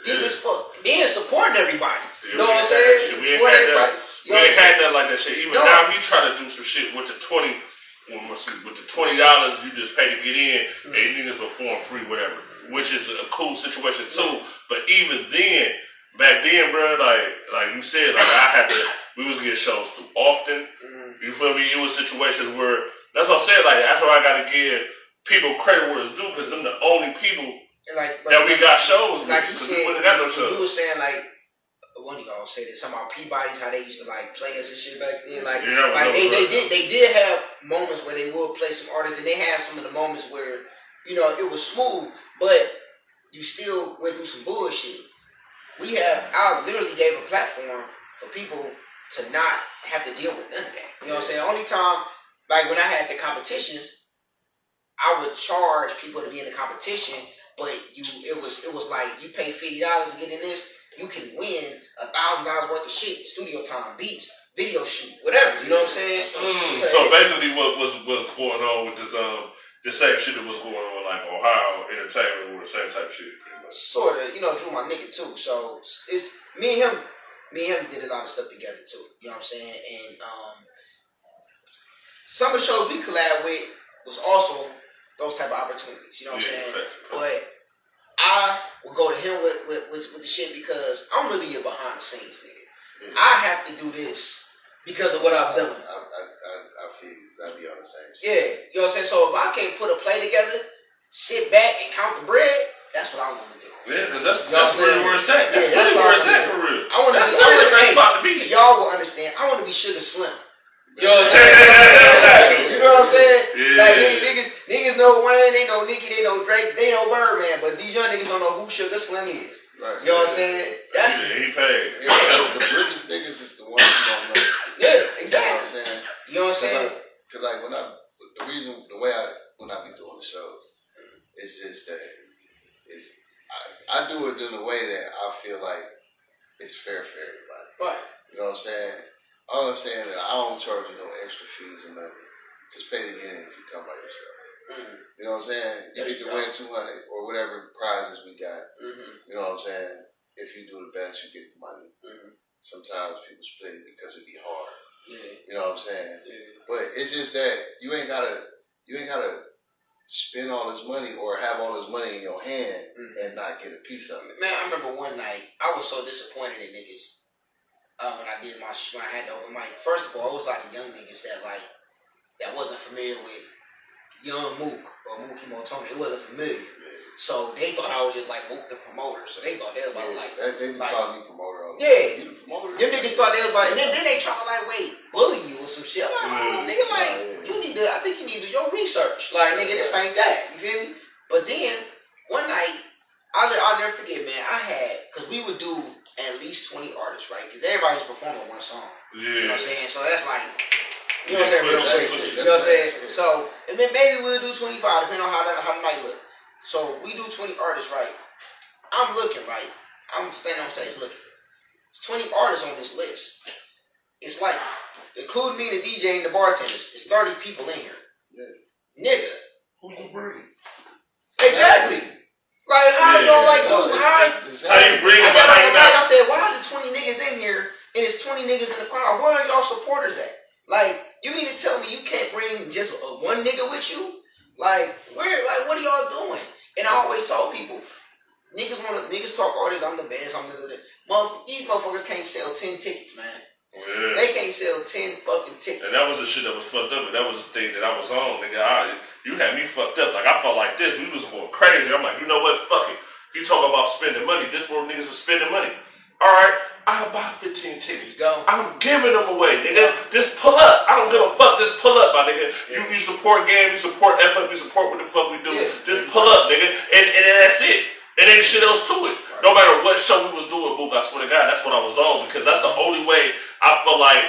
Deep as fuck. Then supporting everybody. You know what I'm saying? We ain't had nothing like that shit. Even now, he try to do some shit with the $20, you just pay to get in, and niggas perform free, whatever. Which is a cool situation too. But even then, back then, bro, like you said, we was getting shows too often. You feel me? It was situations where, that's what I'm saying, like, that's why I gotta give people credit where it's due, because them the only people that we got shows like with, you said, we got no shows. You was saying, like, one of y'all say this, something about Peabody's, how they used to, like, play us and shit back then. Like, they did have moments where they would play some artists, and they had some of the moments where, you know, it was smooth, but you still went through some bullshit. I literally gave a platform for people to not have to deal with none of that. You know what I'm saying? Only time, like when I had the competitions, I would charge people to be in the competition, but it was like you pay $50 to get in this, you can win $1,000 worth of shit, studio time, beats, video shoot, whatever. You know what I'm saying? So basically, what was going on with this the same shit that was going on like Ohio Entertainment with the same type of shit? Sort of, you know, Drew my nigga too. So it's me and him did a lot of stuff together too. You know what I'm saying? And some of the shows we collab with was also those type of opportunities. You know what I'm saying? But I would go to him with the shit because I'm really a behind the scenes nigga. I have to do this because of what I've done. I feel exactly on the same shit. Yeah, you know what I'm saying? So if I can't put a play together, sit back and count the bread, that's what I want to do. Yeah, because that's really where it's at. That's really where it's at for real. That's really the best spot to be. Y'all will understand. I want to be Sugar Slim. You know what I'm saying? You know what I'm saying? Yeah. Like niggas know Wayne, they know Nicki, they know Drake, they know Birdman, but these young niggas don't know who Sugar Slim is. Right. You know what I'm saying? That's he paid. The richest niggas is the ones who don't know. Yeah, exactly. You know what I'm saying? You know what I'm saying? Because like when I be doing the shows, it's just that I do it in a way that I feel like it's fair for everybody. Right. You know what I'm saying? All I'm saying is I don't charge you no extra fees or nothing. Just pay the game if you come by yourself. Mm-hmm. You know what I'm saying? You get to win 200 or whatever prizes we got. Mm-hmm. You know what I'm saying? If you do the best, you get the money. Mm-hmm. Sometimes people split it because it be hard. Yeah. You know what I'm saying? Yeah. But it's just that you ain't gotta spend all this money or have all this money in your hand and not get a piece of it. Man, I remember one night I was so disappointed in niggas when I had the open mic. First of all, it was like the young niggas that wasn't familiar with Young Mook or Mookie Motomi. It wasn't familiar. Yeah. So they thought I was just like Mook the promoter. So they thought they was about they called me promoter all the time. Yeah. You the promoter? Them niggas thought they was about, and then they try to like bully you or some shit. I'm like, nigga, I think you need to do your research. Like, nigga, this ain't that. You feel me? But then one night, I'll never forget, man. Cause we would do at least 20 artists, right? Cause everybody's performing one song. Yeah. You know what I'm saying? So that's like, you know what I'm saying? Real quick. You know what I'm saying? So, and then maybe we'll do 25, depending on how the night look. So we do 20 artists, right? I'm looking, right? I'm standing on stage looking. There's 20 artists on this list. It's like, including me, the DJ, and the bartenders, there's 30 people in here. Yeah. Nigga. Who you bring? Exactly. Like, how you gonna like, dude, how you bring them? I said, why is it 20 niggas in here and it's 20 niggas in the crowd? Where are y'all supporters at? Like, you mean to tell me you can't bring just one nigga with you? Like, what are y'all doing? And I always told people, niggas talk all this, I'm the best, I'm the these motherfuckers can't sell 10 tickets, man. Yeah. They can't sell 10 fucking tickets. And that was the shit that was fucked up, and that was the thing that I was on, nigga. You had me fucked up. Like, I felt like this. We was going crazy. I'm like, you know what? Fuck it. You talk about spending money. This where niggas was spending money. All right, I'll buy 15 tickets. Go. I'm giving them away, nigga. Just pull up. I don't give a fuck. Just pull up, my nigga. Yeah. You support game. You support FF. You support what the fuck we do. Yeah. Just pull up, nigga. And that's it. It ain't shit else to it. No matter what show we was doing, Boog, I swear to God, that's what I was on. Because that's the only way I feel like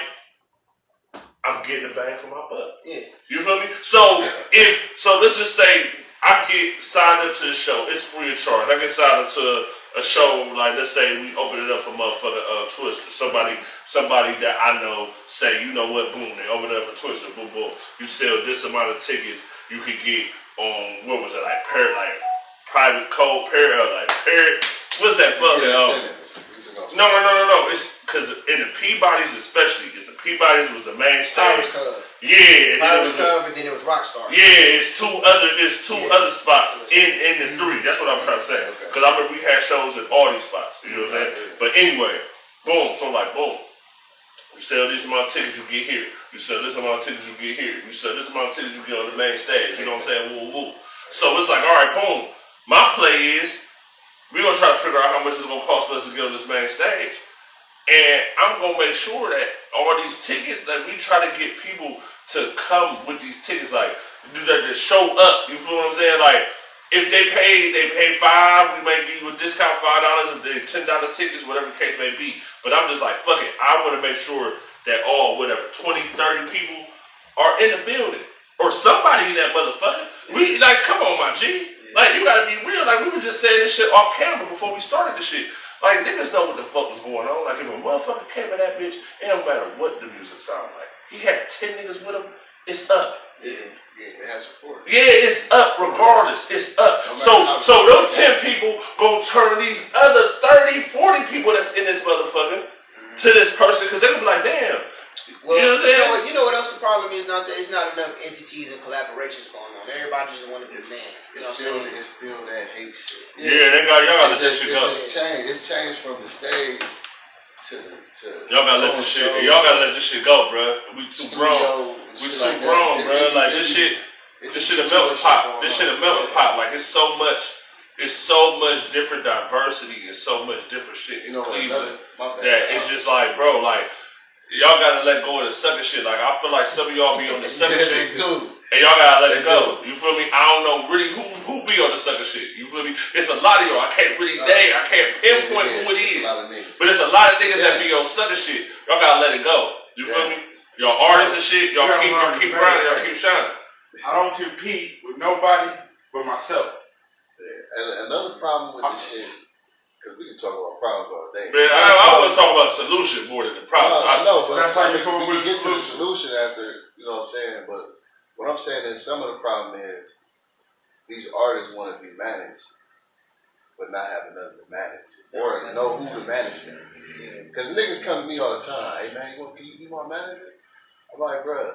I'm getting the bang for my buck. Yeah. You feel me? So let's just say I get signed up to the show. It's free of charge. I get signed up to a show, like let's say we open it up for motherfucker Twister. Somebody that I know say, you know what, boom, they open it up for Twister, boom, boom. You sell this amount of tickets, you could get on what was it, like private code, what's that fucking No. It's because in the Peabodys especially, because the Peabodys was the main stage. Yeah, Pirates Cove, and then it was Rockstar. Yeah, it's two other spots in the three. That's what I'm trying to say. Because I remember we had shows at all these spots. You know what I'm saying? But anyway, boom. So like, boom. You sell this amount of tickets, you get here. You sell this amount of tickets, you get here. You sell this amount of tickets, you get on the main stage. You know what I'm saying? Woo woo. So it's like, all right, boom. My play is we're gonna try to figure out how much it's gonna cost for us to get on this main stage. And I'm gonna make sure that all these tickets, that we try to get people to come with these tickets, like that just show up. You feel what I'm saying? Like if they pay $5, we may give you a discount $5 if they're $10 tickets, whatever the case may be. But I'm just like, fuck it. I want to make sure that all 20, 30 people are in the building or somebody in that motherfucker. We like, come on, my G. Like you gotta be real. Like we were just saying this shit off camera before we started this shit. Like niggas know what the fuck was going on. Like if a motherfucker came in that bitch, it don't matter what the music sound like. He had 10 niggas with him. It's up. Yeah, they had support. Yeah, it's up regardless. It's up. So those 10 people gonna turn these other 30, 40 people that's in this motherfucker to this person because they gonna be like, damn. Well, you know what I'm saying? You know what else the problem is now? It's not enough entities and collaborations going on. Everybody just want to be man. It's still that hate shit. Yeah, y'all gotta let that shit go. It's changed from the stage to y'all gotta let this shit. Y'all gotta let this shit go, bro. We too grown. We too grown, bro. Like this shit a melting pot. This shit a melting pot. Like it's so much different diversity and so much different shit in Cleveland that it's just like, bro, like y'all gotta let go of the sucker shit. Like I feel like some of y'all be on the sucker shit. And y'all gotta let it go. You feel me? I don't know really who be on the sucker shit. You feel me? It's a lot of y'all. I can't really I can't pinpoint who it is. But it's a lot of niggas that be on sucker shit. Y'all gotta let it go. You feel me? Y'all artists and shit. Y'all keep grinding. Y'all keep shining. I don't compete with nobody but myself. Yeah. And another problem with this shit, because we can talk about problems all day. Man, I want to talk about the solution more than the problem. I know, but that's how you come we up with can get to the solution. solution after, you know what I'm saying? But what I'm saying is some of the problem is these artists want to be managed, but not have nothing to manage. Or know who to manage them. Because niggas come to me all the time, hey man, can you be my manager? I'm like, bro,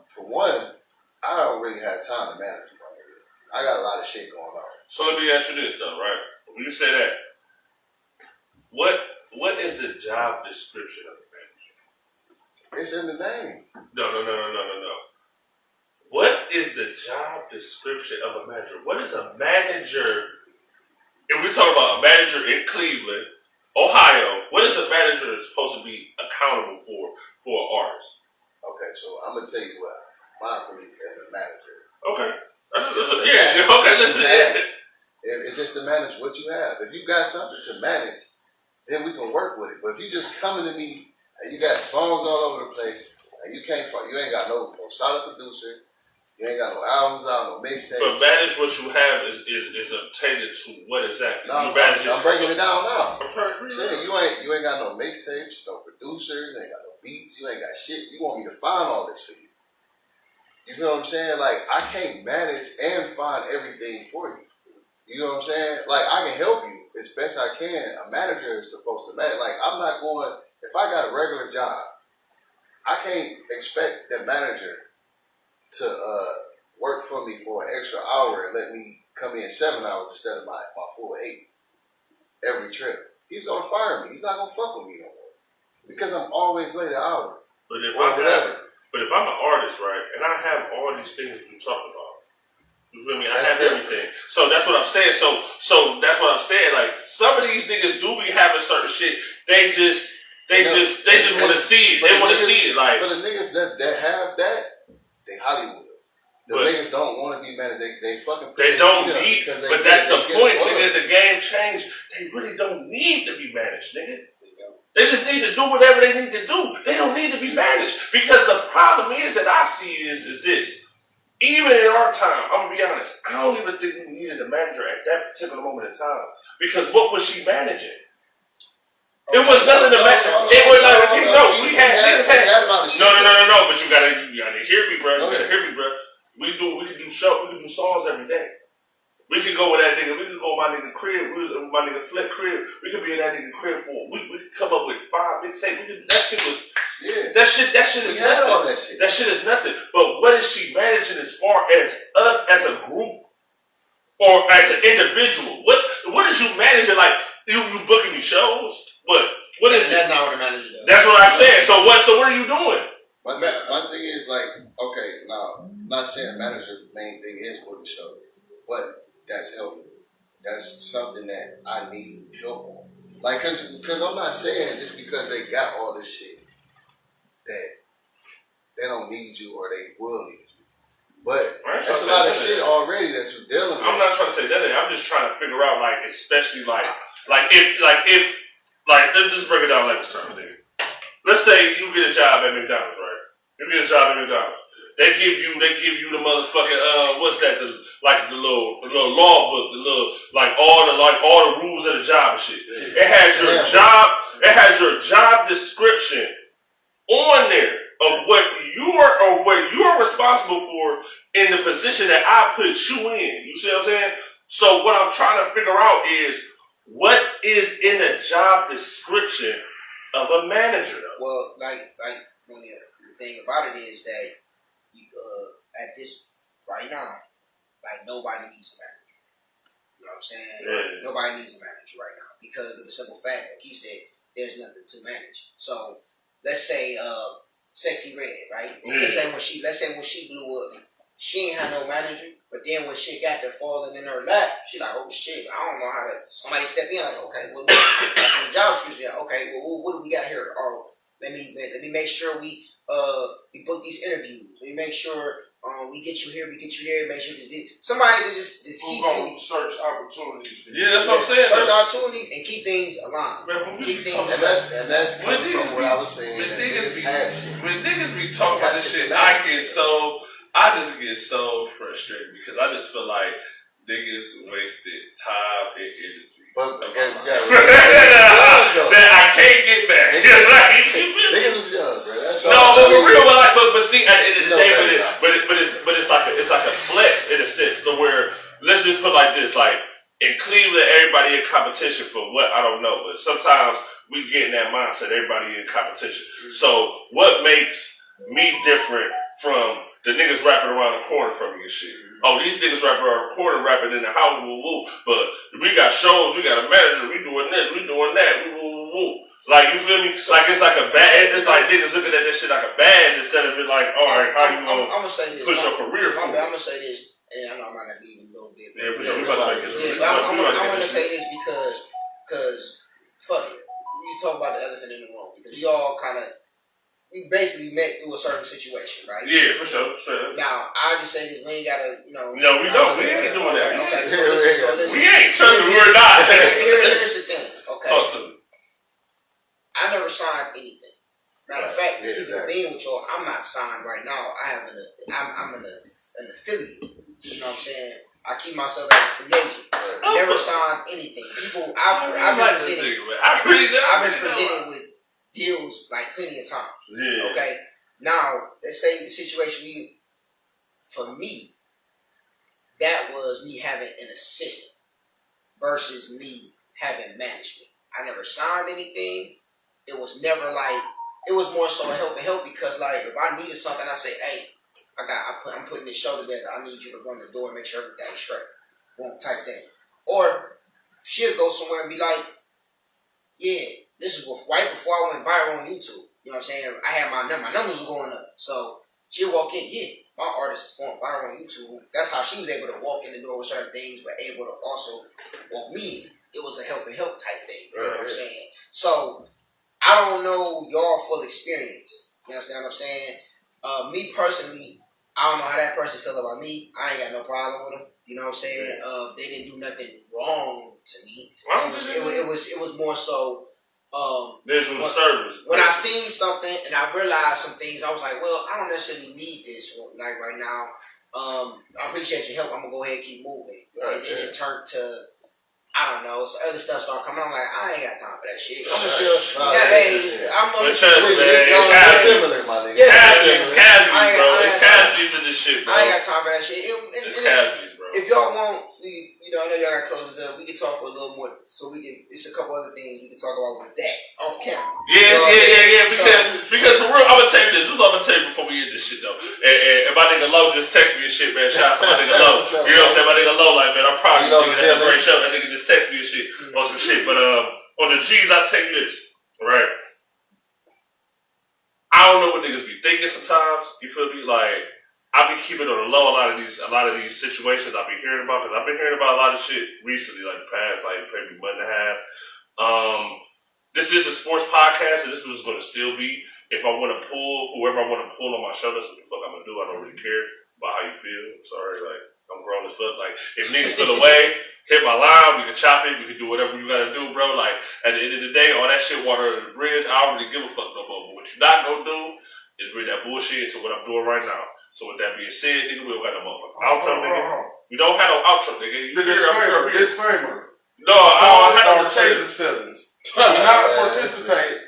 for one, I don't really have time to manage my nigga. I got a lot of shit going on. So let me ask you this though, right? When you say that, what is the job description of a manager? It's in the name. No. What is the job description of a manager? What is a manager? If we're talking about a manager in Cleveland, Ohio, what is a manager supposed to be accountable for an artist? Okay, so I'm gonna tell you what my belief as a manager. Okay. It's just to manage what you have. If you got something to manage, then we can work with it. But if you just coming to me and you got songs all over the place and you ain't got no solid producer, you ain't got no albums out, no mixtapes. But manage what you have is obtained to what exactly? No, you manage I'm breaking it down now. I'm trying to figure it out. You ain't got no mixtapes, no producers, you ain't got no beats, you ain't got shit. You want me to find all this for you. You feel what I'm saying? Like, I can't manage and find everything for you. You know what I'm saying? Like, I can help you as best I can. A manager is supposed to manage. Like, I'm not going, if I got a regular job, I can't expect that manager to work for me for an extra hour and let me come in 7 hours instead of my full 8 every trip. He's going to fire me. He's not going to fuck with me no more. because I'm always late an hour. But if whatever. I'm an artist, right, and I have all these things we talking about, you feel me? I have everything. So that's what I'm saying. So that's what I'm saying. Like some of these niggas do be having certain shit. They just want to see it. They want to see it. Like for the niggas that have that, they Hollywood. The niggas don't want to be managed. They fucking. They don't need. But that's the point, nigga. The game changed. They really don't need to be managed, nigga. They just need to do whatever they need to do. They don't need to be managed. Because the problem is that I see is this. Even in our time, I'm going to be honest, I don't even think we needed a manager at that particular moment in time. Because what was she managing? It was nothing to manage. It was like, we had niggas had. No, but you gotta hear me, bro. You gotta hear me, bro. We can do songs every day. We can go with that nigga. We can go with my nigga crib. My nigga Flip crib. We could be in that nigga crib for a week. We could come up with 5 mixtapes. That shit was. Yeah. That shit is nothing. All that shit. That shit is nothing. But what is she managing as far as us as a group or as an individual? What is you managing? Like you booking me shows? What is it? That's not what a manager does. That's what I'm saying. So what are you doing? My thing is like, okay, now I'm not saying manager main thing is booking shows, but that's helpful. That's something that I need help on. Like, cause I'm not saying just because they got all this shit that they don't need you or they will need you. But that's a lot of shit already that you're dealing with. I'm not trying to say that. I'm just trying to figure out, like, especially if let's just break it down like a certain thing. Let's say you get a job at McDonald's, right? You get a job at McDonald's. They give you the motherfucking what's that? The little law book, all the rules of the job and shit. It has your job description on there of what you are responsible for in the position that I put you in. You see what I'm saying? So what I'm trying to figure out is what is in the job description of a manager, though? Well, the thing about it is that you, at this right now, like nobody needs a manager. You know what I'm saying? Yeah. Nobody needs a manager right now because of the simple fact, like he said, there's nothing to manage. So let's say Sexy Red, right? Yeah. Let's say when she blew up, she ain't had no manager. But then when shit got to falling in her lap, she like, oh shit, I don't know how to. Somebody step in like, okay, well, the job description, okay, well, what do we got here? Oh, let me make sure we book these interviews. Let me make sure we get you here, we get you there. Make sure somebody to just keep search opportunities. Yeah, that's what I'm saying. Search opportunities and keep things aligned. And that's coming from what I was saying. When niggas be talking about this shit, I just get so frustrated because I just feel like niggas wasted time and energy. But okay, we got that I can't get back. Niggas was young, bro. That's no, but for real, but see, at the end of the day, it's like a flex in a sense, to where let's just put it like this, like in Cleveland, everybody in competition for what I don't know, but sometimes we get in that mindset, everybody in competition. So what makes me different from the niggas rapping around the corner from me and shit? Oh, these niggas rapping around the corner, rapping in the house, woo woo. But we got shows, we got a manager, we doing this, we doing that, woo woo woo. Like, you feel me? Like, it's like a badge. It's like niggas looking at that shit like a badge instead of it like, all right, how you gonna push your career forward? I'm gonna say this, and I might not leave a little bit. Yeah, for sure. We about to make this. I'm gonna say this because fuck it. We used to talk about the elephant in the room because we basically met through a certain situation, right? Yeah, for sure. Straight up. Now, I just say this, we ain't gotta, No, we don't. We ain't doing that. Okay, so listen. We ain't. Trust me, we're not. Here's the thing, okay? Talk to me. I never signed anything. Matter of fact, being with y'all, I'm not signed right now. I'm an affiliate. You know what I'm saying? I keep myself as a free agent. Never signed anything. People, I've been presented with deals like plenty of times. Yeah. Okay. Now, let's say the situation for me, that was me having an assistant versus me having management. I never signed anything. It was never like, it was more so help because like if I needed something, I say, hey, I'm putting this show together. I need you to run the door and make sure everything's straight. Boom, type thing. Or she'll go somewhere and be like, yeah, this is right before I went viral on YouTube. You know what I'm saying? I had my numbers were going up. So she'll walk in, my artist is going viral on YouTube. That's how she was able to walk in the door with certain things, but able to also walk me in. It was a help type thing. You know what I'm saying? So I don't know y'all full experience. You understand what I'm saying? Me personally, I don't know how that person feel about me. I ain't got no problem with them. You know what I'm saying? They didn't do nothing wrong to me. It was more so. When I seen something and I realized some things, I was like, well, I don't necessarily need this like right now. I appreciate your help. I'm gonna go ahead and keep moving. And then it turned to, I don't know, so other stuff started coming. I'm like, I ain't got time for that shit. I'm still, similar, my nigga. It's casualties, bro. It's casualties in this shit, bro. I ain't got time for that shit. It's casualties, bro. If y'all want, I know y'all got closes up. We can talk for a little more, so we can. It's a couple other things we can talk about with that off camera. Yeah. Because for real, I'm gonna tell you this. This is what I'm gonna tell you before we end this shit though. And my nigga Low just text me and shit, man. Shout out to my nigga Low. You know what I'm saying? My nigga Low, like, man, I'm proud of you. Nigga, that's a great show. That nigga just text me and shit on some shit. But on the G's, I tell you this, right? I don't know what niggas be thinking sometimes. You feel me? Like, I be keeping on the low a lot of these situations I be hearing about, because I've been hearing about a lot of shit recently, like the past maybe month and a half. This is a sports podcast, and this is going to still be. If I want to pull whoever I want to pull on my show, that's what the fuck I'm gonna do. I don't really care about how you feel. I'm sorry, like I'm grown as fuck. Like if niggas feel away, hit my line. We can chop it. We can do whatever you gotta do, bro. Like at the end of the day, all that shit water under the bridge. I don't really give a fuck no more. But what you're not gonna do is bring that bullshit into what I'm doing right now. So with that being said, nigga, we don't got no motherfucking outro, nigga. We don't have no outro, nigga. Disclaimer. No, I don't have no Chase's feelings. Do not participate.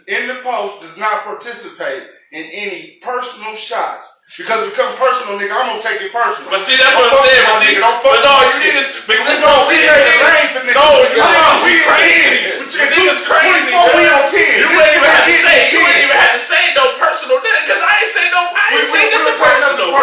NdAPost does not participate in any personal shots. Because it becomes personal, nigga, I'm gonna take it personal. But see, that's what I'm saying. But see, you niggas, because that's what I'm saying. No, you niggas, we crazy. You niggas crazy, bro. We on 10. You ain't even have to say no personal, because I ain't say no. I ain't say nothing personal.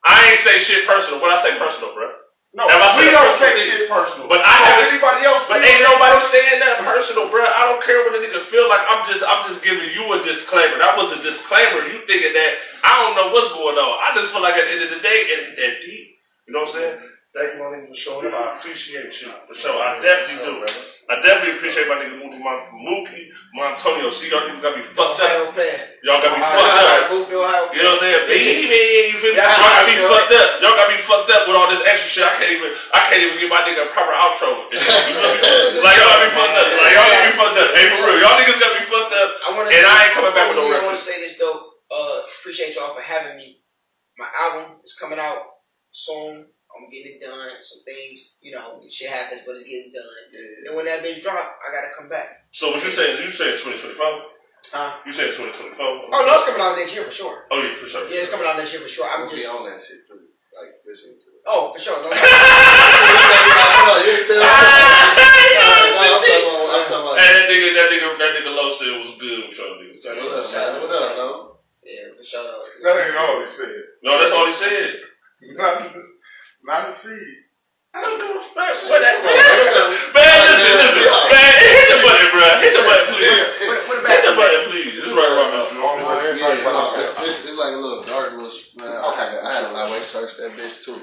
I ain't say shit personal. When I say personal, bro. No, we don't take shit personal. But I haven't. Anybody else? But ain't nobody saying that personal, bro. I don't care what a nigga feel like. I'm just giving you a disclaimer. That was a disclaimer. You thinking that I don't know what's going on. I just feel like at the end of the day, it that deep. You know what I'm saying? Thank you, my nigga, for showing up. I appreciate you for sure. I definitely do. I definitely appreciate my nigga Mookie Montonio. See, y'all niggas got me fucked up. Y'all got me fucked up. You know what I'm saying? Baby, you feel me? Y'all got me fucked up. Y'all got me fucked up with all this extra shit. I can't even give my nigga a proper outro. You feel me? Like y'all got me fucked up. Like y'all got me fucked up. Hey, for real, y'all niggas got me fucked up. And I ain't coming back with no reference. I want to say this though. Appreciate y'all for having me. My album is coming out soon. I'm getting it done. Some things, shit happens, but it's getting done. Yeah. And when that bitch drop, I gotta come back. So what you saying? You saying 2024? Huh? You saying 2024? Oh no, it's coming out next year for sure. Oh yeah, for sure. Yeah, it's coming out next year for sure. I'm just on that shit too, like listening to it. Oh, for sure. No, I'm talking about. That nigga Low said was good with y'all niggas. What up, Low? Yeah, for sure. That ain't all he said. No, that's all he said. Not the feed. I don't give a fuck. What that? Man, listen. Man, hit the button, bro. Hit the button, please. Hit the button, please. This is right around this joint. It's like a little dark little. I had to search that bitch too.